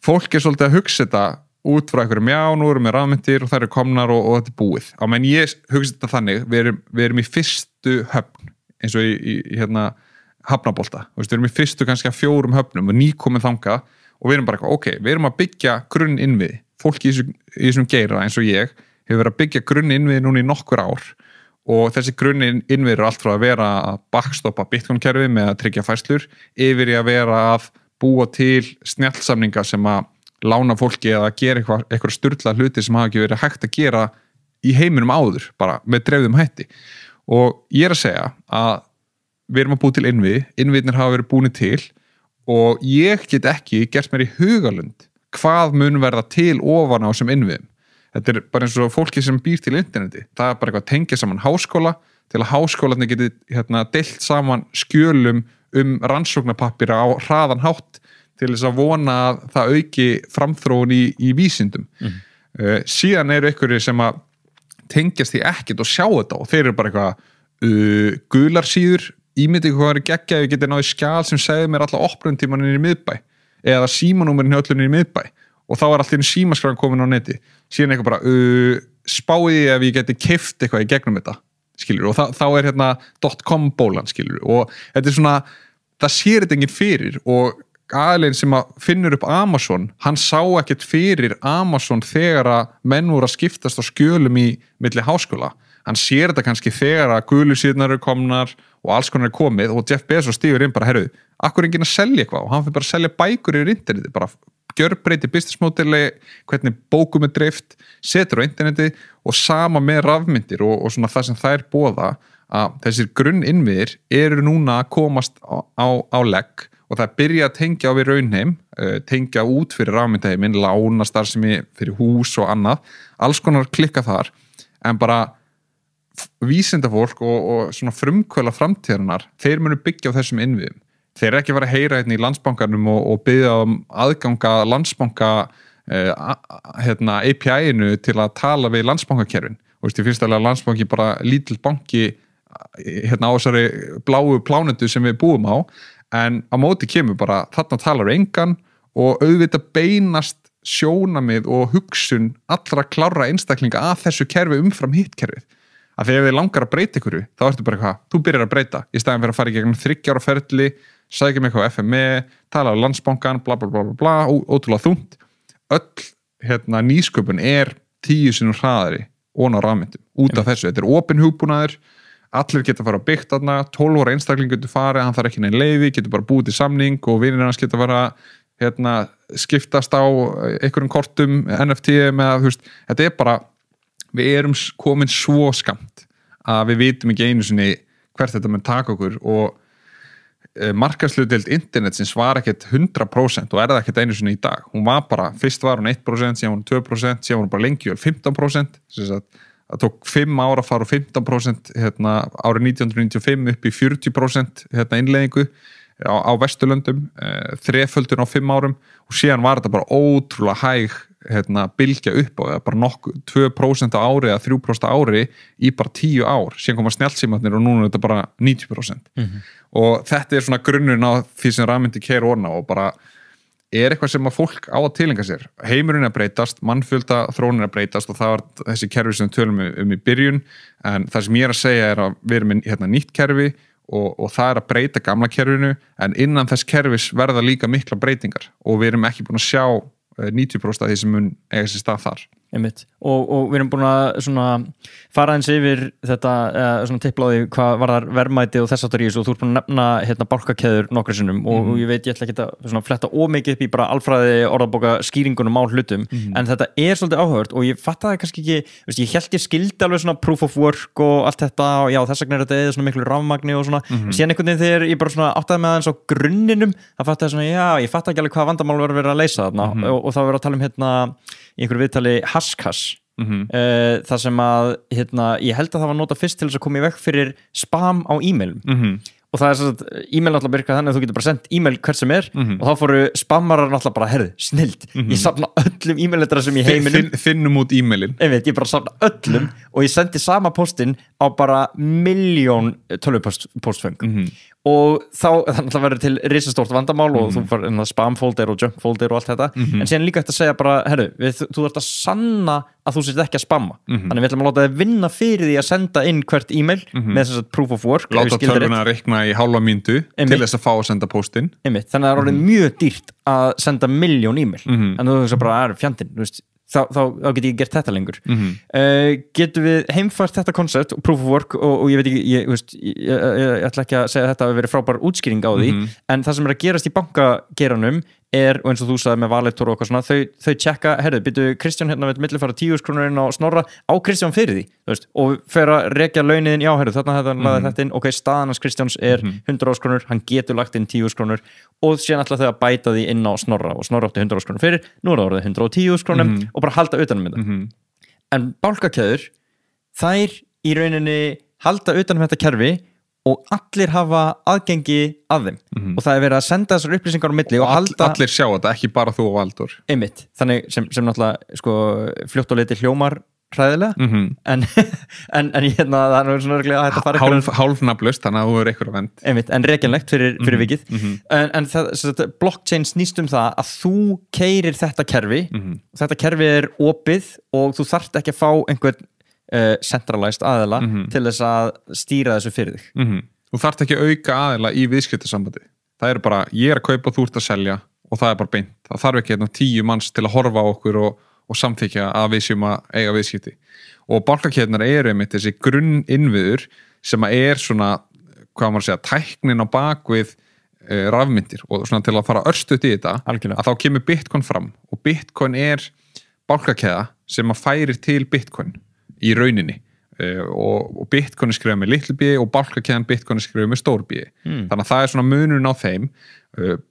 fólk svolítið að hugsa þetta út frá einhverjum, já, nú erum við rafmyndir og það komnar og þetta búið. Á menn ég hugsa þetta þannig, við erum í fyrstu höfn, eins og í hafnabolta, við erum í fyrstu kannski að 4 höfnum og nýkomið þangað og við erum bara eitthvað, ok, við erum að byggja grunn innviði, fólki í þessum geira eins og ég, hefur verið að byggja grunn innviði núna í nokkur ár og þessi grunn innviði eru allt frá að vera að backstoppa Bitcoin-kerfi með að tryggja færslur yfir í að vera að búa til snjallsamninga sem að lána fólki eða að gera eitthvað sturla hluti sem hafa ekki verið hægt að gera í heiminum áður, bara með dreifðum hætti. Og ég að segja að við erum að búa til innviðnir hafa verið búin til og ég get ekki gert mér í hugalund hvað mun verða til ofan á sem innviðum. Þetta bara eins og fólki sem býr til interneti. Það bara eitthvað að tengja saman háskóla til að háskólarnir geti deilt saman skjölum rannsóknarpappíra á hraðan hátt til þess að vona að það auki framþróun í vísindum. Síðan eru einhverjir sem að tengjast því ekkert og sjá þetta og þeir eru bara eitthvað gularsíður ímyndið hvað er geggja, ég geti náði skjal sem segði mér alla opnuntímaninn í miðbæ eða símanúmerinn hjá öllunni í miðbæ og þá allt í símaskráin komin á neti síðan eitthvað bara spáði ef ég geti keypt eitthvað í gegnum þetta skilur, og þá hérna .com bólan, skilur, og þetta svona, það sér þetta enginn fyrir, og aðeins sem að finnur upp Amazon, hann sá ekkert fyrir Amazon þegar að menn voru að skiptast á skjölum í milli háskóla, hann sér þetta kannski þegar að gulusíðnar eru komnar og alls konar er komið, og Jeff Bezos stígur inn bara, herru, akkur er enginn að selja eitthvað, og hann fyrir bara að selja bækur yfir interneti, bara gjörbreytir business modeli, hvernig bókum er dreift, setur á interneti og sama með rafmyndir og svona það sem þær boða, að þessir grunninnviðir eru núna að komast á legg, og það byrja að tengja á við raunheim, tengja út fyrir rafmyndaheimin, lána starfsemi fyrir hús og annað, alls konar klikka þar, en bara vísindafólk og svona frumkvöla framtíðarinnar, þeir munu byggja á þessum innviðum. Þeir ekki að heyra hérna í Landsbankanum og byggja aðganga Landsbanka API-inu til að tala við Landsbankakerfin. Og í fyrsta lega Landsbanki bara lítill banki hérna á þessari bláu plánetu sem við búum á, en á móti kemur bara þarna talar engan, og auðvitað beinast sjónamið og hugsun allra klárra einstaklinga að þessu kerfi umfram hitt kerfið. Að þegar þið langar að breyta ykkur, þá ertu bara eitthvað, þú byrjar að breyta í staðin fyrir að fara í gegnum 3 ára ferli, sækja mig eitthvað á FME, tala á Landsbankan, bla bla bla bla bla, ótrúlega þungt. Öll nýsköpun er 10 sinnum hraðari ofan á rafmyndum, út af þessu. Þetta er opin hugbúnaður, allir geta fara að byggt þarna, 12 ára einstakling getur farið, hann þarf ekki neinn leyfi, getur bara búið til samning og vinir hans geta fara skiptast á einhverjum kortum, NFT með, þú veist, þetta er bara, við erum komin svo skamt að við vitum ekki einu sinni hvert þetta mun taka okkur, og markaðshlutdeild internetsins var ekkert 100% og er það ekkert einu sinni í dag. Hún var bara, fyrst var hún 1%, síðan var hún 2%, síðan var hún bara lengi 15%, það tók 5 ára að fara á 15% árið 1995 upp í 40% innleiðingu á Vesturlöndum, þreföldun á 5 árum, og síðan var þetta bara ótrúlega hæg bylgja upp á, bara 2% á ári eða 3% á ári í bara 10 ár, síðan koma snjallsímarnir og núna er þetta bara 90%. Og þetta er svona grunnurinn á því sem rafmyndir keyra orna, og bara er eitthvað sem að fólk á að tilenga sér. Heimurinn er að breytast, mannfjölda þróunin er að breytast, og það var þessi kerfi sem við tölum í byrjun, en það sem ég er að segja er að við erum með nýtt kerfi, og það er að breyta gamla kerfinu, en innan þess kerfis verða líka mikla breytingar, og við erum ekki búin að sjá 90% af því sem mun eiga sér stað þar. Einmitt. Og við erum búin að fara eins yfir þetta, svona tippláði hvað varðar verðmæti og þess aftur í þessu, og þú ert búin að nefna bálkakeður nokkru sinnum, og ég veit ég ætla ekki að fletta ómikið upp í bara alfræði orðabóka skýringunum á hlutum, en þetta er svolítið áhugavert, og ég fattaði kannski ekki, veist, ég held ég skildi alveg svona proof of work og allt þetta, og já, þess vegna er þetta eða svona miklu rafmagni og svona, en síðan einhvern veginn þegar ég bara svona áttaði með aðeins á grunninum, það fattaði svona, já, ég fattaði ekki alveg hvað vandamál verið að leysa þarna, og þá verið að tala í einhverju viðtali Haskas, það sem að ég held að það var notað fyrst til þess að koma í veg fyrir spam á e-mailum, og það er svona, e-mail náttúrulega virkað þannig að þú getur bara sendt e-mail hvert sem er, og þá fóru spammarar náttúrulega bara, herðu, snild, ég safna öllum e-mail-letra sem ég heiminum, finnum út e-mailin, ég bara safna öllum, og ég sendi sama postin á bara 1.000.000 tölvupóstföng, og þannig að það verður til risastórt vandamál, og þú fær spamfolder og junkfolder og allt þetta, en síðan líka eftir að segja bara, herru, þú þarft að sanna að þú sért ekki að spamma, þannig við ætlum að láta þið vinna fyrir því að senda inn hvert e-mail með þess að proof of work, láta tölvuna að reikna í hálfa mínútu til þess að fá að senda póstinn. Þannig að það er orðið mjög dýrt að senda 1.000.000 e-mail, en þú veist bara, fjandinn, þú veist, þá get ég gert þetta lengur. Getum við heimfært þetta koncept og proof of work, og ég veit ekki, ég ætla ekki að segja þetta að vera frábær útskýring á því, en það sem er að gerast í bankageiranum er, og eins og þú sagði með Valitor og eitthvað svona, þau tjekka, herðu, býtu Kristján hérna með millifæra 10.000 krónur inn á Snorra, á Kristján fyrir því, þú veist, og fer að rekja launin, já, herðu, þarna laði þetta inn, ok, staðan hans Kristjáns er 100.000 krónur, hann getur lagt inn 10.000 krónur, og síðan ætla þau að bæta því inn á Snorra, og Snorra átti 100.000 krónur fyrir, nú er það orðið 110.000 krónum, og bara halda utanum þetta. En bálkakeður, þær í rauninni halda utanum þetta kerfi, og allir hafa aðgengi að þeim, og það er verið að senda þessar upplýsingar á milli, og halda allir sjá þetta, ekki bara þú og Valdur. Einmitt, þannig sem náttúrulega fljótt og leiti hljómar hræðilega, en það er svona örglega að þetta fara hálfnaflaust, þannig að þú er eitthvað vend. Einmitt, en reikjanlegt fyrir vikið, en blockchain snýst það að þú keyrir þetta kerfi, þetta kerfi er opið, og þú þarft ekki að fá einhvern centralized aðila til þess að stýra þessu fyrir þig. Þú þarft ekki að auka aðila í viðskiptasambandi. Það er bara, ég er að kaupa, þú ert að selja og það er bara beint. Það þarf ekki 10 manns til að horfa á okkur og samþykja að við séum að eiga viðskipti. Og bankakeðjurnar eru einmitt þessi grunninnviður sem er svona, hvað maður segja, tæknin á bakvið rafmyntir og svona til að fara örstutt í þetta. Algjörlega. Að þá kemur Bitcoin fram og Bitcoin er bankakeðja sem að færir til Bitcoin í rauninni og Bitcoin er skrifað með litlu b og bankakeðjan Bitcoin er skrifað með stór b. Þannig að það er svona munurinn á þeim.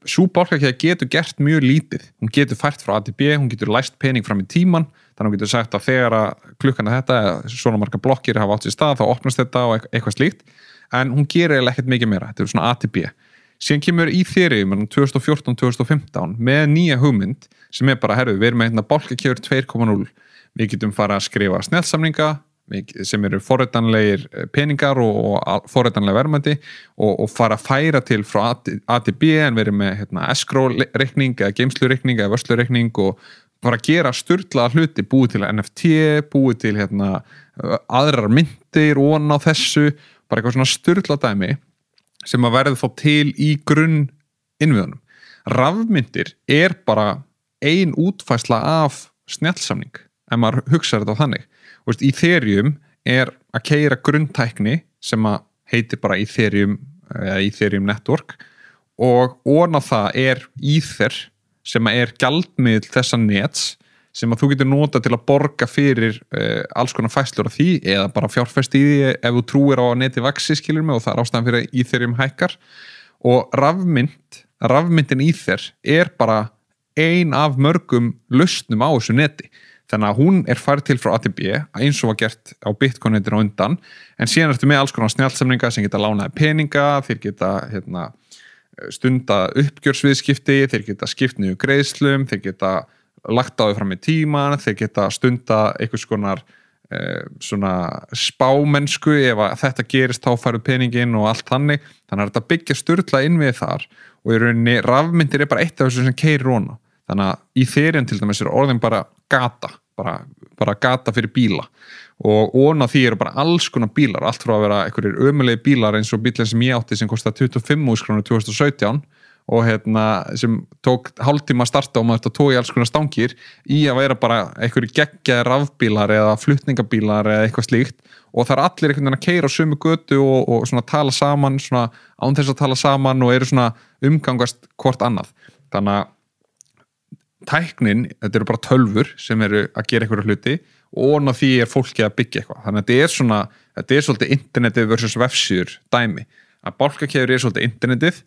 Sú bankakeðja getur gert mjög lítið. Hún getur fært frá A til B, hún getur læst pening fram í tíman. Þannig að hún getur sagt að þegar að klukkan þetta svona marga blokkir hafa átt sér stað þá opnast þetta og eitthvað slíkt. En hún gerir ekkert mikið meira. Þetta er svona A til B. Síðan kemur í Ethereum 2014-2015 með nýja hugmynd sem er bara, við erum með bankakeðjur 2.0. Við getum fara að skrifa snjallsamninga sem eru forritanlegir peningar og forritanlega verðmæti og fara að færa til frá A til B en verið með escrow-reikning eða geymslu-reikning eða vörslu-reikning og fara að gera sturlaða hluti, búið til NFT, búið til aðrar myndir og á þessu, bara eitthvað svona sturlað dæmi sem að verði þá til í grunn innviðunum. Rafmyndir er bara ein útfærsla af snjallsamning, ef maður hugsaður þetta á þannig. Ethereum er að keyra grunntækni sem að heitir bara Ethereum eða Ethereum Network og ofan á það er Ether sem er gjaldmiðill þessa nets sem að þú getur nota til að borga fyrir alls konar færslur af því eða bara fjárfest í því ef þú trúir á að neti vaxi skilur mig og það er ástæðan fyrir að Ethereum hækkar og rafmyndin Ether er bara ein af mörgum lausnum á þessu neti. Þannig að hún er færð til frá A til B eins og var gert á Bitcoin-netin á undan en síðan ertu með alls konar snjallsamninga sem geta lánaði peninga, þeir geta stunda uppgjörsviðskipti, þeir geta skipt niður greiðslum, þeir geta lagt á þau fram í tíman, þeir geta stunda einhvers konar svona spámennsku ef að þetta gerist þá færðu peningin og allt þannig að þetta byggja sturla innvið þar og í rauninni rafmyndir er bara eitt af þessu sem keyrir ofan á. Þannig að í Ethereum til dæmis er orðin bara gata, bara gata fyrir bíla og ofan á því eru bara alls konar bílar, allt frá að vera einhverjir ömulegi bílar eins og bílinn sem ég átti sem kostaði 25.000 krónur 2017 og sem tók hálftíma að starta og maður tók í alls konar stangir í að vera bara einhverjir geggjaðir rafbílar eða flutningabílar eða eitthvað slíkt og það er allir einhvern veginn að keyra á sömu götu og svona tala saman, svona án þess að tala saman og eru svona umgangast hvort annað. Þannig að tæknin, þetta eru bara tölvur sem eru að gera einhverja hluti og ofan á því er fólki að byggja eitthvað. Þannig að þetta er svolítið internetið versus vefsíður dæmi. Að bankakeðjur er svolítið internetið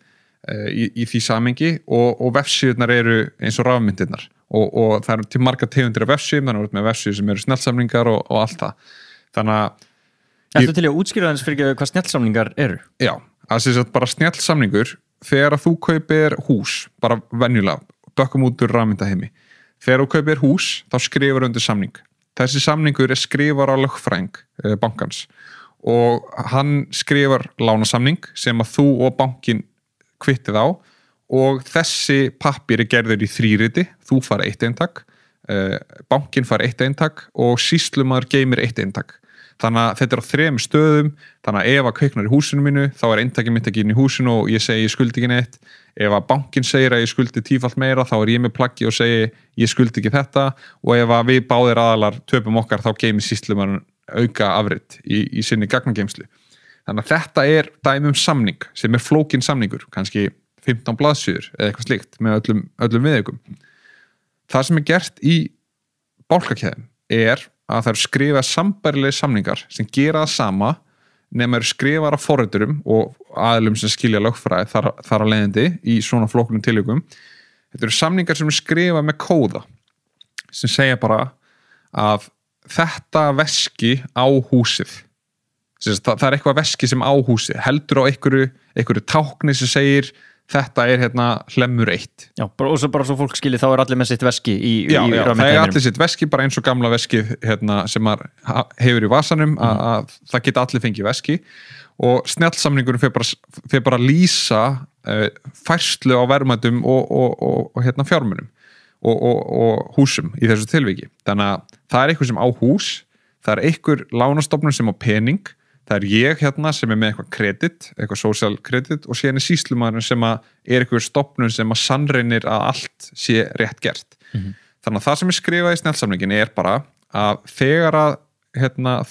í því samengi og vefsíðurnar eru eins og rafmyndirnar og það eru til marga tegundir af vefsíðum, þannig að við erum með vefsíður sem eru snjallsamningar og allt það. Þannig að Ertu til að útskýra þess fyrir hvað snjallsamningar eru? Já, það sé bara snjallsamningur þegar að þú kaupir hús, bara venjulega dökkum út úr rafmyndaheimi. Þegar þú kaupir hús, þá skrifar undir samning. Þessi samningur er skrifar á lögfræðing bankans og hann skrifar lánasamning sem að þú og bankin kvittið á og þessi pappír er gerður í 3 riti, þú fara 1 eintak, bankin fara 1 eintak og sýslumaður geymir 1 eintak. Þannig að þetta er á 3 stöðum, þannig að ef að kviknar í húsinu mínu, þá er eintakið mitt ekki inn í húsinu og ég segi ég skuldi ekki neitt. Ef að bankin segir að ég skuldi 10-falt meira, þá er ég með plaggi og segi ég skuldi ekki þetta og ef að við báðir aðalar töpum okkar, þá geymir sýslumaðurinn auka afrit í sinni gagnageymslu. Þannig að þetta er dæmi samning sem er flókin samningur, kannski 15 blaðsíður eða eitthvað slíkt með öllum viðaukum. Það sem er gert í bankakeðjum er að það eru skrifað sambærilegir samningar sem gera það sama nema eru skrifar af forriturum og aðilum sem skilja lögfræði þar á leiðandi í svona flóknum tilvikum. Þetta eru samningar sem eru skrifað með kóða sem segja bara að þetta veski á húsið. Það er eitthvað veski sem á húsið, heldur á einhverju tákni sem segir þetta er hlemmur 1. Já, og svo fólk skilji þá er allir með sitt veski í það er allir sitt veski, bara eins og gamla veskið sem maður hefur í vasanum að það geta allir fengið veski og snjallsamningurinn fer bara að lýsa færslu á verðmætum og fjármunum og húsum í þessu tilviki. Þannig að það er eitthvað sem á hús, það einhver lánastofnun sem á pening, það ég hérna sem með eitthvað kredit, eitthvað social kredit og síðan sýslumaðurinn sem eitthvað stofnun sem sannreinir að allt sé rétt gert. Þannig að það sem skrifaði í snjallsamningin bara að þegar að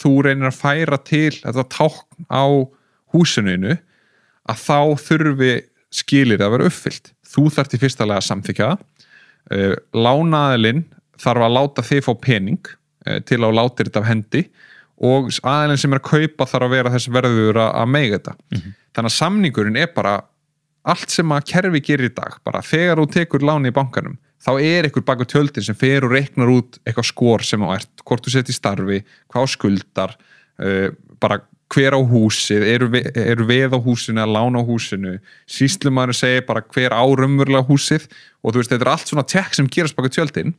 þú reynir að færa til þetta tákn á húsinu að þá þurfi skilir að vera uppfyllt. Þú þarft í fyrsta lega að samþykja lánaðilinn þarf að láta þig fá pening til að láta þetta af hendi og aðeins sem að kaupa þarf að vera þess verður að mega þetta. Þannig að samningurinn bara allt sem að kerfi gerir í dag, bara þegar þú tekur láni í bankanum, þá eitthvað bak við tjöldin sem fer og reiknar út eitthvað skor sem þú ert, hvort þú sett í starfi, hvað skuldar, bara hver á húsið, eru veð á húsinu að lána á húsinu, sýslumaðurinn segir bara hver á raunverulega húsið og þú veist, þetta allt svona tjekk sem gerast bak við tjöldin.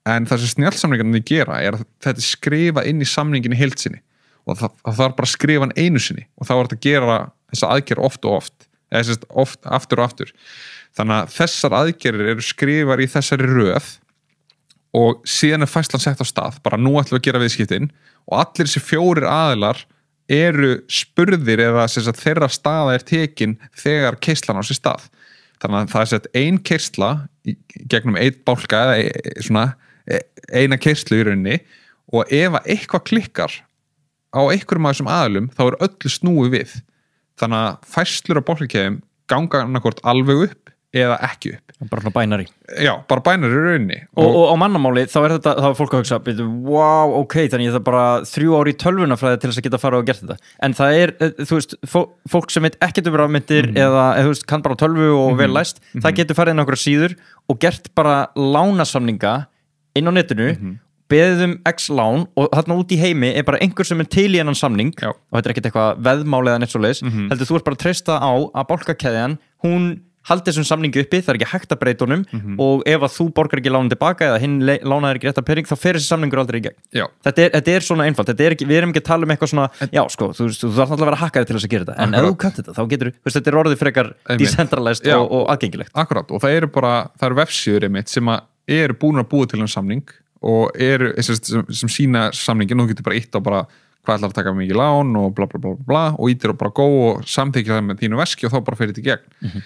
En það sem snjallsamningarnir gera að þetta skrifa inn í samningin í heild sinni og það þarf bara að skrifa hann einu sinni og þá þetta að gera þessa aðgerð oft og oft, eða aftur og aftur. Þannig að þessar aðgerðir eru skrifar í þessari röð og síðan færslan sett á stað, bara nú ætlum við að gera viðskiptin og allir þessi 4 aðilar eru spurðir eða þeirra staða tekin þegar keislan á sér stað. Þannig að það sett ein keisla gegnum einn bálka eða svona eina keislu í rauninni og ef eitthvað klikkar á einhverjum af þessum aðilum þá öllu snúið við. Þannig að færslur á bálkakeðjum ganga annarkvort alveg upp eða ekki upp. Bara svona bænari. Já, bara bænari í rauninni. Og á mannamáli þá þetta, þá fólk að hugsa, wow, ok, þannig ég það bara 3 ár í tölvunafræði til þess að geta fara og gert þetta. En það þú veist, fólk sem veit ekkert rafmyntir eða þú veist, kann bara tölvu og vel læst, það getur farið inn á okkur síður og gert bara lánasamninga inn á netinu, beðið x lán og þarna út í heimi bara einhver sem til í hennan samning og þetta ekkert eitthvað veðmál eða neitt svoleiðis, heldur þú bara að treysta á að bálkakeðjan, hún haldi þessum samningi uppi, það ekki hægt að breyta honum og ef að þú borgar ekki lánin tilbaka eða hinn lánaðir ekki rétt af pening þá fer þessi samningur aldrei í gegn. Þetta svona einfalt, við erum ekki að tala eitthvað svona, já sko, þú þarf alltaf að vera hakkari til þess að gera þetta, en ef þú kannt þetta, þá getur þetta orðið frekar decentralized og aðgengilegt. Akkurat, og það eru vefsíður einmitt sem eru búin að búa til en samning og eru sem sína samningin og þú getur bara ítt á bara hvað ætlar að taka mikið lán og bla bla bla bla og ítir og bara góð og samþykja það með þínu veski og þá bara fer þetta í gegn.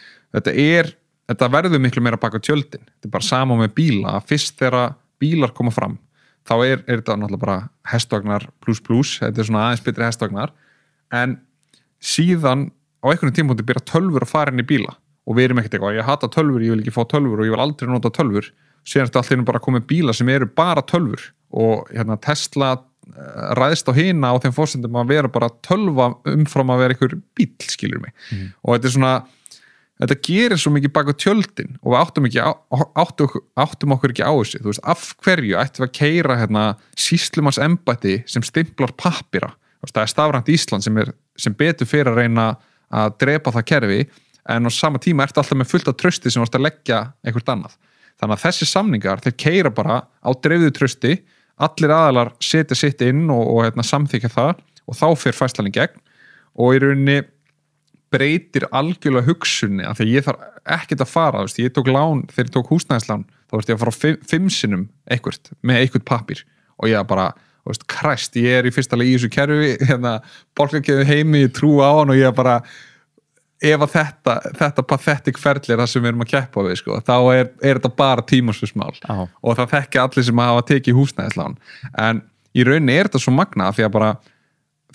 Þetta verður miklu meira bak á tjöldin. Þetta bara sama með bíla, að fyrst þegar bílar koma fram þá þetta náttúrulega bara hestvagnar plus, þetta svona aðeins betri hestvagnar en síðan á einhvern tímapunkti byrja tölvur að fara inn í bíla og við erum ekkert eitthvað, ég hata tölvur, ég vil ekki fá tölvur og ég vil aldrei nota tölvur, síðan allt einu bara komið bíla sem eru bara tölvur og Tesla ræðist á hina á þeim forsendum að vera bara tölva umfram að vera einhver bíl, skilur mig og þetta gerir svo mikið bak á tjöldin og við áttum okkur ekki á þessu, þú veist, af hverju ættum við að keyra sýslumanns embætti sem stimplar pappíra, það stafrænt Ísland sem betur fyrir að reyna að drepa það kerfi en á sama tíma ertu alltaf með fullt af trausti sem varst að leggja einhvert annað. Þannig að þessi samningar, þeir keyra bara á dreifðu trausti, allir aðalar setja sitt inn og samþykja það og þá fer færslan í gegn og í rauninni breytir algjörlega hugsunni af því að ég þarf ekkert að fara, veist, ég tók lán þegar ég tók húsnæðislán, þá veist ég að fara 5 sinnum eitthvað með eitthvað pappír og ég bara, veist, kræst, ég í fyrsta leið í þessu kerfi, borgarkeðu heimi, ég trú á hann og ég bara ef að þetta pathetic ferli það sem við erum að keppa við, sko, þá þetta bara tímaspursmál og það þekki allir sem hafa tekið húsnæðislán en í rauninni þetta svo magna því að bara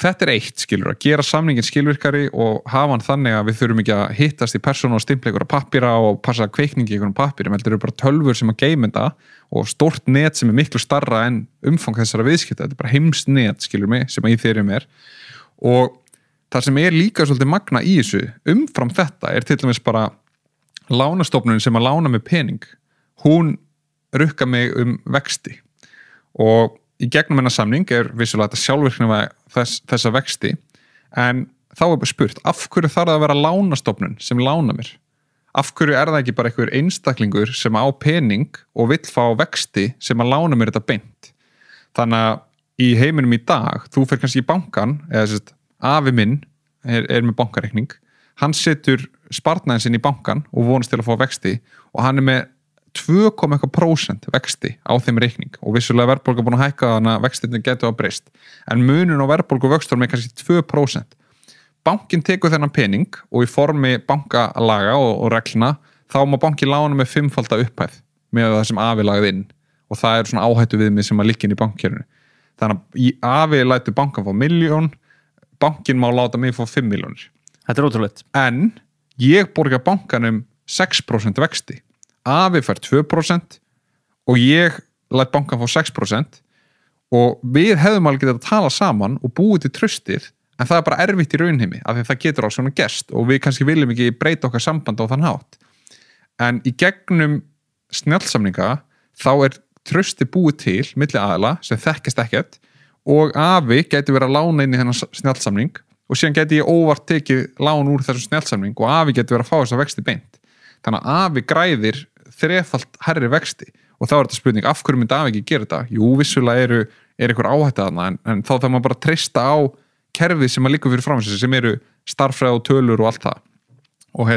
þetta eitt, skilur, að gera samningin skilvirkari og hafa hann þannig að við þurfum ekki að hittast í persónu og stimpla ykkur pappíra og passa kveikningi ykkur pappíra, heldur eru bara tölvur sem að geyma þetta og stórt net sem miklu starra en umfang þessara viðskipta, þetta bara heimsnet, skilur mig, sem að í þeirri og það sem líka svolítið magna í þessu umfram þetta til dæmis bara lánastofnunin sem að lána með pening, hún rukka mig vexti og í gegnum hennar samning vissulega þetta sjálfvirkni þessa vexti en þá bara spurt, af hverju þarf það að vera lánastofnun sem lána mér? Af hverju það ekki bara einhver einstaklingur sem á pening og vill fá vexti sem að lána mér þetta beint? Þannig að í heiminum í dag, þú fer kannski í bankan eða afi minn með bankareikning, hann setur sparnaðin sinn í bankan og vonast til að fá vexti og hann með 2,1% vexti á þeim reikning og vissulega verðbólga búin að hækka þannig að vextirnir getur að breyst en munun á verðbólgu vöxtunum er kannski 2%. Bankinn tekur þennan pening og í formi bankalaga og reglna þá má banki lána með 5-falda upphæð með það sem afi lagði inn og það er svona áhættu viðmið sem að liggja inn í bankkerfinu. Þannig að afi lætur bankan fá 1 milljón, bankin má láta mig fá 5 milljónir. Þetta er ótrúlegt. En ég borga bankanum 6% vexti. Afi fær 2% og ég læt bankan fá 6% og við hefðum alveg getað að tala saman og búið til traustið en það er bara erfitt í raunheimi af því að það getur á svona gerst og við kannski viljum ekki breyta okkar samband á þann hátt. En í gegnum snjallsamninga þá er trausti búið til milli aðila sem þekkist ekkert og afi gæti verið að lána inn í þennan snjallsamning og síðan gæti ég óvart tekið lán úr þessum snjallsamning og afi gæti verið að fá þess að vexti beint. Þannig að afi græðir 3-falt hærri vexti og þá er þetta spurning af hverju myndi afi ekki gera þetta? Jú, vissulega er einhver áhætta þarna en þá þarf maður bara að treysta á kerfið sem að liggur fyrir fram sig sem eru starffræði og tölur og allt það. Og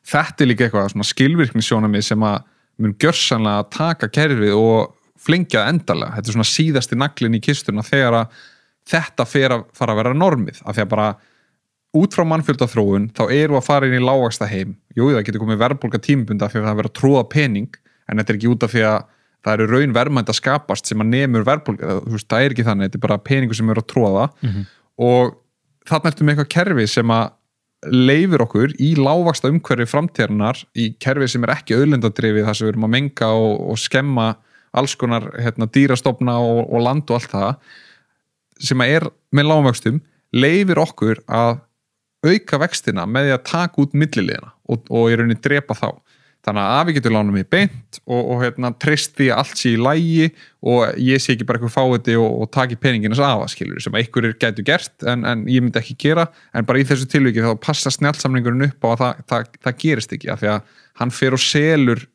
þetta er líka eitthvað svona skilvirknisjónamið sem að mun gjörsamlega taka kerfið og flengja það endalega. Þetta er svona síðasti naglinn í kistuna þegar að þetta fara að vera normið af því að bara út frá mannfjöldaþróun þá eru að fara inn í lágvaxta heim. Jú, það getur komið verðbólga tímabunda því að það er verið að tróða pening en þetta er ekki út af því að það eru raun verðmæti að skapast sem að nemur verðbólga. Það er ekki þannig, þetta er bara peningur sem eru að tróða og þarna ertu með eitthvað kerfi sem að leifir okkur í lágvaxta umhverfi framtíðarinnar í kerfi sem er ekki auðlindadrifið þar sem við erum að menga og skemma alls konar dýrastofna og land og allt það sem að er með lágvöxtum leifir okkur að auka vextina með því að taka út milliliðina og í rauninni drepa þá. Þannig að afi getur lánað mig beint og treyst því að allt sé í lagi og ég sé ekki bara eitthvað fáiði og taki peningin þess afa, skilur, sem einhverjir gætu gert en ég myndi ekki gera, en bara í þessu tilviki þá passa snjallsamningurinn upp á að það gerist ekki, af því að hann fer og selur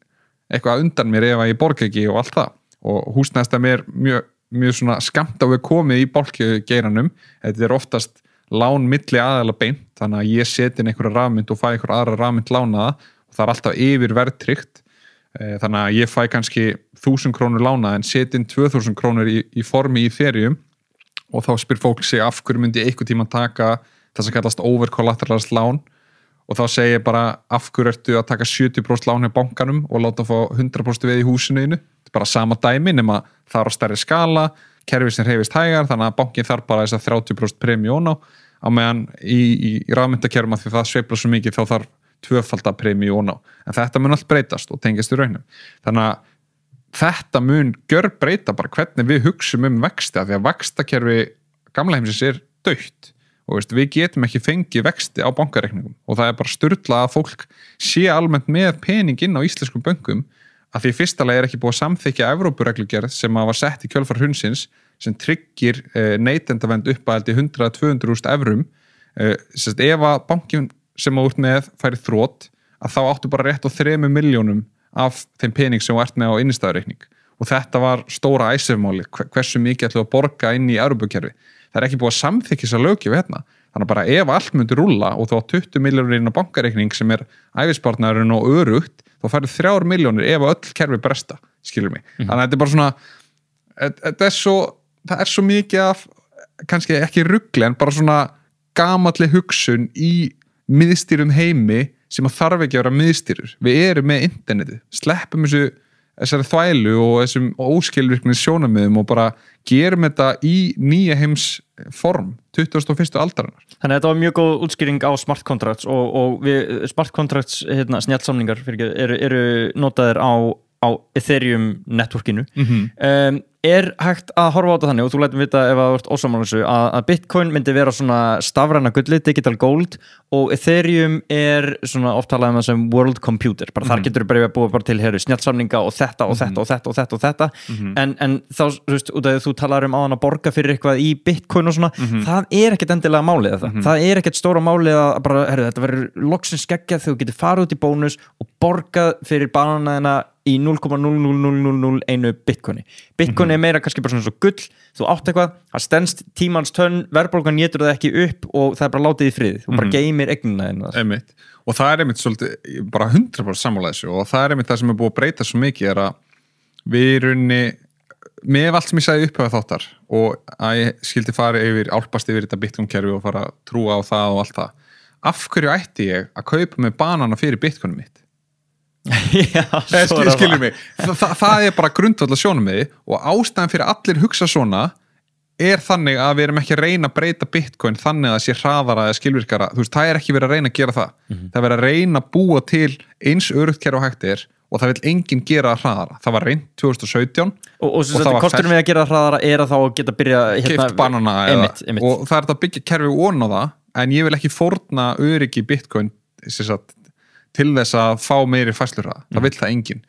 eitthvað undan mér ef að ég borga ekki og allt það. Og húsnæðisstæmi er mjög svona skamt á við komið í bálkgeiranum, þetta er oftast lán milli aðeila beint, þannig að ég seti inn einhverja rafmynd og fæ einhverja aðra rafmynd lánaða og það er alltaf yfir verðtryggt, þannig að ég fæ kannski 1.000 krónur lánað en seti inn 2.000 krónur í formi í Ethereum og þá spyr fólk sig af hverju myndi ég einhvern tíma taka það sem kallast overcollateralized lán og þá segi ég bara af hverju ertu að taka 70% lán hjá bankanum og láta fá 100% veð í húsinu þínu. Þetta er bara sama dæmi nema það er á stærri skala, kerfi sem hreyfist hægar þannig að bankin þarf bara þess að 30% premjón á meðan í rafmyndakerfum að því það sveiflar svo mikið þá þarf 2-falda premjón á. En þetta mun allt breytast og tengist í raunum. Þannig að þetta mun gjörbreyta bara hvernig við hugsum vexti af því að vaxtakerfi gamla heimsins er dautt og við getum ekki fengið vexti á bankareikningum og það er bara sturlað að fólk sé almennt með pening inn á íslenskum bönkum að því fyrsta lagi er ekki búið að samþykkja Evrópureglugerð sem var sett í kjölfar hrunsins sem tryggir neytendavernd uppaldi 100-200.000 evrum ef að bankin sem á út með færi þrot að þá áttu bara rétt á 3 milljónum af þeim pening sem þú ert með á innistæðureikning og þetta var stóra æsefmáli hversu mikið ætlum að borga inn í Evrópukerfi. Það er ekki búið að samþykkja þessa löggjöf hérna. Þannig að bara ef allt myndi rúlla og þá 20 milljónir inn á bankareikning sem er ævispartnaðurinn og örugt þá færðu 3 milljónir ef öll kerfi bresta, skilur mig. Þannig að þetta er bara svona það er svo mikið af kannski ekki rugli en bara svona gamalli hugsun í miðstýrum heimi sem að þarf ekki að vera miðstýrur. Við erum með internetið, sleppum þessari þvælu og þessum óskilvirkni sjónamiðum og bara gerum þetta í nýja heims form 21. aldarinnar. Þannig að þetta var mjög góð útskýring á smart contracts og við smart contracts snjallsamningar eru notaðir á Ethereum networkinu. Er hægt að horfa á þetta þannig og þú lætum vita ef það vart ósammála þessu að Bitcoin myndi vera svona stafræna gulli, digital gold og Ethereum er svona oft talað um það sem world computer, bara þar getur þú búið bara til snjallsamninga og þetta og þetta og þetta og þetta og þetta en þá, þú veist, út af því þú talar um áðan að borga fyrir eitthvað í Bitcoin og svona það er ekkert endilega málið það er ekkert stóra málið að bara, þetta verður loksins skeggjað þegar þú getur farið út í bónus og borgað fyrir bananaðina í 0,00001 bitcoini. Bitcoin er meira kannski bara svona svo gull, þú átt eitthvað, það stendst tímans tönn, verðbólgan étur það ekki upp og það er bara látið í frið, þú bara geymir eignina þína. Einmitt. Og það er einmitt svolítið, bara 100% sammála þessu og það er einmitt það sem er búið að breyta svo mikið er að við í rauninni með allt sem ég sagði upphæða þáttar og að ég skildi fara álpast yfir þetta Bitcoin-kerfi og fara að trúa á það og allt það. Af hverju ætti ég að kaupa með banana fyrir Bitcoin mitt? Já, skilur mig. Það er bara grundvallar sjónarmiði og ástæðan fyrir allir hugsa svona er þannig að við erum ekki að reyna að breyta Bitcoin þannig að það sé hraðara eða skilvirkara. Þú veist, það er ekki verið að reyna að gera það. Það er verið að reyna að búa til eins öruggt kerfi og hægt er og það vil enginn gera það hraðara. Það var reynd 2017 og kosturinn við að gera það hraðara er að þá geta byrja keypt banana einmitt. Og það er þetta að byggja kerfi on á það en ég vil ekki fórna öryggi Bitcoin til þess að fá meiri færslurhraða. Það vill það enginn.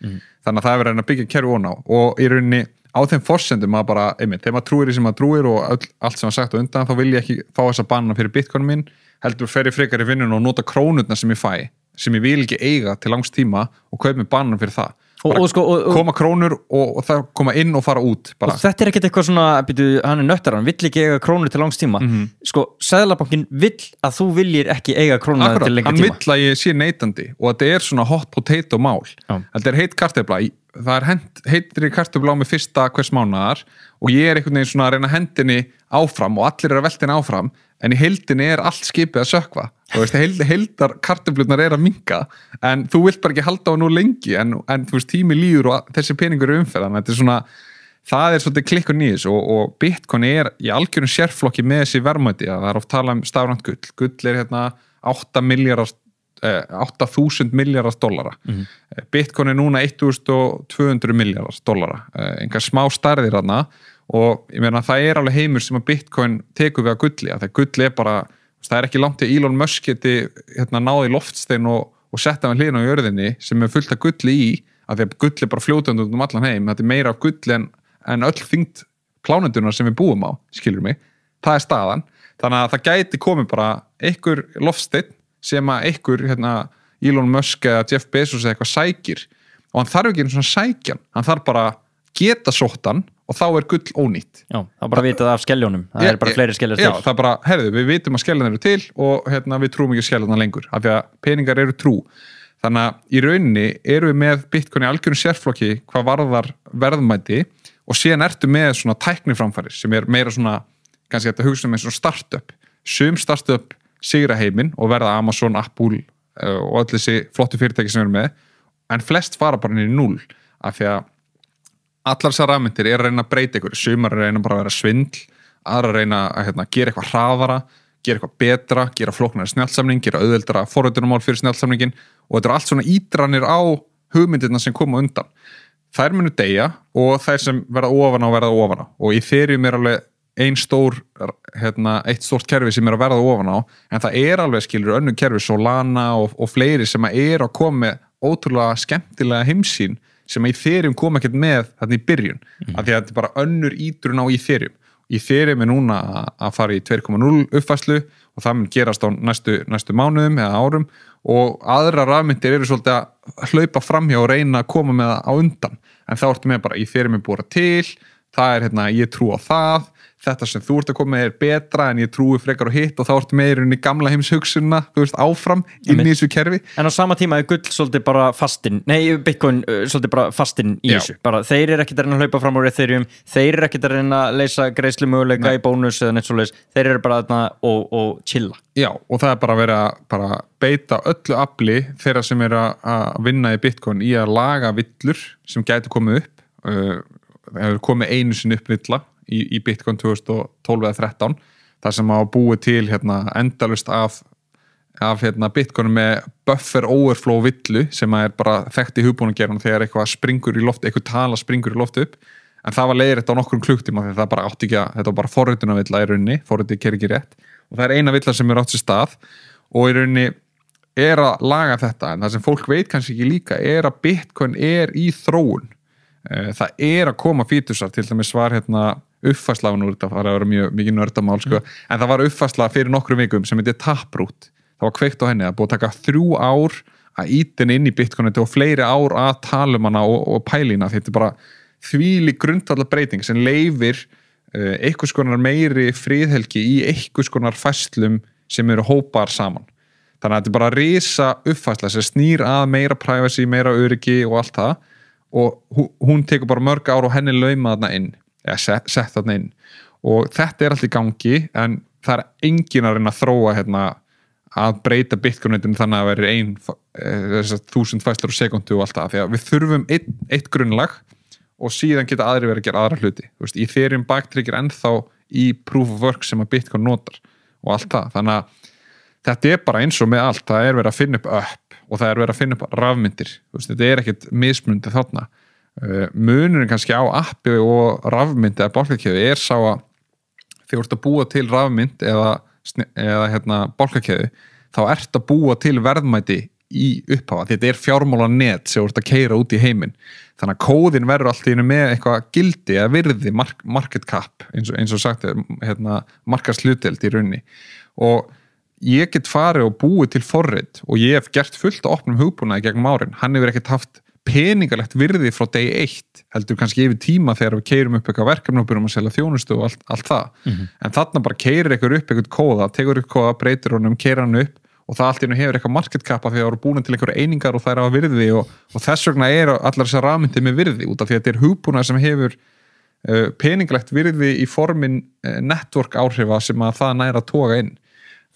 Þannig að það er verið að byggja kerfi on á og í rauninni á þeim forsendum að bara, þegar maður trúir í sem maður trúir og allt sem maður sagt á undan þá vil ég ekki fá þessa banana fyrir Bitcoin minn heldur fer ég frekar í vinnun og nota krónurna sem ég fæ sem ég vil ekki eiga til langs tíma og kaupa með banan fyrir það koma krónur og það koma inn og fara út bara. Og þetta er ekkert eitthvað svona hann er nöttar, hann vill ekki eiga krónur til langs tíma Seðlabankinn vill að þú viljir ekki eiga krónuna til lengri tíma hann vill að ég sé neytandi og þetta er svona hot potato mál þetta er heitt kartöfla það er heitri kartöfla á mig fyrsta hvers mánaðar og ég er einhvern veginn svona að reyna hendinni áfram og allir að velta henni áfram en í heildinni er allt skipið að sökkva þú veist, heildar kartöflurnar er að minnka en þú vilt bara ekki halda á nú lengi en þú veist, tími líður og þessi peningur er umferðan, þetta er svona það er svolítið klikkun í þessu og Bitcoin er í algjörum sérflokki með þessi verðmæti það er oft talað um stafrænt gull er hérna 8.000 miljardar dollara Bitcoin er núna 1.200 miljardar dollara einhver smá stærðir þarna og ég meina það er alveg heimur sem að Bitcoin tekur við að gulli að það gull er bara, það er ekki langt til Elon Musk geti náði loftstein og setta með hliðina á jörðinni sem er fullt af gulli í að því að gull er bara fljótandi um allan heim þetta er meira af gulli en öll þyngd plánundunar sem við búum á, skilur mig það er staðan, þannig að það gæti komið bara einhver loftsteinn sem að einhver Elon Musk eða Jeff Bezos eða eitthvað sækir og hann þarf ekki einu svona sækjan hann þarf bara geta sóttan og þá er gull ónýtt Já, það er bara vitað af skeljónum það er bara fleiri skeljar til Já, það er bara, við vitum að skeljarnar eru til og við trúum ekki skeljarnar lengur af því að peningar eru trú þannig að í rauninni eru við með Bitcoin í algjörum sérflokki hvað varðar verðmæti og síðan ertu með svona tækniframfæri sem er meira svona, kannski þetta hugsa með svona startup startup sigra heiminn og verða Amazon, Apple og öll þessi flottu fyrirtæki sem við erum með en flest fara bara inn í 0 af því að allar þessar rafmyndir er að reyna að breyta ykkur sumar er að reyna bara að vera svindl aðra að reyna að gera eitthvað hraðara gera eitthvað betra, gera flóknari snjallsamning gera auðveldara forritunarmál fyrir snjallsamningin og þetta er allt svona ídranir á hugmyndirna sem koma undan þær munu deyja og þær sem verða ofan á og í Ethereum er alveg eitt stórt kerfi sem er að verða ofan á en það er alveg skilur önnur kerfi Solana og fleiri sem er að koma með ótrúlega skemmtilega heimsýn sem að Ethereum kom ekkert með þarna í byrjun af því að þetta er bara önnur ídrun á Ethereum er núna að fara í 2.0 uppfærslu og það mun gerast á næstu mánuðum eða árum og aðra rafmyndir eru svolítið að hlaupa framhjá og reyna að koma með það á undan en þá ertu með bara Ethereum er búið til það er ég trú á það þetta sem þú ert að koma með er betra en ég trúi frekar og hitt og þá ertu með í rauninni gamla heimshugsunna, þú veist, áfram inn í þessu kerfi. En á sama tíma er gull svolítið bara Bitcoin svolítið bara fastinn í þessu. Bara þeir eru ekkert að reyna að hlaupa fram á Ethereum, þeir eru ekkert að reyna að leysa greiðslumöguleika í bónus eða neitt svoleiðis. Þeir eru bara þarna og chilla. Já, og það er bara verið að bara beita öllu afli þeirra sem eru að vinna í Bitcoin í að laga villur sem gæti komið upp. Hefur komið einu sinni upp villa í Bitcoin 2012 eða 13 þar sem að búið til endalust af Bitcoin með buffer overflow villu sem er bara þekkt í hugbúnagerðunum þegar eitthvað springur í loft, eitthvað tala springur í loft upp en það var leiðrétt á nokkrum klukktíma þegar það bara átti ekki að, þetta var bara forritunarvilla í rauninni, forritið ker ekki rétt og það er eina villa sem er átt sér stað og í rauninni er að laga þetta en það sem fólk veit kannski ekki líka er að Bitcoin er í þróun það er að koma fítusar til dæmis var uppfærsla á þetta var að vera mjög mikið nördamál en það var uppfærsla fyrir nokkrum vikum sem heitir Taproot það var kveikt á henni, það búið að taka 3 ár að ítin inn í Bitcoin og fleiri ár að tala um hana og pælina, þetta bara þvílík grundvallar breyting sem leifir einhvers konar meiri friðhelgi í einhvers konar fæslum sem eru hópar saman. Þannig að þetta er bara risa uppfæsla sem snýr að meira privacy, meira öryggi og allt það og hún tekur bara mörg ár og henni lauma þarna inn, eða sett þarna inn og þetta er allt í gangi en það er engin að reyna að þróa að breyta Bitcoin-netinu þannig að veri 1000 fæslur á sekundu og allt það, því að við þurfum eitt grunnlag og síðan geta aðri verið að gera aðra hluti. Í Ethereum baktryggir ennþá í proof of work sem að Bitcoin notar og allt það. Þannig að þetta er bara eins og með allt. Það er verið að finna upp og það er verið að finna upp rafmyndir. Þetta er ekkert mismunandi þarna. Munurinn kannski á appi og rafmynd eða bálkakeðu er sá að þegar þú ert að búa til rafmynd eða bálkakeðu þá ert að búa til verðmæti í upphafa. Þetta er fjármálanet sem þú ert að keyra út í heiminn. Þannig að kóðin verður allt í einu með eitthvað gildi eða virði market cap eins og sagt markaðshlutdeild í rauninni og ég get farið og búið til forrit og ég hef gert fullt af opnum hugbúnaði gegnum árin, hann hefur ekkert haft peningalegt virði frá degi 1 heldur kannski yfir tíma þegar við keyrum upp eitthvað verkefni og byrjum að selja þjónustu og allt það en þarna bara keyrir eitthvað upp eitthvað kóða, tekur upp kóða, breytir honum, keyrir hann upp og það allt í einu hefur eitthvað market cap af því að það eru búin til einhverja einingar og það er á virði og þess vegna er allar þessar rafmyndir með virði út af því að þetta er hugbúnað sem hefur peninglegt virði í formin network áhrifa sem að það næra að toga inn.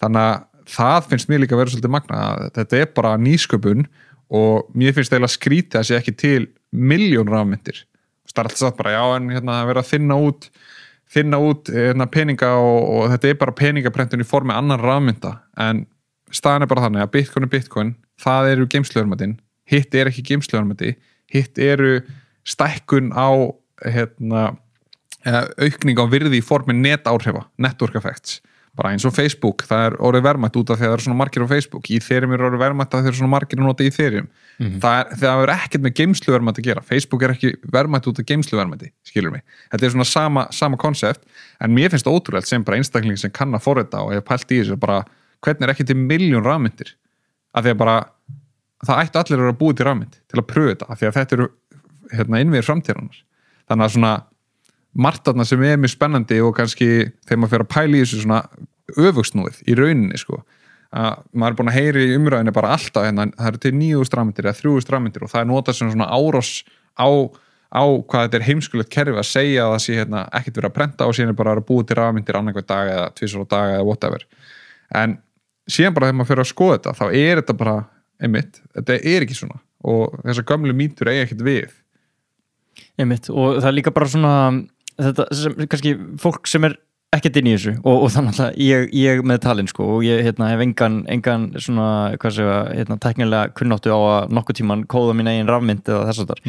Þannig að það finnst mér líka að vera svolítið magna að þetta er bara nýsköpun og mér finnst eiginlega skrítið að sé ekki til milljón rafmyndir. Það er alltaf satt bara já en vera að finna út peninga og þetta er bara peningaprentun í formi annar rafmynda en staðan er bara þannig að Bitcoin er Bitcoin, það eru geymsluverðmætin, hitt er ekki geymsluverðmæti, hitt eru stækkun á aukning á virði í formi netáhrifa, network effects, bara eins og Facebook, það er orðið verðmætt út af því að það eru svona margir á Facebook, í Ethereum er orðið verðmætt að þeir eru svona margir að nota í Ethereum. Það er ekkert með geymsluverðmæti að gera, Facebook er ekki verðmætt út af geymsluverðmæti, skilur mig. Þetta er svona sama konsept, en mér finnst ótrúlegt sem bara einstakling sem kann að forrita og ég hef pælt í þessu bara hvernig er ekki til milljón rafmyndir af því að bara það ættu allir að búið til rafmynd til að pröfa þetta af því að þetta eru innviðir framtíðarinnar þannig að svona margt þarna sem er mjög spennandi og kannski þegar maður fer að pæla í þessu svona öfugsnúið í rauninni sko að maður er búin að heyri í umræðinni bara alltaf það eru til 9.000 rafmyndir eða 3.000 rafmyndir og það er notað sem svona árás á hvað þetta er heimskulegt kerfi að segja að það sé ekkert verið að prenta og síðan er bara að búið til rafmyndir annarkvæð dag eða tvisvar á dag eða whatever en síðan bara þegar maður fyrir að skoða þetta þá er þetta bara, einmitt, þetta er ekki svona og þessar gömlu mýtur eiga ekkert við. Einmitt, og það er líka bara svona þetta sem kannski fólk sem er ekkert inn í þessu og þannig að ég með talin sko og ég hef engan svona, hvað segja, teknilega kunnáttu á að nokkuð tíman kóða mín eigin rafmynd eða þess að þar.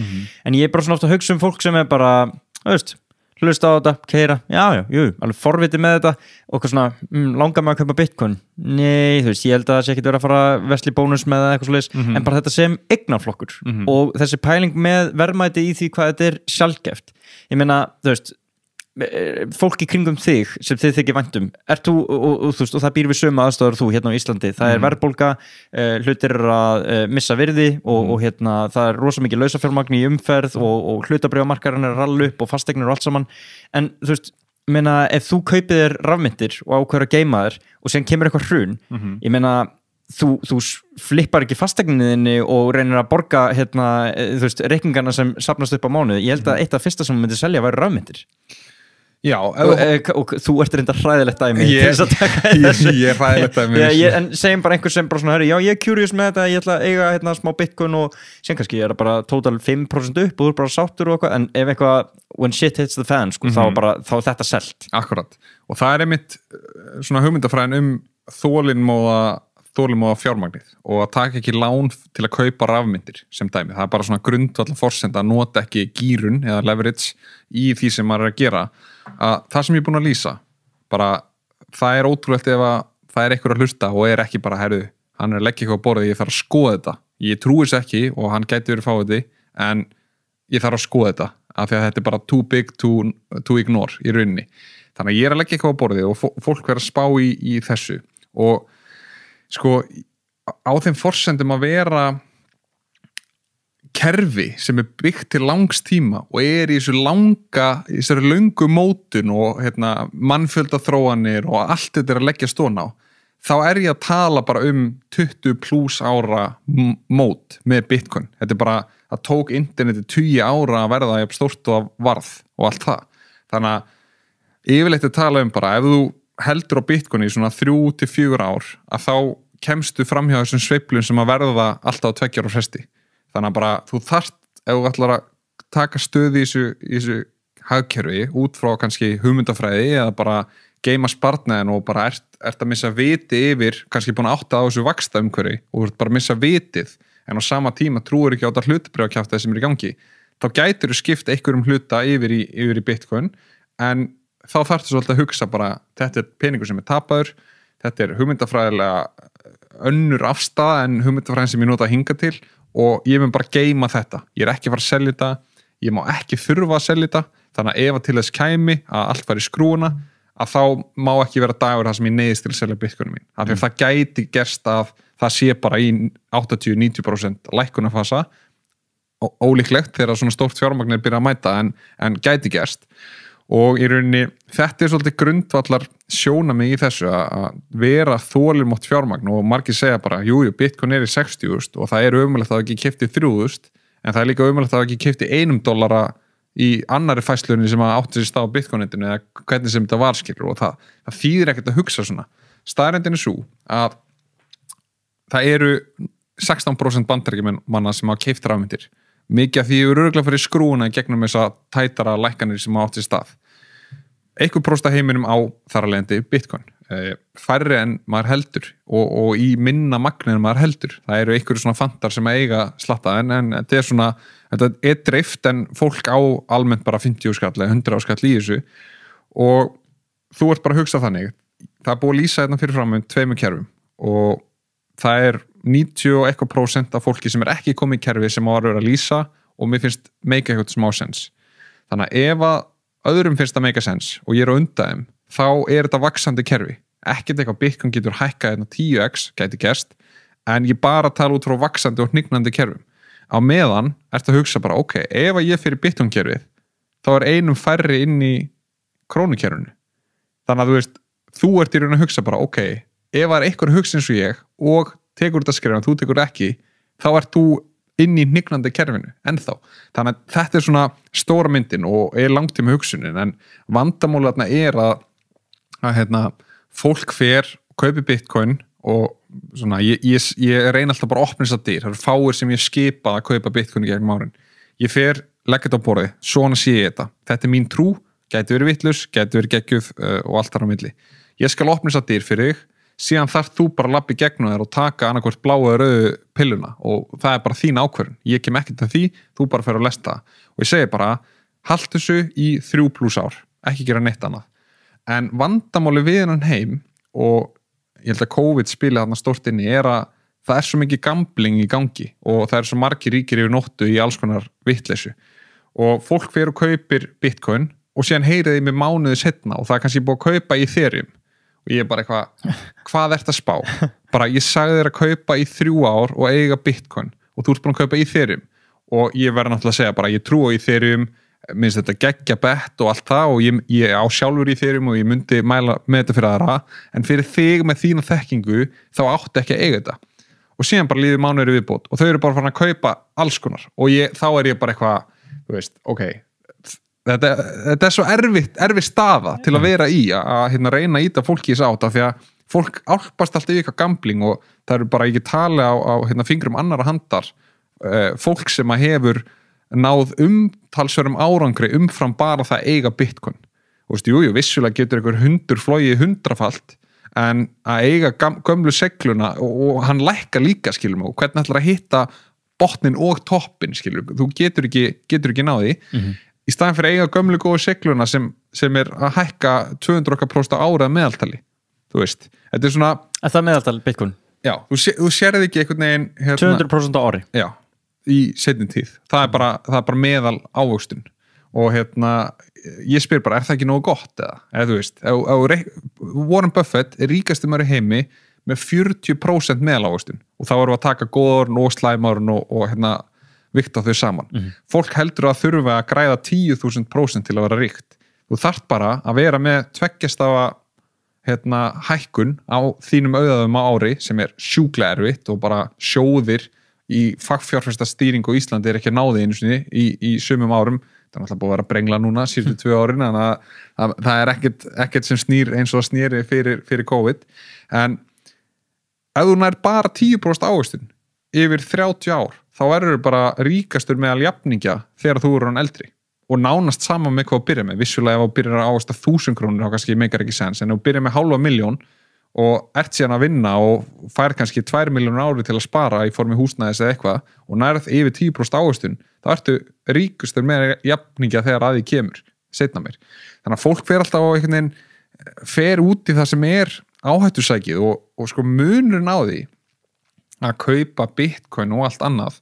En ég er bara svona ofta að hugsa fólk sem er bara, hlusta á þetta, keyra, alveg forvitið með þetta og eitthvað svona, langar mig að kaupa Bitcoin nei, ég held að það sé ekkert verið að fara vesli bónus með eitthvað svoleiðis, en bara þetta sem eignaflokkur og þessi pæling með verðmæti í því hvað þetta er sjaldgæft ég meina, fólk í kringum þig sem þið þykir væntum ert þú, og það býr við sömu aðstæður þú hérna á Íslandi, það er verðbólga hlutir að missa virði og það er rosa mikið lausafjármagn í umferð og hlutabréfamarkaðurinn er að ralla upp og fasteignir og allt saman en meina, ef þú kaupir þér rafmyntir og ákveður að geyma þér og sen kemur eitthvað hrun ég meina, þú flippar ekki fasteigninni og reynir að borga reikningarna sem safnast upp á mánuði, ég held að eitt af fyrsta sem myndi selja væri rafmyntir Já, og þú ert reyndar hræðilegt dæmi ég er hræðilegt dæmi en segjum bara einhver sem bara svona já, ég er curious með þetta, ég ætla að eiga smá Bitcoin og sem kannski er það bara total 5% upp og þú er bara sáttur og eitthvað en ef eitthvað, when shit hits the fan sko, þá er þetta selt Akkurat, og það er einmitt svona hugmyndafræðin þolinmóða fjármagnið og að taka ekki lán til að kaupa rafmyndir sem dæmi, það er bara svona grundvallar forsenda að nota ekki gírun eða leverage í því sem maður er að gera að það sem ég er búin að lýsa bara það er ótrúlegt ef að það er einhver að hlusta og er ekki bara herðu, hann er að leggja eitthvað á borðið, ég þarf að skoða þetta ég trúi þess ekki og hann gæti verið fáið en ég þarf að skoða þetta af því að þetta er bara too big to ignore í rauninni, þannig að ég er að leggja eitthvað á borðið og fólk verður að spá í þessu og sko, á þeim forsendum að vera kerfi sem byggt til langs tíma og í þessari löngu mótun og mannfjöldaþróanir og allt þetta að leggja stón á, þá ég að tala bara 20+ ára mót með Bitcoin. Þetta bara, það tók interneti 20 ára að verða jafn stórt og varð og allt það. Þannig að yfirleitt tala bara, ef þú heldur á Bitcoin í svona 3-4 ár, að þá kemstu framhjá þessum sveiflum sem að verða alltaf á 2 ára fresti. Þannig að bara þú þarft, ef þú ætlar að taka stöði í þessu hagkerfi út frá kannski hugmyndafræði eða bara geima sparnaðin og bara ert að missa viti yfir, kannski búin að átta á þessu vaxta umhverfi og bara að missa vitið, en á sama tíma trúir ekki á þetta hlutabréfakjaftaði sem í gangi, þá gætir þú skipt einhverjum hluta yfir í Bitcoin, en þá þarftu svolítið að hugsa bara, þetta peningur sem tapaður, þetta hugmyndafræðilega önnur afstaða en hugmyndafræðin sem ég nota að hinga til og ég mun bara geima þetta. Ég ekki að fara að selja þetta, ég má ekki þurfa að selja þetta, þannig að ef að til þess kæmi að allt fari í skrúuna, að þá má ekki vera dagur það sem ég neyðist til að selja Bitcoinu mín. Af því að það gæti gerst að það sé bara í 80-90% lækkunarfasa, ólíklegt þegar svona stórt fjármagn byrja að mæta, en gæti gerst. Og í rauninni, þetta svolítið grundvallar sjónarmið í þessu að vera þolinmótt fjármagn og margir segja bara, jú, Bitcoin í 60.000 og það ömurlegt að það ekki keypti 3.000, en það líka ömurlegt að það ekki keypti $1 í annarri fæslunni sem átti sér stað á Bitcoin-netinu eða hvernig sem þetta var, skilur, og það þýðir ekkert að hugsa svona. Staðreyndin sú að það eru 16% bandaríkjamanna sem hafa keypt rafmyntir. Mikið af því örugglega fyrir skrúuna gegnum þessa tætara lækkanir sem átti sér stað. 1% af heiminum á þar að leiðandi Bitcoin. Færri en maður heldur og í minna magni en maður heldur. Það eru einhverju svona fantar sem eiga slatta en þetta svona, þetta dreift en fólk á almennt bara 50 skall eða 100 skall í þessu og þú ert bara að hugsa þannig. Það búið að lýsa þetta fyrir fram 2 kerfum og það 90% af fólki sem ekki komið í kerfi sem á að vera að lýsa og mér finnst make eitthvað smá sens. Þannig að ef að öðrum finnst það make sense og ég á undan þeim, þá þetta vaxandi kerfi. Ekkert eitthvað Bitcoin getur hækkað 10x, gæti gerst, en ég bara tala út frá vaxandi og hnignandi kerfum. Á meðan ertu að hugsa bara, ok, ef að ég fyrir Bitcoin kerfið, þá einum færri inn í krónukerfinu. Þannig að þú ert í raun að hugsa bara, ok, ef það einhver hugsa eins og ég og tekur þetta skrifin og þú tekur ekki, þá ert þú inn í hnignandi kerfinu ennþá. Þannig að þetta svona stóra myndin og langtíma hugsunin, en vandamálið þarna að fólk fer og kaupi Bitcoin og svona, ég reyna alltaf bara að opna þessa dyr. Það eru fáir sem ég skipa að kaupa Bitcoin í gegnum árin. Ég fer, legg þetta á borðið, svona sé ég þetta. Þetta mín trú, gæti verið vitlaus, gæti verið geggjuð og allt þar á milli. Ég skal opna þessa dyr fyrir þig, síðan þarf þú bara að labba í gegnum þér og taka annarkvort bláu eða rauðu pilluna og það bara þín ákvörðun. Ég kem ekkert að því, þú bara fer að lesta. Og ég segi bara, halt þessu í 3+ ár, ekki gera neitt annað. En vandamáli við hennan heim, og ég held að COVID spila þarna stórt inni, að það svo mikið gambling í gangi og það svo margir ríkir yfir nóttu í alls konar vitleysu. Og fólk fer og kaupir Bitcoin og síðan heyriði mig mánuði setna og það kannski búið að kaupa í Ethereum. Og ég bara hvað ert að spá? Bara ég sagði þér að kaupa í 3 ár og eiga Bitcoin og þú ert búin að kaupa í Ethereum og ég verði náttúrulega að segja bara ég trúi á Ethereum, minnst þetta geggja bett og allt það og ég á sjálfur í Ethereum og ég myndi mæla með þetta fyrir aðra, en fyrir þig með þína þekkingu þá áttu ekki að eiga þetta. Og síðan bara líður mánuður í viðbót og þau eru bara farin að kaupa alls konar og þá ég bara eitthvað, þú veist, ok, þetta svo erfið staða til að vera í að reyna að íta fólki í þess átt af því að fólk álpast alltaf í eitthvað gambling og það eru bara ekki tali á fingrum annara handar fólk sem að hefur náð umtalsverðum árangri umfram bara það eiga Bitcoin. Og veist, jú, vissulega getur einhver hundur flogið 100-falt en að eiga gömlu segluna og hann lækkar líka, skilur mig, og hvernig ætlar að hitta botnin og toppin, skilur mig, þú getur ekki náði. Í staðan fyrir að eiga gömlu góðu segluna sem að hækka 200% á árið meðaltali. Þú veist, þetta svona... Er það meðaltal Bitcoin? Já, þú sérði ekki einhvern veginn... 200% á ári? Já, í seinni tíð. Það er bara meðal ávöxtun. Og ég spyr bara, er það ekki nógu gott eða? Eða þú veist, Warren Buffett ríkasti maður í heimi með 40% meðalávöxtun og þá erum við að taka góðorn og slæmorn og vikta þau saman. Fólk heldur að þurfa að græða 10.000% til að vera ríkt. Þú þarft bara að vera með 2 stafa hækkun á þínum auðæðum á ári sem sjúklega erfitt og bara sjóðir í fagfjárfestastýringu á Íslandi ekki að náði einu sinni í sumum árum. Það náttúrulega búið að vera að brengla núna síðustu 2 árin, þannig að það ekkert sem snýr eins og snýri fyrir COVID. En ef þú nær bara 10% ávöxtun yfir 30 ár, þá verður bara ríkastur meðal jafningja þegar þú eru hann eldri. Og nánast saman með hvað þú byrja með. Vissulega ef þú byrjar að ávöxta 1.000 krónur, þá kannski meikar ekki sens, en ef þú byrjar með 500.000 og ert síðan að vinna og fær kannski 2 milljónir ári til að spara í formi húsnæðis eða eitthvað og nærð yfir 10% ávöxtun, þá ertu ríkustur með jafningja þegar að því kemur, seinna mér. Þannig að fólk fer alltaf á einhvern veginn, fer út í það sem áhættusækið og sko munurinn á því að kaupa Bitcoin og allt annað,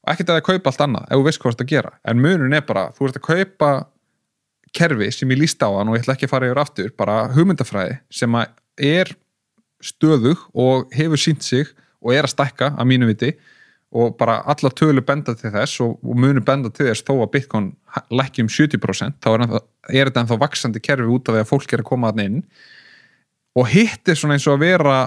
og ekkert að kaupa allt annað, ef þú veist hvað þú ert að gera, en munurinn bara, þú ert að kaupa kerfi sem ég lýst á hann og ég ætla ekki að fara yfir aftur, bara hugmyndafræði sem að stöðug og hefur sýnt sig og að stækka að mínu viti og bara allar tölur benda til þess og munur benda til þess þó að Bitcoin lækki 70%, þá þetta ennþá vaxandi kerfi út af því að fólk að koma þarna inn og hitt svona eins og að vera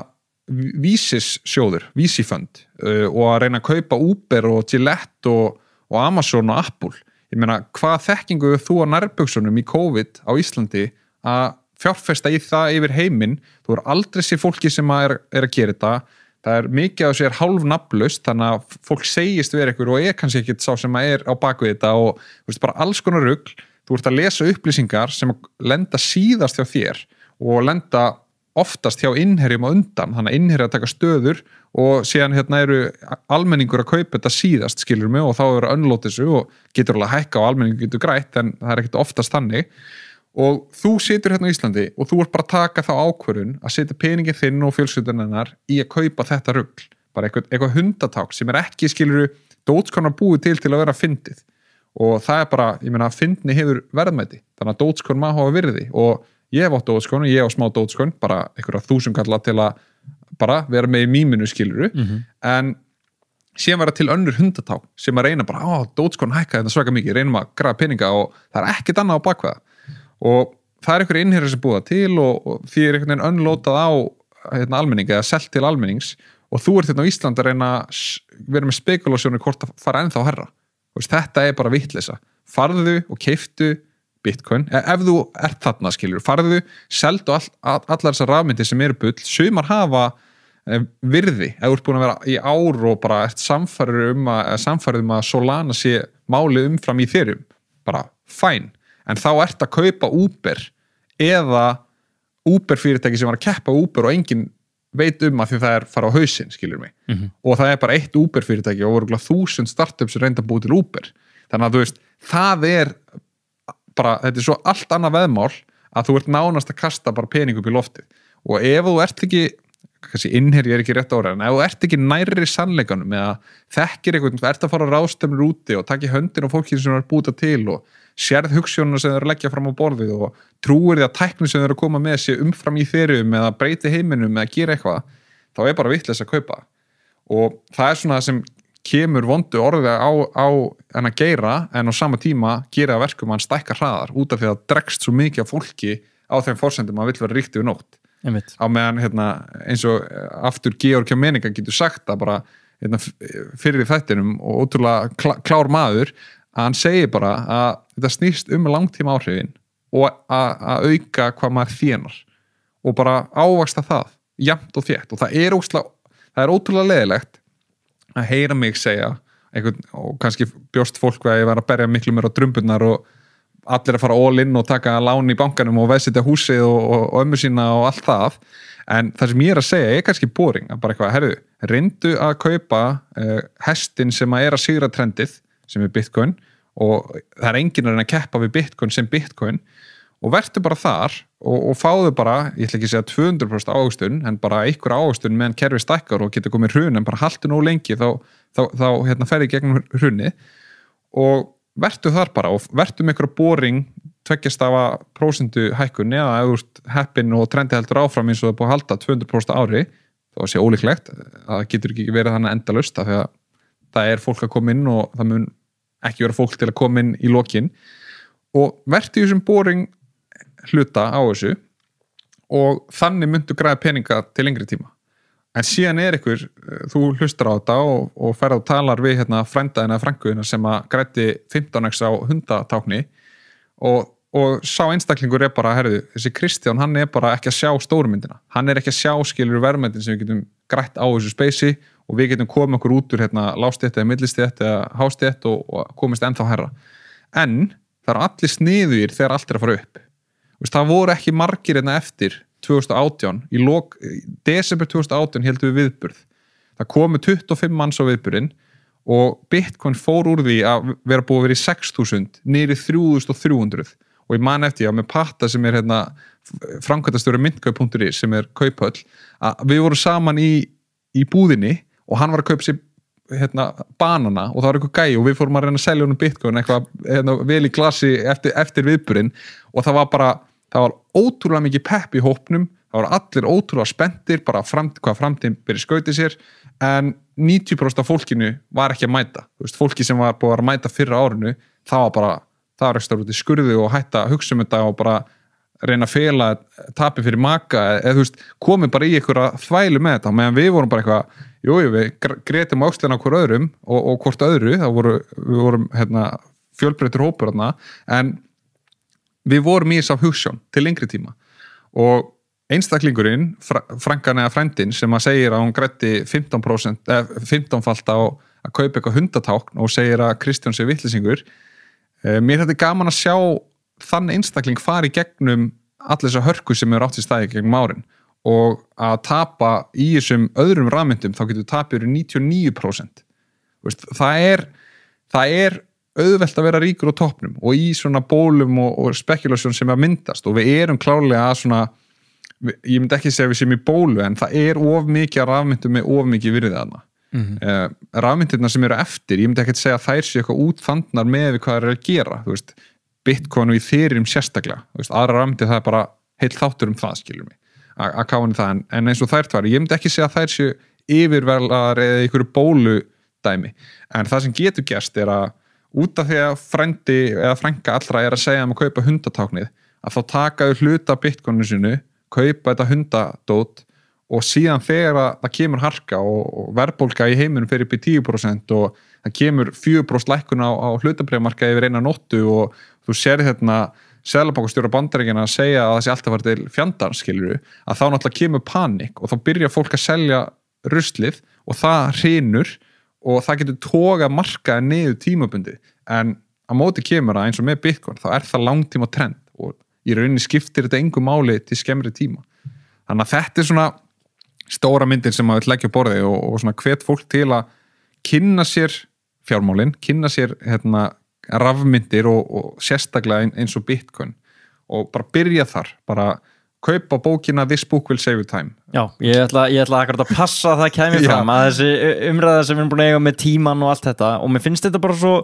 vísissjóður, vísifönd og að reyna að kaupa Uber og Gillette og Amazon og Apple. Ég meina, hvað þekkingu þú á nærbuksunum í COVID á Íslandi að fjárfesta í það yfir heiminn, þú aldrei sér fólki sem að að gera þetta, það mikið af þessu hálf nafnlaust, þannig að fólk segist við ykkur og kannski ekkert sá sem að á baku þetta og bara alls konar rugl, þú ert að lesa upplýsingar sem lenda síðast hjá þér og lenda oftast hjá innherjum á undan, þannig að innherja að taka stöður og síðan eru almenningur að kaupa þetta síðast, skilur mig, og þá eru unload þessu og getur alveg hækka og almenningur getur grætt, en það ekkert oftast þannig. Og þú situr hérna í Íslandi og þú ert bara að taka þá ákvörðun að setja peningin þinn og fjölskyldunar í að kaupa þetta rugl, bara eitthvað hundaták sem ekki skiluru Dogecoin búið til að vera fyndið og það bara, ég meina, fyndni hefur verðmæti, þannig að Dogecoin má hafa virði og ég hef átt Dogecoin og ég hef smá Dogecoin, bara einhverja 1000 kalla til að bara vera með í mýminu skiluru, en síðan vera til önnur hundaták sem að reyna bara, Dogecoin hækkaði þetta svaka mikið, reynum að græða peninga og það ekkert annað á bakveða. Og það einhver innherjar sem búða til og því einhvern veginn unloadað á almenning eða selt til almennings og þú ert á Íslandi að reyna að vera með spekulasjónir hvort að fara ennþá herra. Þetta bara vitleysa. Farðu og keiftu Bitcoin, ef þú ert þarna skilur, farðu, seldu allar þessar rafmyndir sem bull, sumar hafa virði, ef þú ert búin að vera í ár og bara ert samfærið að Solana sé málið umfram í Ethereum, bara fæn. En þá ert að kaupa Uber eða Uber fyrirtæki sem var að keppa Uber og enginn veit að því það fara á hausinn, skilur mig. Og það bara eitt Uber fyrirtæki og voru 1000 startups sem reynda að búið til Uber. Þannig að þú veist, það bara, þetta svo allt annað veðmál að þú ert nánast að kasta bara pening upp í loftið. Og ef þú ert ekki, kannski innherji ekki rétt ára, en ef þú ert ekki nærri sannleikanum eða þekkir eitthvað, þú ert að fara á ráðstefnur úti og taka í höndin á fólki sem er búið til og sérð hugssjónuna sem þeir eru að leggja fram á borðið og trúir því að tækni sem þeir eru að koma með sé umfram í Ethereum eða breyti heiminum eða gera eitthvað, þá bara vitleysa að kaupa. Og það svona sem kemur vondu orðið á en að gera, en á sama tíma gera verkum að hann stækkar hraðar út af því að það dregst svo mikið af fólki á þeim forsendum að vill vera ríkt yfir nótt. Á meðan eins og aftur Georg Kjamenika getur sagt að bara fyrir í þættinum og ótrúlega klár maður að hann segir bara að þetta snýst langtíma áhrifin og að auka hvað maður þénar og bara ávaxta það jafnt og þétt og það er ótrúlega leiðilegt að heyra mig segja einhvern, og kannski bjóst fólk að ég var að berja miklu meira á drumbunnar og allir að fara all in og taka lán í bankanum og veðsetja húsið og ömmu sína og allt það, en það sem ég að segja kannski boring, að bara eitthvað, reyndu að kaupa hestin sem að sigra trendið sem Bitcoin og það enginn að reyna að keppa við Bitcoin sem Bitcoin og vertu bara þar og fáðu bara, ég ætla ekki að segja 200% ávöxtun, en bara einhver ávöxtun meðan kerfi stækkar og getur komið hrun, en bara haltu nóg lengi þá ferði gegnum hrunni og vertu þar bara og vertu með einhverja boring 2% hækkun eða ef þú ert heppinn og trendi heldur áfram eins og það búið að halda 200% ári, þá sé ólíklegt, það getur ekki verið þannig endalaust af því að það fólk að koma inn og það mun ekki vera fólk til að koma inn í lokin og vertu í þessum boring hluta á þessu og þannig myndu græða peninga til lengri tíma. En síðan ykkur, þú hlustar á þetta og ferð og talar við frændaðina eða frænguðina sem að græddi 15x á hundatákni og sá einstaklingur bara, herðu, þessi Kristján, hann bara ekki að sjá stórmyndina. Hann ekki að sjá skilur verðmætin sem við getum grætt á þessu speysi og við getum komið okkur út úr lágstétt eða millistétt eða hástétt og komist ennþá herra. En það allir sniðugir þegar allt að fara upp. Það voru ekki margir eftir 2018, í desember 2018 heldum við viðburð. Það komu 25 manns á viðburðin og Bitcoin fór úr því að vera búið að vera í 6.000 niður í 3.300 og ég man eftir að með Patta sem framkvæmdastjóri myntkaup.is sem kauphöll, að við vorum saman í búðinni og hann var að kaupa sér banana og það var eitthvað gæi og við fórum að reyna að selja honum Bitcoin eitthvað vel í glasi eftir viðburðin og það var ótrúlega mikið pepp í hópnum, það var allir ótrúlega spenntir bara hvað framtíðin byrja skautið sér en 90% af fólkinu var ekki að mæta. Fólki sem var búið að mæta fyrra árinu, það var ekki út í skurði og hætta að hugsa þetta og bara reyna að fela tapi fyrir maka eða komið bara í einhverja þvælu með þetta meðan við vorum bara eitthvað, við grétum á öxlina á hver öðrum og hvort öðru, við vorum fjölbreyttur hópur en við vorum í þess af hugsjón til lengri tíma og einstaklingurinn, frænkan eða frændin sem að segir að hún græddi 15% á að kaupa eitthvað hundatákn og segir að Kristján sé vitleysingur, mér þetta gaman að sjá þann einstakling fari gegnum allir þessar hörku sem átt í staði gegnum árin og að tapa í þessum öðrum rafmyndum þá getur tapir 99%. Það er auðvelt að vera ríkur á toppnum og í svona bólum og spekulasjón sem myndast og við erum klárlega að ég myndi ekki segja við sem í bólu en það of mikið að rafmyndum með of mikið virðið þarna. Rafmyndirna sem eru eftir, ég myndi ekki segja að þær séu eitthvað útfandnar með við hvað það að gera, Bitcoin og Ethereum sérstaklega, aðra rafmyndir það bara heill þáttur það skilur mig, að káni það en eins og þær tvær, ég myndi ekki segja að þær séu yfirverðar eða einhverju bólu dæmi, en það sem getur gerst að út af því að frændi eða frænka allra að segja að kaupa hundatáknið, að þá takaðu hluta Bitcoinu sinu, kaupa þetta hundadót og síðan þegar það kemur harka og verðbólga í heiminum fyrir upp í 10% og það kemur 4% lækkun á hlutabréfamarkaði yfir eina nóttu og þú sér Seðlabankastjóra Bandaríkjanna að segja að það sé alltaf farið til fjandans skilurðu, að þá náttúrulega kemur panik og þá byrja fólk að selja ruslið og það hrynur og það getur tóga markaði niður tímabundið en á móti kemur að eins og með Bitcoin þá það langtíma trend og í rauninni skiptir þetta engu máli til skemmri tíma. Þannig að þetta svona stóra myndin sem maður leggja á borði og svona hvet fólk til að kynna sér fjármálin, kynna sér rafmyndir og sérstaklega eins og Bitcoin og bara byrja þar, bara kaupa bókina This Book Will Save You Time. Já, ég ætla akkurat að passa að það kæmi fram að þessi umræða sem við erum búin að eiga með tíman og allt þetta og mér finnst þetta bara svo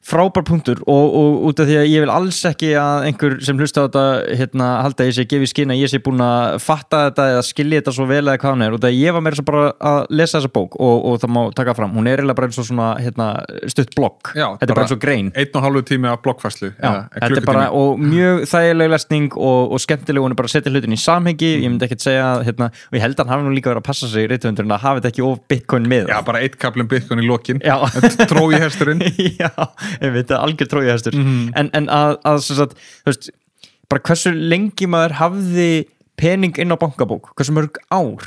frábær punktur og út af því að ég vil alls ekki að einhver sem hlusta á þetta halda ég sé gefið skinn að ég sé búin að fatta þetta eða skilja þetta svo vel eða hvað hann út af ég var meira svo bara að lesa þessa bók og það má taka fram, hún eiginlega bara eins og svona stutt blogg, þetta bara eins og grein 1,5 tími af bloggfærslu þetta bara og mjög þægileg lesning og skemmtileg, hún bara að setja hlutin í samhengi ég myndi ekkert segja, og ég held að hann hafi nú líka verið að passa sig rithöfundurinn að hafa þetta ekki of Bitcoin með bara eitt kafli Bitcoin í lokin tróihesturinn ég veit að algjör trójuhestur en að sagt, veist, bara hversu lengi maður hafði pening inn á bankabók hversu mörg ár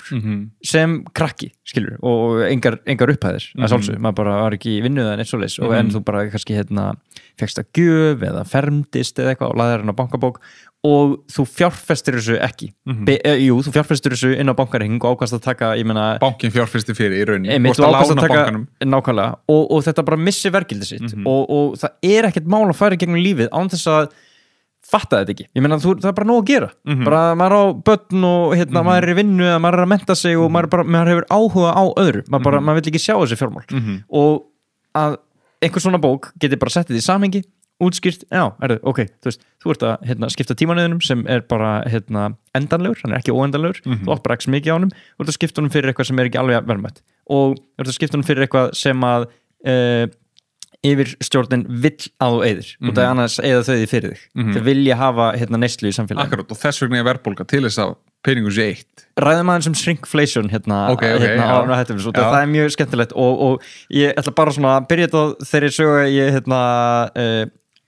sem krakki skilur og engar upphæðir að sjálfsög, maður bara var ekki í vinnu eða neitt svoleiðis og en þú bara kannski fékkst að gjöf eða fermdist eða eitthvað og laðir hann á bankabók og þú fjárfestir þessu ekki jú, þú fjárfestir þessu inn á bankareikning og ákvæmst að taka, ég meina bankin fjárfestir fyrir í rauninni og ákvæmst að taka nákvæmlega og þetta bara missi verkildi sitt og það ekkert mál að færa gegnum lífið án þess að fatta þetta ekki, ég meina það bara nóg að gera bara maður á börn og maður í vinnu eða maður að mennta sig og maður hefur áhuga á öðru maður vill ekki sjá þessi fjármál og að einhver svona bók geti bara settið í samhengi útskýrt, ok, þú ert að skipta tímaneðunum sem bara endanlegur, hann ekki óendanlegur, þú átt bara ekki mikið á honum, þú ert að skipta honum fyrir eitthvað sem ekki alveg verðmætt og þú ert að skipta honum fyrir eitthvað sem að yfirstjórnin vill að þú eyðir og það er annars eyða þau því fyrir þig þau vilja hafa neyslu í samfélagi. Akkurat, og þess vegna verðbólga til þess að peningur sé eitt. Ræðum aðeins shrinkflation það er mjög skemmtilegt og ég ætla bara svona að byrja þetta þegar ég sögu að ég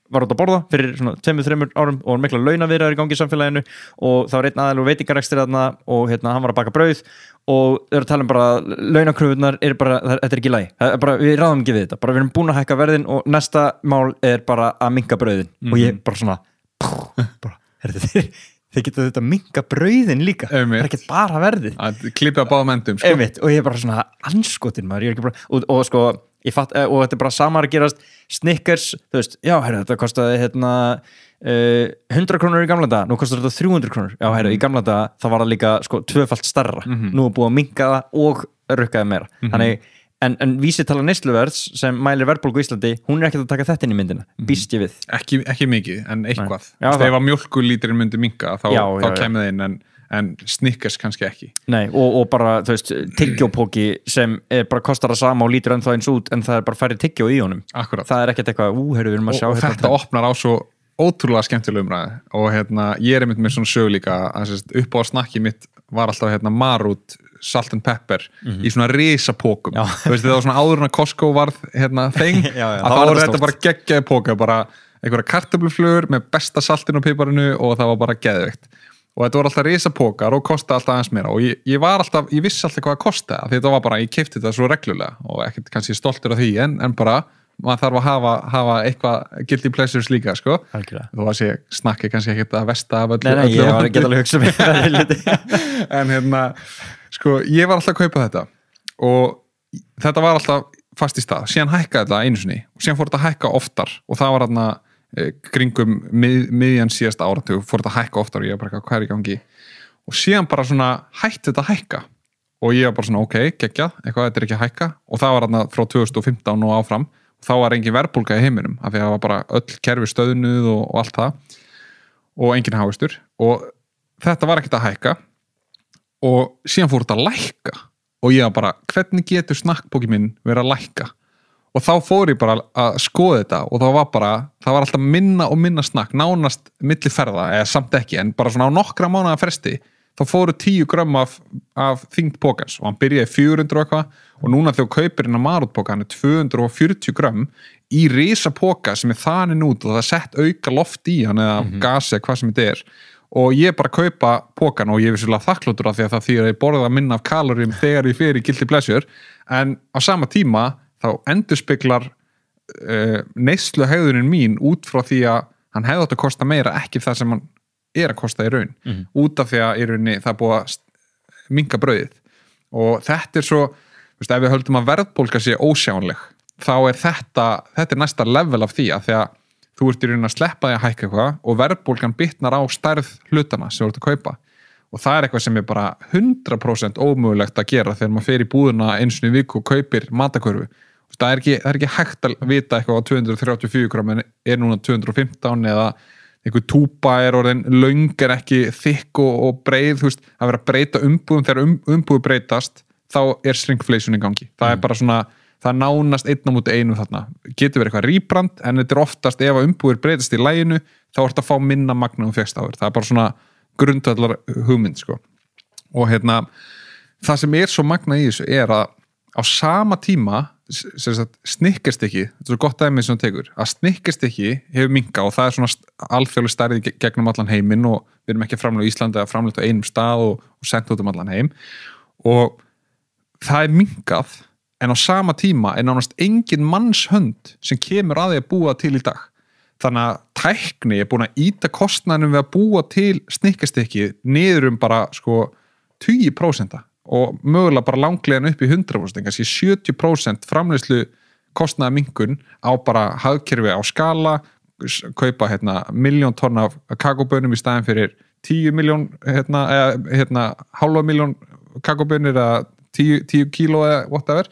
var út að borða fyrir svona 2-3 árum og mikla launaviðræður í gangi í samfélaginu og það var einn aðeil og veitingarekstur þarna og hann var að baka brauð og þau eru að tala bara launakröfurnar þetta ekki í lagi, við ráðum ekki við þetta við erum búin að hækka verðin og næsta mál bara að minnka brauðin og ég bara svona þeir geta þetta minnka brauðin líka það er ekki bara verðið að klippa á báðum endum og ég bara svona anskotin maður, ég er ekki bara og sko ég fatt, og þetta er bara samar að gerast Snickers, þú veist, þetta kostaði 100 krónur í gamla dag, nú kostar þetta 300 krónur í gamla dag, það var það líka sko tvöfalt stærra, nú er búið að minnka það og rukkaði meira, þannig en vísitala neysluverðs sem mælir verðbólgu í Íslandi, hún er ekkert að taka þetta inn í myndina býst ég við. Ekki mikið, en eitthvað ef að mjólkulíturinn myndi minnka þá kemur það inn en Snickers kannski ekki. Nei, og bara, þú veist, tyggjópóki sem bara kostar það sama og lítur ennþá eins út en það er bara færri tyggjó í honum. Akkurat. Það er ekkert eitthvað, við erum að sjá og þetta opnar á svo ótrúlega skemmtilega umræði og ég er einmitt með svona sögu líka að upp á snakki mitt var alltaf Marút salt and pepper í svona risapókum. Þú veist, það var svona áður en að Costco varð þeng að þá var þetta bara geggjaði póka, bara einhverja kartöfluflugur með besta saltinu og piparinu og það var bara geðveikt. Og þetta voru alltaf risapókar og kostaði alltaf aðeins meira og ég vissi alltaf hvað það kostaði því þetta var bara, ég keypti þetta svo reglulega og ekkert kannski stoltur af því en bara maður þarf að hafa eitthvað guilty pleasures líka, sko. Þó að sé snakki kannski ekkert að versta af öllu. Nei, ég var ekki alveg hugsa mig en sko, ég var alltaf að kaupa þetta og þetta var alltaf fast í stað, síðan hækkaði þetta einu sinni og síðan fór þetta að hækka oftar og það var kringum miðjan síðasta áratug fór þetta að hækka oftar og ég var bara hvað er í gangi og síðan bara svona hætti þetta að hækka og ég var bara svona ok, geggjað, eitthvað þetta er ekki að hækka og það var frá 2015 og áfram og þá var engin verðbólga í heiminum af því að það var bara öll kerfi stöðnuð og allt það og engin hagvöxtur og þetta var ekkert að hækka og síðan fór þetta að lækka og ég var bara, hvernig getur snakkbóki minn verið að lækka og þá fór ég bara að skoða þetta og það var alltaf minna og minna snakk nánast milli ferða, eða samt ekki en bara svona á nokkra mánaða fresti þá fóru 10 grömm af þyngd pókans og hann byrjaði 400 og eitthvað og núna þegar kaupir hennar Marút-póka hann 240 grömm í risapóka sem þaninn út og það er sett auka loft í hann eða gasi eða hvað sem þetta er og ég bara kaupa pókan og ég er vissulega þakkláttur af því að það þýðir að ég borða minna af kaloríum þegar ég fer í guilty pleasure en á sama tíma þá endurspeglar neysluhegðunin mín út frá því að hann hefði átt að kosta meira ekki það sem hann er að kosta í raun út af því að í rauninni það er búið að minnka brauðið og þetta er svo, ef við höldum að verðbólga sé ósjánleg þá er þetta er næsta level af því að þú ert í rauninni að sleppa því að hækka eitthvað og verðbólgan bitnar á stærð hlutana sem þú ert að kaupa og það er eitthvað sem er bara 100% ómögulegt að gera þegar maður fer í búðuna eins og í viku og kaupir matakörfu það er ekki hægt að vita eitthvað á 234 grömm en er núna 215 eða einhver túpa er orðin löng er ekki þykk og breið þú veist, að vera að breyta umbúðum þegar umbúðu breytast þá er shrinkflation í gangi það er bara svona, það er nánast 1:1 þarna, getur verið eitthvað rebrand en þetta er oftast ef að umbúður breytast í laginu þá ertu að fá minna magna fékkst áður, það er bara svona grundvallar hugmynd sko og það sem er svo magna í þessu er að á sama tíma snikkerstykki, þetta er svo gott dæmi sem þú tekur, að snikkerstykki hefur minnkað og það er svona alþjóðleg stærð gegnum allan heiminn og við erum ekki að framleiða í Íslandi að framleiða á einum stað og senda út allan heim og það er minnkað en á sama tíma er nánast engin mannshönd sem kemur að því að búa til í dag þannig að tækni er búin að ýta kostnaðinum við að búa til snikkerstykki niður bara sko 20% og mögulega bara langlegan upp í 100%, kannski 70% framleiðslu kostnaða minnkun á bara hagkerfi á skala, kaupa 1 milljón tonn af kakóbönum í staðin fyrir 10 milljón, hálfa milljón kakóbönir eða 10 kíló eða whatever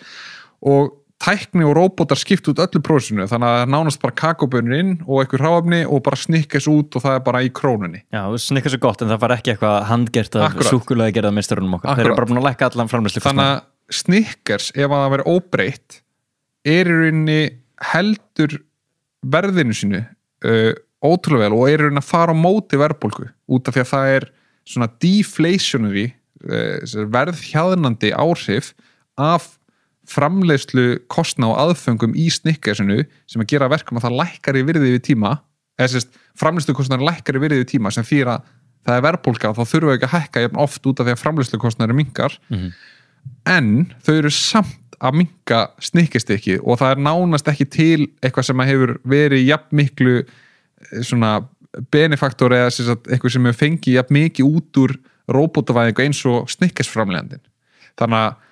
og tækni og róbótar skipt út öllu prósinu, þannig að það nánast bara kakóbönur inn og einhver hráefni og bara Snickers út og það bara í krónunni. Já, Snickers gott en það var ekki eitthvað handgert af súkkulaði gerðað meistarunum okkar. Þeir eru bara búin að lækka allan framleiðslu. Þannig að Snickers, ef það veri óbreytt, í rauninni heldur verðinu sínu ótrúlega vel og í rauninni að fara á móti verðbólgu út af því að það svona deflationary verðhjaðnandi áhrif af framleiðslu kostna og aðföngum í Snickersinu sem að gera verkum að það lækkar í virði við tíma, eða framleiðslu kostnar lækkar í virði við tíma sem þýðir að það verðbólga og þá þurfum við ekki að hækka jafn oft út af því að framleiðslu kostnar minnkar en þau eru samt að minnka Snickerstykki og það nánast ekki til eitthvað sem hefur verið jafn miklu svona benefaktor eða eitthvað sem hefur fengið jafn mikið út úr róbótavæðingu eins og Snickers framleiðandinn. Þannig að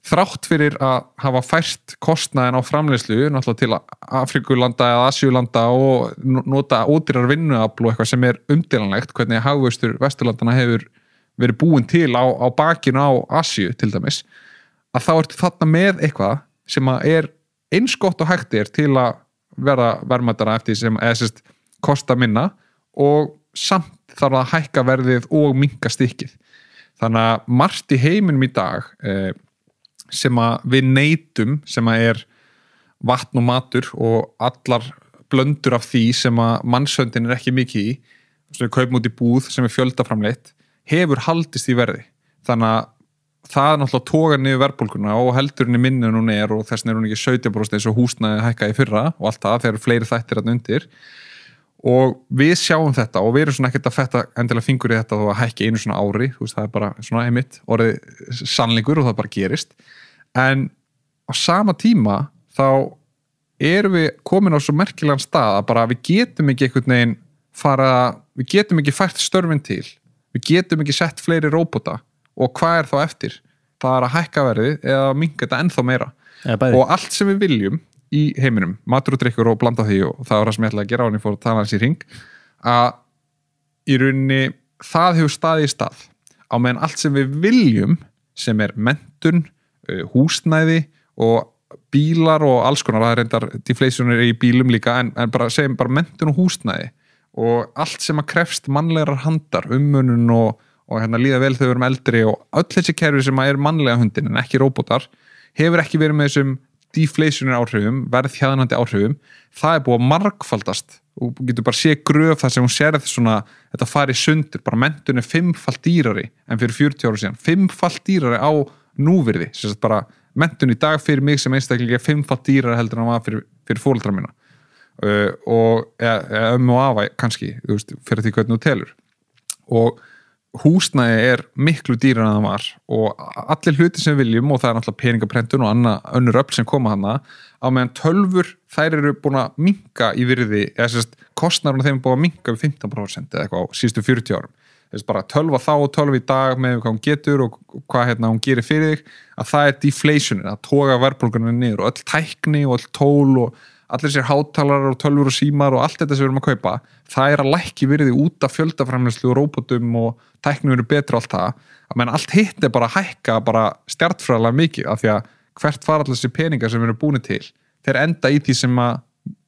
þrátt fyrir að hafa fært kostnaðin á framleiðslu náttúrulega til Afrikulanda eða Asíulanda og nota ódýrar vinnuafl og eitthvað sem umdeilanlegt hvernig hagvöxtur Vesturlandana hefur verið búin til á bakinu á Asíu til dæmis, að þá ertu þarna með eitthvað sem að eins gott og hægt til að vera verðmætara eftir sem kosta minna og samt þarf að hækka verðið og minnka stykkið. Þannig að margt í heiminum í dag sem að við neytum sem að vatn og matur og allar blöndur af því sem að mannshöndin ekki mikið í sem við kaupum út í búð sem fjöldaframleitt hefur haldist í verði. Þannig að það náttúrulega tógar niður verðbólguna og heldur henni minni en hún og þess vegna hún ekki 17% eins og húsnæði hækkaði í fyrra og allt það þegar fleiri þættir þarna undir og við sjáum þetta og við erum svona ekkert að fetta endilega fingur í þetta og að hækki einu svona ári, þú veist, það bara svona einmitt orðið sannleikur og það bara gerist en á sama tíma þá erum við komin á svo merkilegan stað að bara við getum ekki einhvern veginn við getum ekki fært störfin til, við getum ekki sett fleiri róbóta og hvað þá eftir? Það að hækka verðið eða minnka þetta ennþá meira og allt sem við viljum í heiminum, matur og drykkur og blanda því og það var það sem ég ætlaði að gera á hann ég fór að tala hans í hring að í rauninni það hefur staðið í stað á meðan allt sem við viljum sem menntun, húsnæði og bílar og alls konar, það reyndar deflationir í bílum líka en bara segjum bara menntun og húsnæði og allt sem að krefst mannlegar handar, umönnun og líða vel þegar við erum eldri og öll þessi kerfi sem að mannlega hundin en ekki róbótar hefur ekki verið með þessum deflationary áhrifum, verðhjaðnandi áhrifum, það búið að margfaldast og getur bara sé gröf þar sem hún sér þetta fari sundur, bara menntun 5-falt dýrari en fyrir 40 ára síðan, 5-falt dýrari á núvirði, sem sagt bara menntun í dag fyrir mig sem einstaklega 5-falt dýrari heldur en það var fyrir foreldra mína og og afa kannski, þú veist, fyrir því hvernig þú telur og húsnæði miklu dýrar en það var og allir hluti sem við viljum og það náttúrulega peningaprentun og önnur öfl sem koma hana á meðan tölvur þær eru búin að minnka í virði eða sérst kostnarinn þeim búin að minnka við 15% eða eitthvað á síðustu 40 árum þess bara tölva þá og tölva í dag með hvað hún getur og hvað hún gerir fyrir þig að það deflationin, að toga verðbólgunni niður og öll tækni og öll tól og allir sér hátalar og tölvur og símar og allt þetta sem við erum að kaupa, það að lækki virði út af fjöldaframleiðslu og róbótum og tækni verið betra og allt það, að menn allt hitt bara að hækka bara stjartfræðilega mikið af því að hvert fara allir þessi peningar sem við erum búin til, þeir enda í því sem að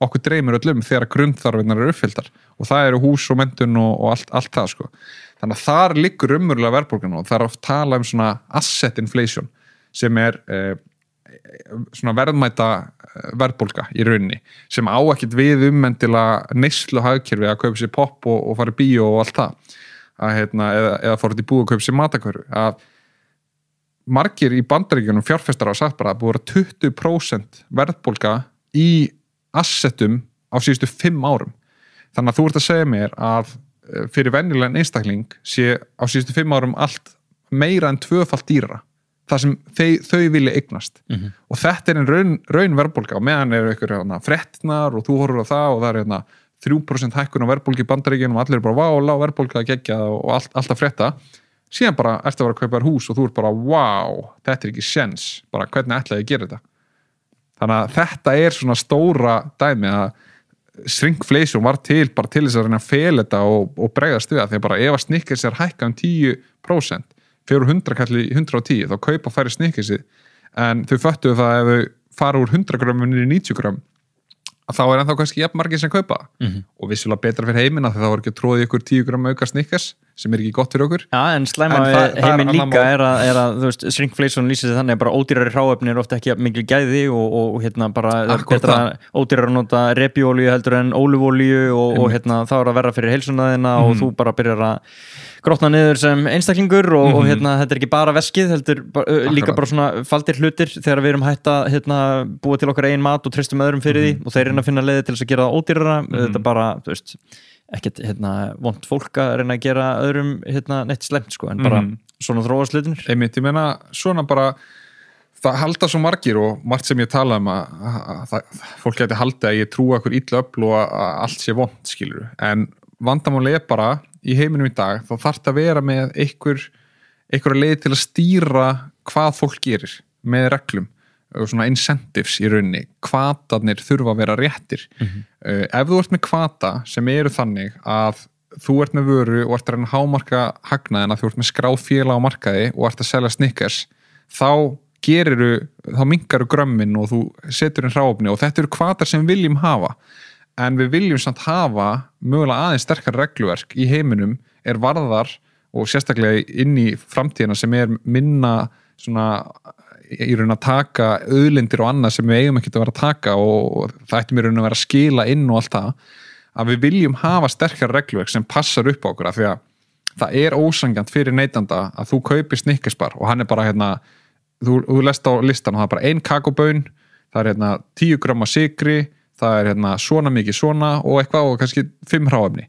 okkur dreymir öllum þegar grundþarfinnar uppfylltar og það eru hús og menntun og allt það sko. Þannig að þar liggur umurlega verðbólgan og það að tala svona asset inflation sem svona verðmæta verðbólga í rauninni sem á ekkert við endilega neyslu hagkerfi að kaupa sér popp og fara í bíó og allt það eða fara út í búð og kaupa sér matakörfu að margir í Bandaríkjunum fjárfestar hafa sagt bara að búið 20% verðbólga í assetum á síðustu 5 árum þannig að þú ert að segja mér að fyrir venjulegan einstakling sé á síðustu 5 árum allt meira en 2-falt dýrara það sem þau vilja eignast og þetta raun verðbólga og meðan einhver fréttinar og þú horfur á það og það 3% hækkun á verðbólgi í Bandaríkjunum og allir bara vá, lág verðbólga að gegja og alltaf frétta síðan bara ertu að vera að kaupa þér hús og þú ert bara vá, þetta ekki séns bara hvernig ætlaði að gera þetta þannig að þetta svona stóra dæmi að shrinkflation var til bara til þess að reyna að fela þetta og bregðast við því að bara ef að Snickers hækka 10% fyrir 100 kall í 110 þá kaupa færi Snickersi en þau föttuðu það ef þau fara úr 100 grömmum niður í 90 grömm að þá ennþá kannski jafn margir sem kaupa og vissulega betra fyrir heiminn að það var ekki að tróði ykkur 10 grömm auka Snickers sem ekki gott fyrir okkur. Já, en slæma heiminn líka er að þú veist, shrinkflation lýsir sig þannig að bara ódýrari hráefni er ofta ekki mikil gæði og hérna bara betra ódýrari að nota repjuolíu heldur en ólífuolíu og hérna þá er að verra fyrir heilsunaðina og þú bara byrjar að grotna niður sem einstaklingur og hérna þetta er ekki bara veskið heldur líka bara svona faldir hlutir þegar við erum hætt að hérna búa til okkar eigin mat og treystum öðrum fyrir því og þeir reyna að finna leiði til þess að gera það ódýrara þetta bara, þú veist, ekkert hérna vont fólk að reyna að gera öðrum hérna neitt slemt sko en bara svona þróast hlutinir. Einmitt, ég meina svona bara það halda svo margir og margt sem ég tala að fólk geti haldið að ég trúi okkur illa öfl og að allt sé vont skilur en vandamáli er bara í heiminum í dag þá þarf það að vera með einhverja leið til að stýra hvað fólk gerir með reglum og svona incentives í rauninni hvatarnir þurfa að vera réttir ef þú ert með hvata sem eru þannig að þú ert með vöru og ert að reyna að hámarka hagnaðina þú ert með skráð félag á markaði og ert að selja Snickers þá minkaru grömmin og þú setur inn hráefni og þetta eru hvatar sem við viljum hafa en við viljum samt hafa mögulega aðeins sterkar regluverk í heiminum er varðar og sérstaklega inn í framtíðina sem er minna svona í raun að taka auðlindir og annað sem við eigum ekki að vera að taka og það ættum í raun að vera að skila inn og allt það að við viljum hafa sterkar regluverk sem passar upp á okkur af því að það er ósangjant fyrir neytanda að þú kaupir Snickersbar og hann er bara hérna þú lest á listan og það er bara 1 kakóbaun það er hérna 10 grömm af sykri það er hérna svona mikið svona og eitthvað og kannski 5 hráefni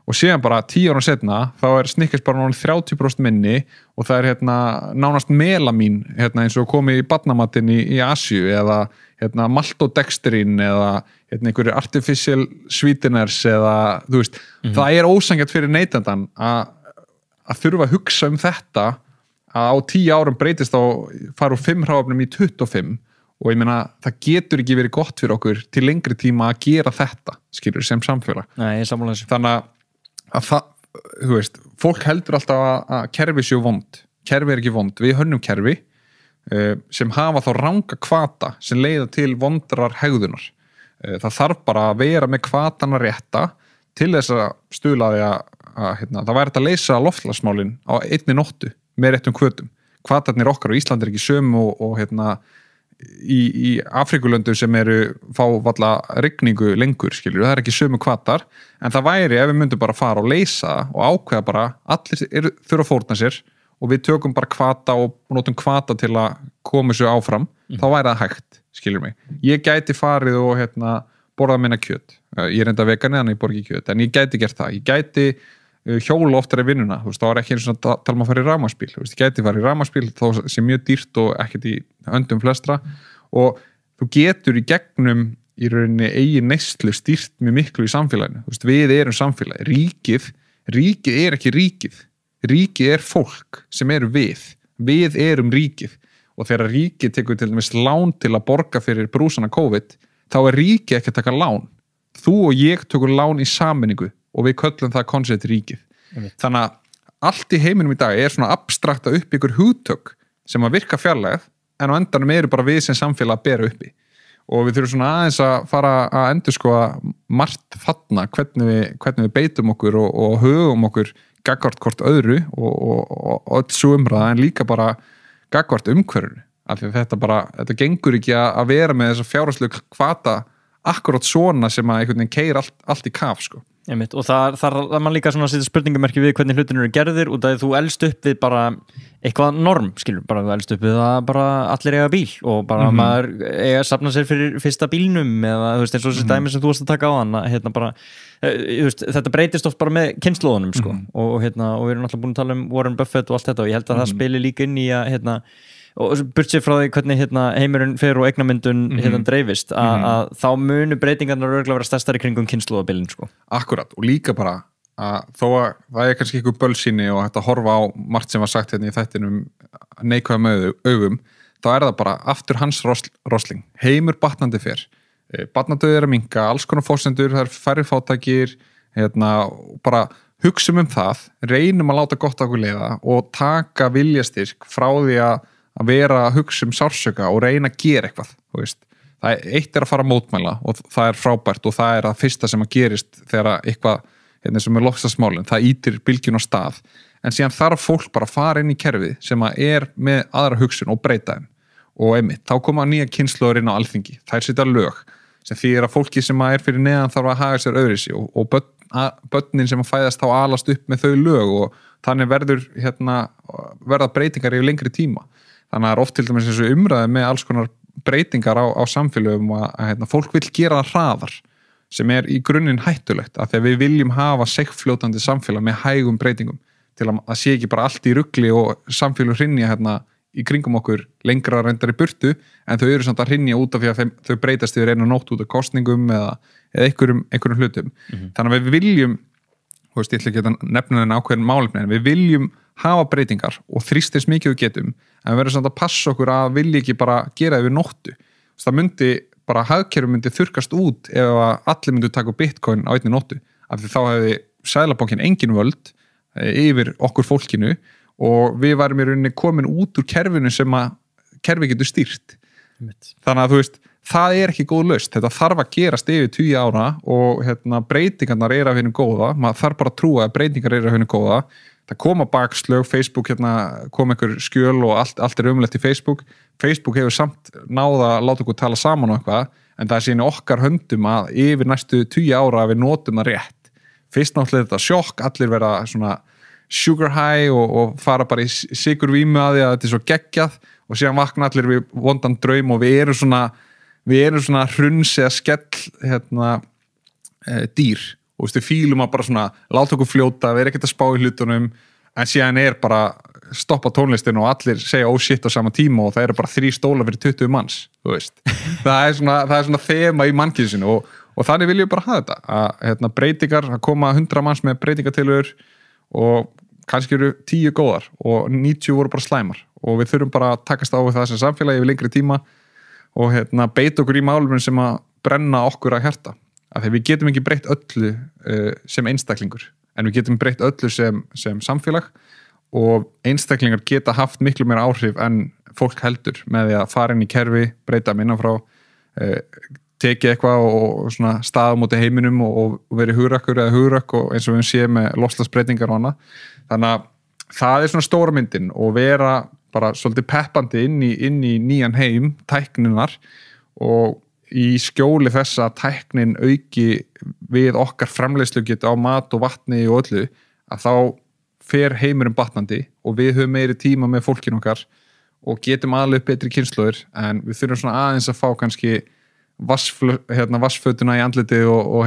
og síðan bara 10 ára setna þá er Snickers bara náttúrulega 30% minni og það er hérna nánast melamín hérna eins og komið í barnamatinn í Asíu eða hérna maltodextrin eða hérna einhverju artificial sweeteners eða þú veist það er ósangjart fyrir neytandan að þurfa að hugsa þetta að á 10 árum breytist á fara úr 5 hráefnum í 25 og ég meina það getur ekki verið gott fyrir okkur til lengri tíma að gera þetta skilur sem samfélag. Nei, ég sammála þessu. Þannig að það, þú veist, fólk heldur alltaf að kerfi séu vond. Kerfi er ekki vond. Við hönnum kerfi sem hafa þá ranga hvata sem leiða til vondrar hegðunar. Það þarf bara að vera með hvatana rétta til þess að stuðla því að hérna, það væri þetta að leysa loftslagsmálin á einni nóttu með réttum hvötum. Hvatarnir okkar og Ísland er ekki sömu og hérna í Afrikulöndum sem eru fá valla rigningu lengur skilur, það er ekki sömu hvatar en það væri ef við myndum bara fara og leysa og ákveða bara, allir þurfa að fórna sér og við tökum bara hvata og notum hvata til að koma sér áfram, þá væri það hægt skilur mig, ég gæti farið og hérna, borða minna kjöt ég er enda vegani þannig ég borgi kjöt en ég gæti gert það, ég gæti hjóla oftar í vinnuna, þú veist, þá er ekki eins og tala að fara í rafmagnsbíl, þú veist, ég gæti fara í rafmagnsbíl þó sem mjög dýrt og ekkert í öndum flestra og þú getur í gegnum í rauninni eigin neyslu stýrt mjög miklu í samfélaginu, þú veist, við erum samfélagi, ríkið er ekki ríkið er fólk sem eru við erum ríkið og þegar ríkið tekur til dæmis lán til að borga fyrir brúsana COVID, þá er ríkið ekki að taka lán, þú og ég tökur lán í sammenningu og við köllum það koncept ríkið. Þannig að allt í heiminum í dag er svona abstrakta upp ykkur hugtök sem að virka fjarlægð en á endanum eru bara við sem samfélag að bera uppi. Og við þurfum svona aðeins að fara að endurskoða margt þarna hvernig við beitum okkur og hugum okkur gagnvart hvort öðru og öll svo umræða en líka bara gagnvart umhverfinu. Af því að þetta gengur ekki að vera með þessa fjárhagslegu hvata akkurat svona sem að einhvern veginn keyrir allt í kaf sko. Einmitt, og það er mann líka svona að setja spurningamerki við hvernig hlutin eru gerðir út af því þú elst upp við bara eitthvað norm, skilur, bara þú elst upp við það bara allir eiga bíl og bara maður eiga að safna sér fyrir fyrsta bílnum eða þú veist eins og þessi dæmi sem þú varst að taka á hann hérna bara, veist, þetta breytist oft bara með kynslóðunum sko og hérna og við erum alltaf búin að tala um Warren Buffett og allt þetta og ég held að það spili líka inn í að hérna og burtsið frá því hvernig hérna, heimurinn fer og eignamyndun hérna dreifist að þá munu breytingarnar örgulega vera stærstari kringum kynslóðabilin sko. Akkurat og líka bara að þó að það er kannski eitthvað bölsýni og hægt að horfa á margt sem var sagt hérna í þættinum neikvæða með augum þá er það bara aftur hans rosling heimur batnandi fer batnadauðir að minnka, alls konar fórsendur það er færri fátækir hérna, bara hugsum það reynum að láta gott okkur leiða og taka viljastyrk frá því að vera að hugsa sársöka og reyna að gera eitthvað þú veist, eitt að fara að mótmæla og það frábært og það að fyrsta sem að gerist þegar eitthvað sem loftslagsmálin, það ýtir bylgjun á stað, en síðan þarf fólk bara að fara inn í kerfið sem að með aðra hugsun og breyta þeim og einmitt, þá koma nýja kynslóður inn á Alþingi, þær setja lög sem því að fólki sem að fyrir neðan þarf að haga sér öðruvísi og börnin sem að fæðast þá alast upp með þau lög og þannig verða breytingar í lengri tíma. Þannig að það oft til dæmis eins og umræði með alls konar breytingar á samfélögum að fólk vill gera það hraðar sem í grunninn hættulegt af því að við viljum hafa seigfljótandi samfélag með hægum breytingum til að það sé ekki bara allt í rugli og samfélög hrynja í kringum okkur lengra reyndar í burtu en þau eru samt að hrynja út af því að þau breytast yfir einu nótt út af kosningum eða einhverjum hlutum. Þannig að við viljum, ég ætla ekki að nefna þennan ákveðin málefni, en við viljum hafa breytingar og þrýst eins mikið við getum en við verðum samt að passa okkur að vilja ekki bara gera yfir nóttu. Það hagkerfi myndi þurrkast út ef allir myndu taka Bitcoin á einni nóttu af því þá hefði Seðlabankinn engin völd yfir okkur fólkinu og við varum í rauninni komin út úr kerfinu sem að kerfi getur stýrt. Þannig að það ekki góð lausn, þetta þarf að gerast yfir 20 ára og breytingarnar af hinu góða, maður þarf bara að trúa að breytingar af hinu góða, það koma bakslög, Facebook kom einhver skjöl og allt umlegt í Facebook hefur samt náða að láta okkur tala saman og eitthvað, en það síni okkar höndum að yfir næstu 20 ára að við notum það rétt. Fyrst náttúrulega þetta sjokk, allir verða svona sugar high og fara bara í sykurvímu að því að þetta svo geggjað og síðan vakna allir við vondan draum og við erum svona hruns eða skell dýr og við fílum að bara svona láta okkur fljóta, við ekkert að spá í hlutunum en síðan bara stoppa tónlistinu og allir segja oh shit á sama tíma og það eru bara 3 stólar fyrir 20 manns það er svona þema í mannkyninu og þannig viljum við bara hafa þetta að breytingar, að koma 100 manns með breytingatilur og kannski eru 10 góðar og 90 voru bara slæmar og við þurfum bara að takast á við það sem samfélagi yfir lengri tíma og beita okkur í máluminn sem að brenna okkur að hjarta af því við getum ekki breytt öllu sem einstaklingur en við getum breytt öllu sem samfélag og einstaklingar geta haft miklu meira áhrif en fólk heldur með því að fara inn í kerfi, breyta minna frá tekið eitthvað og svona staða á móti heiminum og verið hugrakkur eða hugrakk og eins og við séum með loftslagsbreytingar og annað. Þannig að það svona stóra myndin og vera bara svolítið peppandi inn í nýjan heim, tækninar og í skjóli þess að tæknin auki við okkar framleiðslugetu á mat og vatni og öllu að þá fer heimurinn batnandi og við höfum meiri tíma með fólkin okkar og getum alveg betri kynslóðir en við þurfum svona aðeins að fá kannski vassfötuna í andliti og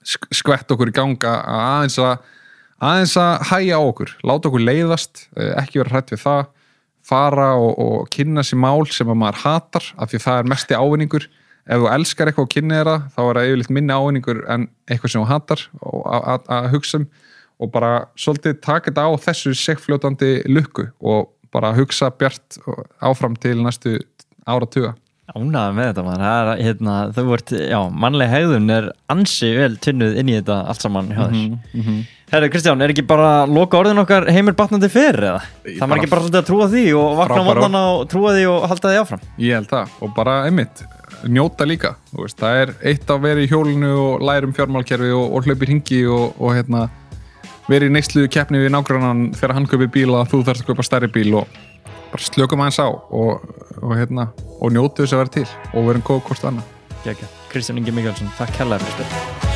skvett okkur í ganga aðeins að hæja á okkur, láta okkur leiðast, ekki vera hrætt við það, fara og kynna sér mál sem að maður hatar af því það mesti ávinningur. Ef þú elskar eitthvað og kynni þeirra, þá það yfirleitt minni ávinningur en eitthvað sem þú hatar að hugsa og bara svolítið taka þetta á þessu seigfljótandi lukku og bara hugsa bjart áfram til næstu áratuga. Ánægður með þetta maður, þú vart, mannleg hegðun ansi vel tunnuð inn í þetta allt saman hjá þér. Herru Kristján, ekki bara loka orðin okkar heimur batnandi fyrir eða? Það var ekki bara svolítið að trúa því og vakna á morgnana og trúa því og halda því áfram? Ég held það og bara einmitt, njóta líka, það eitt að vera í hjólinu og læra fjármálkerfi og hlaupa í hringi og vera í neyslu keppni við nágrannan þegar hann kaupir bíl að þú þarfst að kaupa stærri bíl og bara slökum aðeins á og njótu þess að vera til og verum góð hvort annað. Kristján Ingi Mikkelsen, takk kærlega fyrir spil.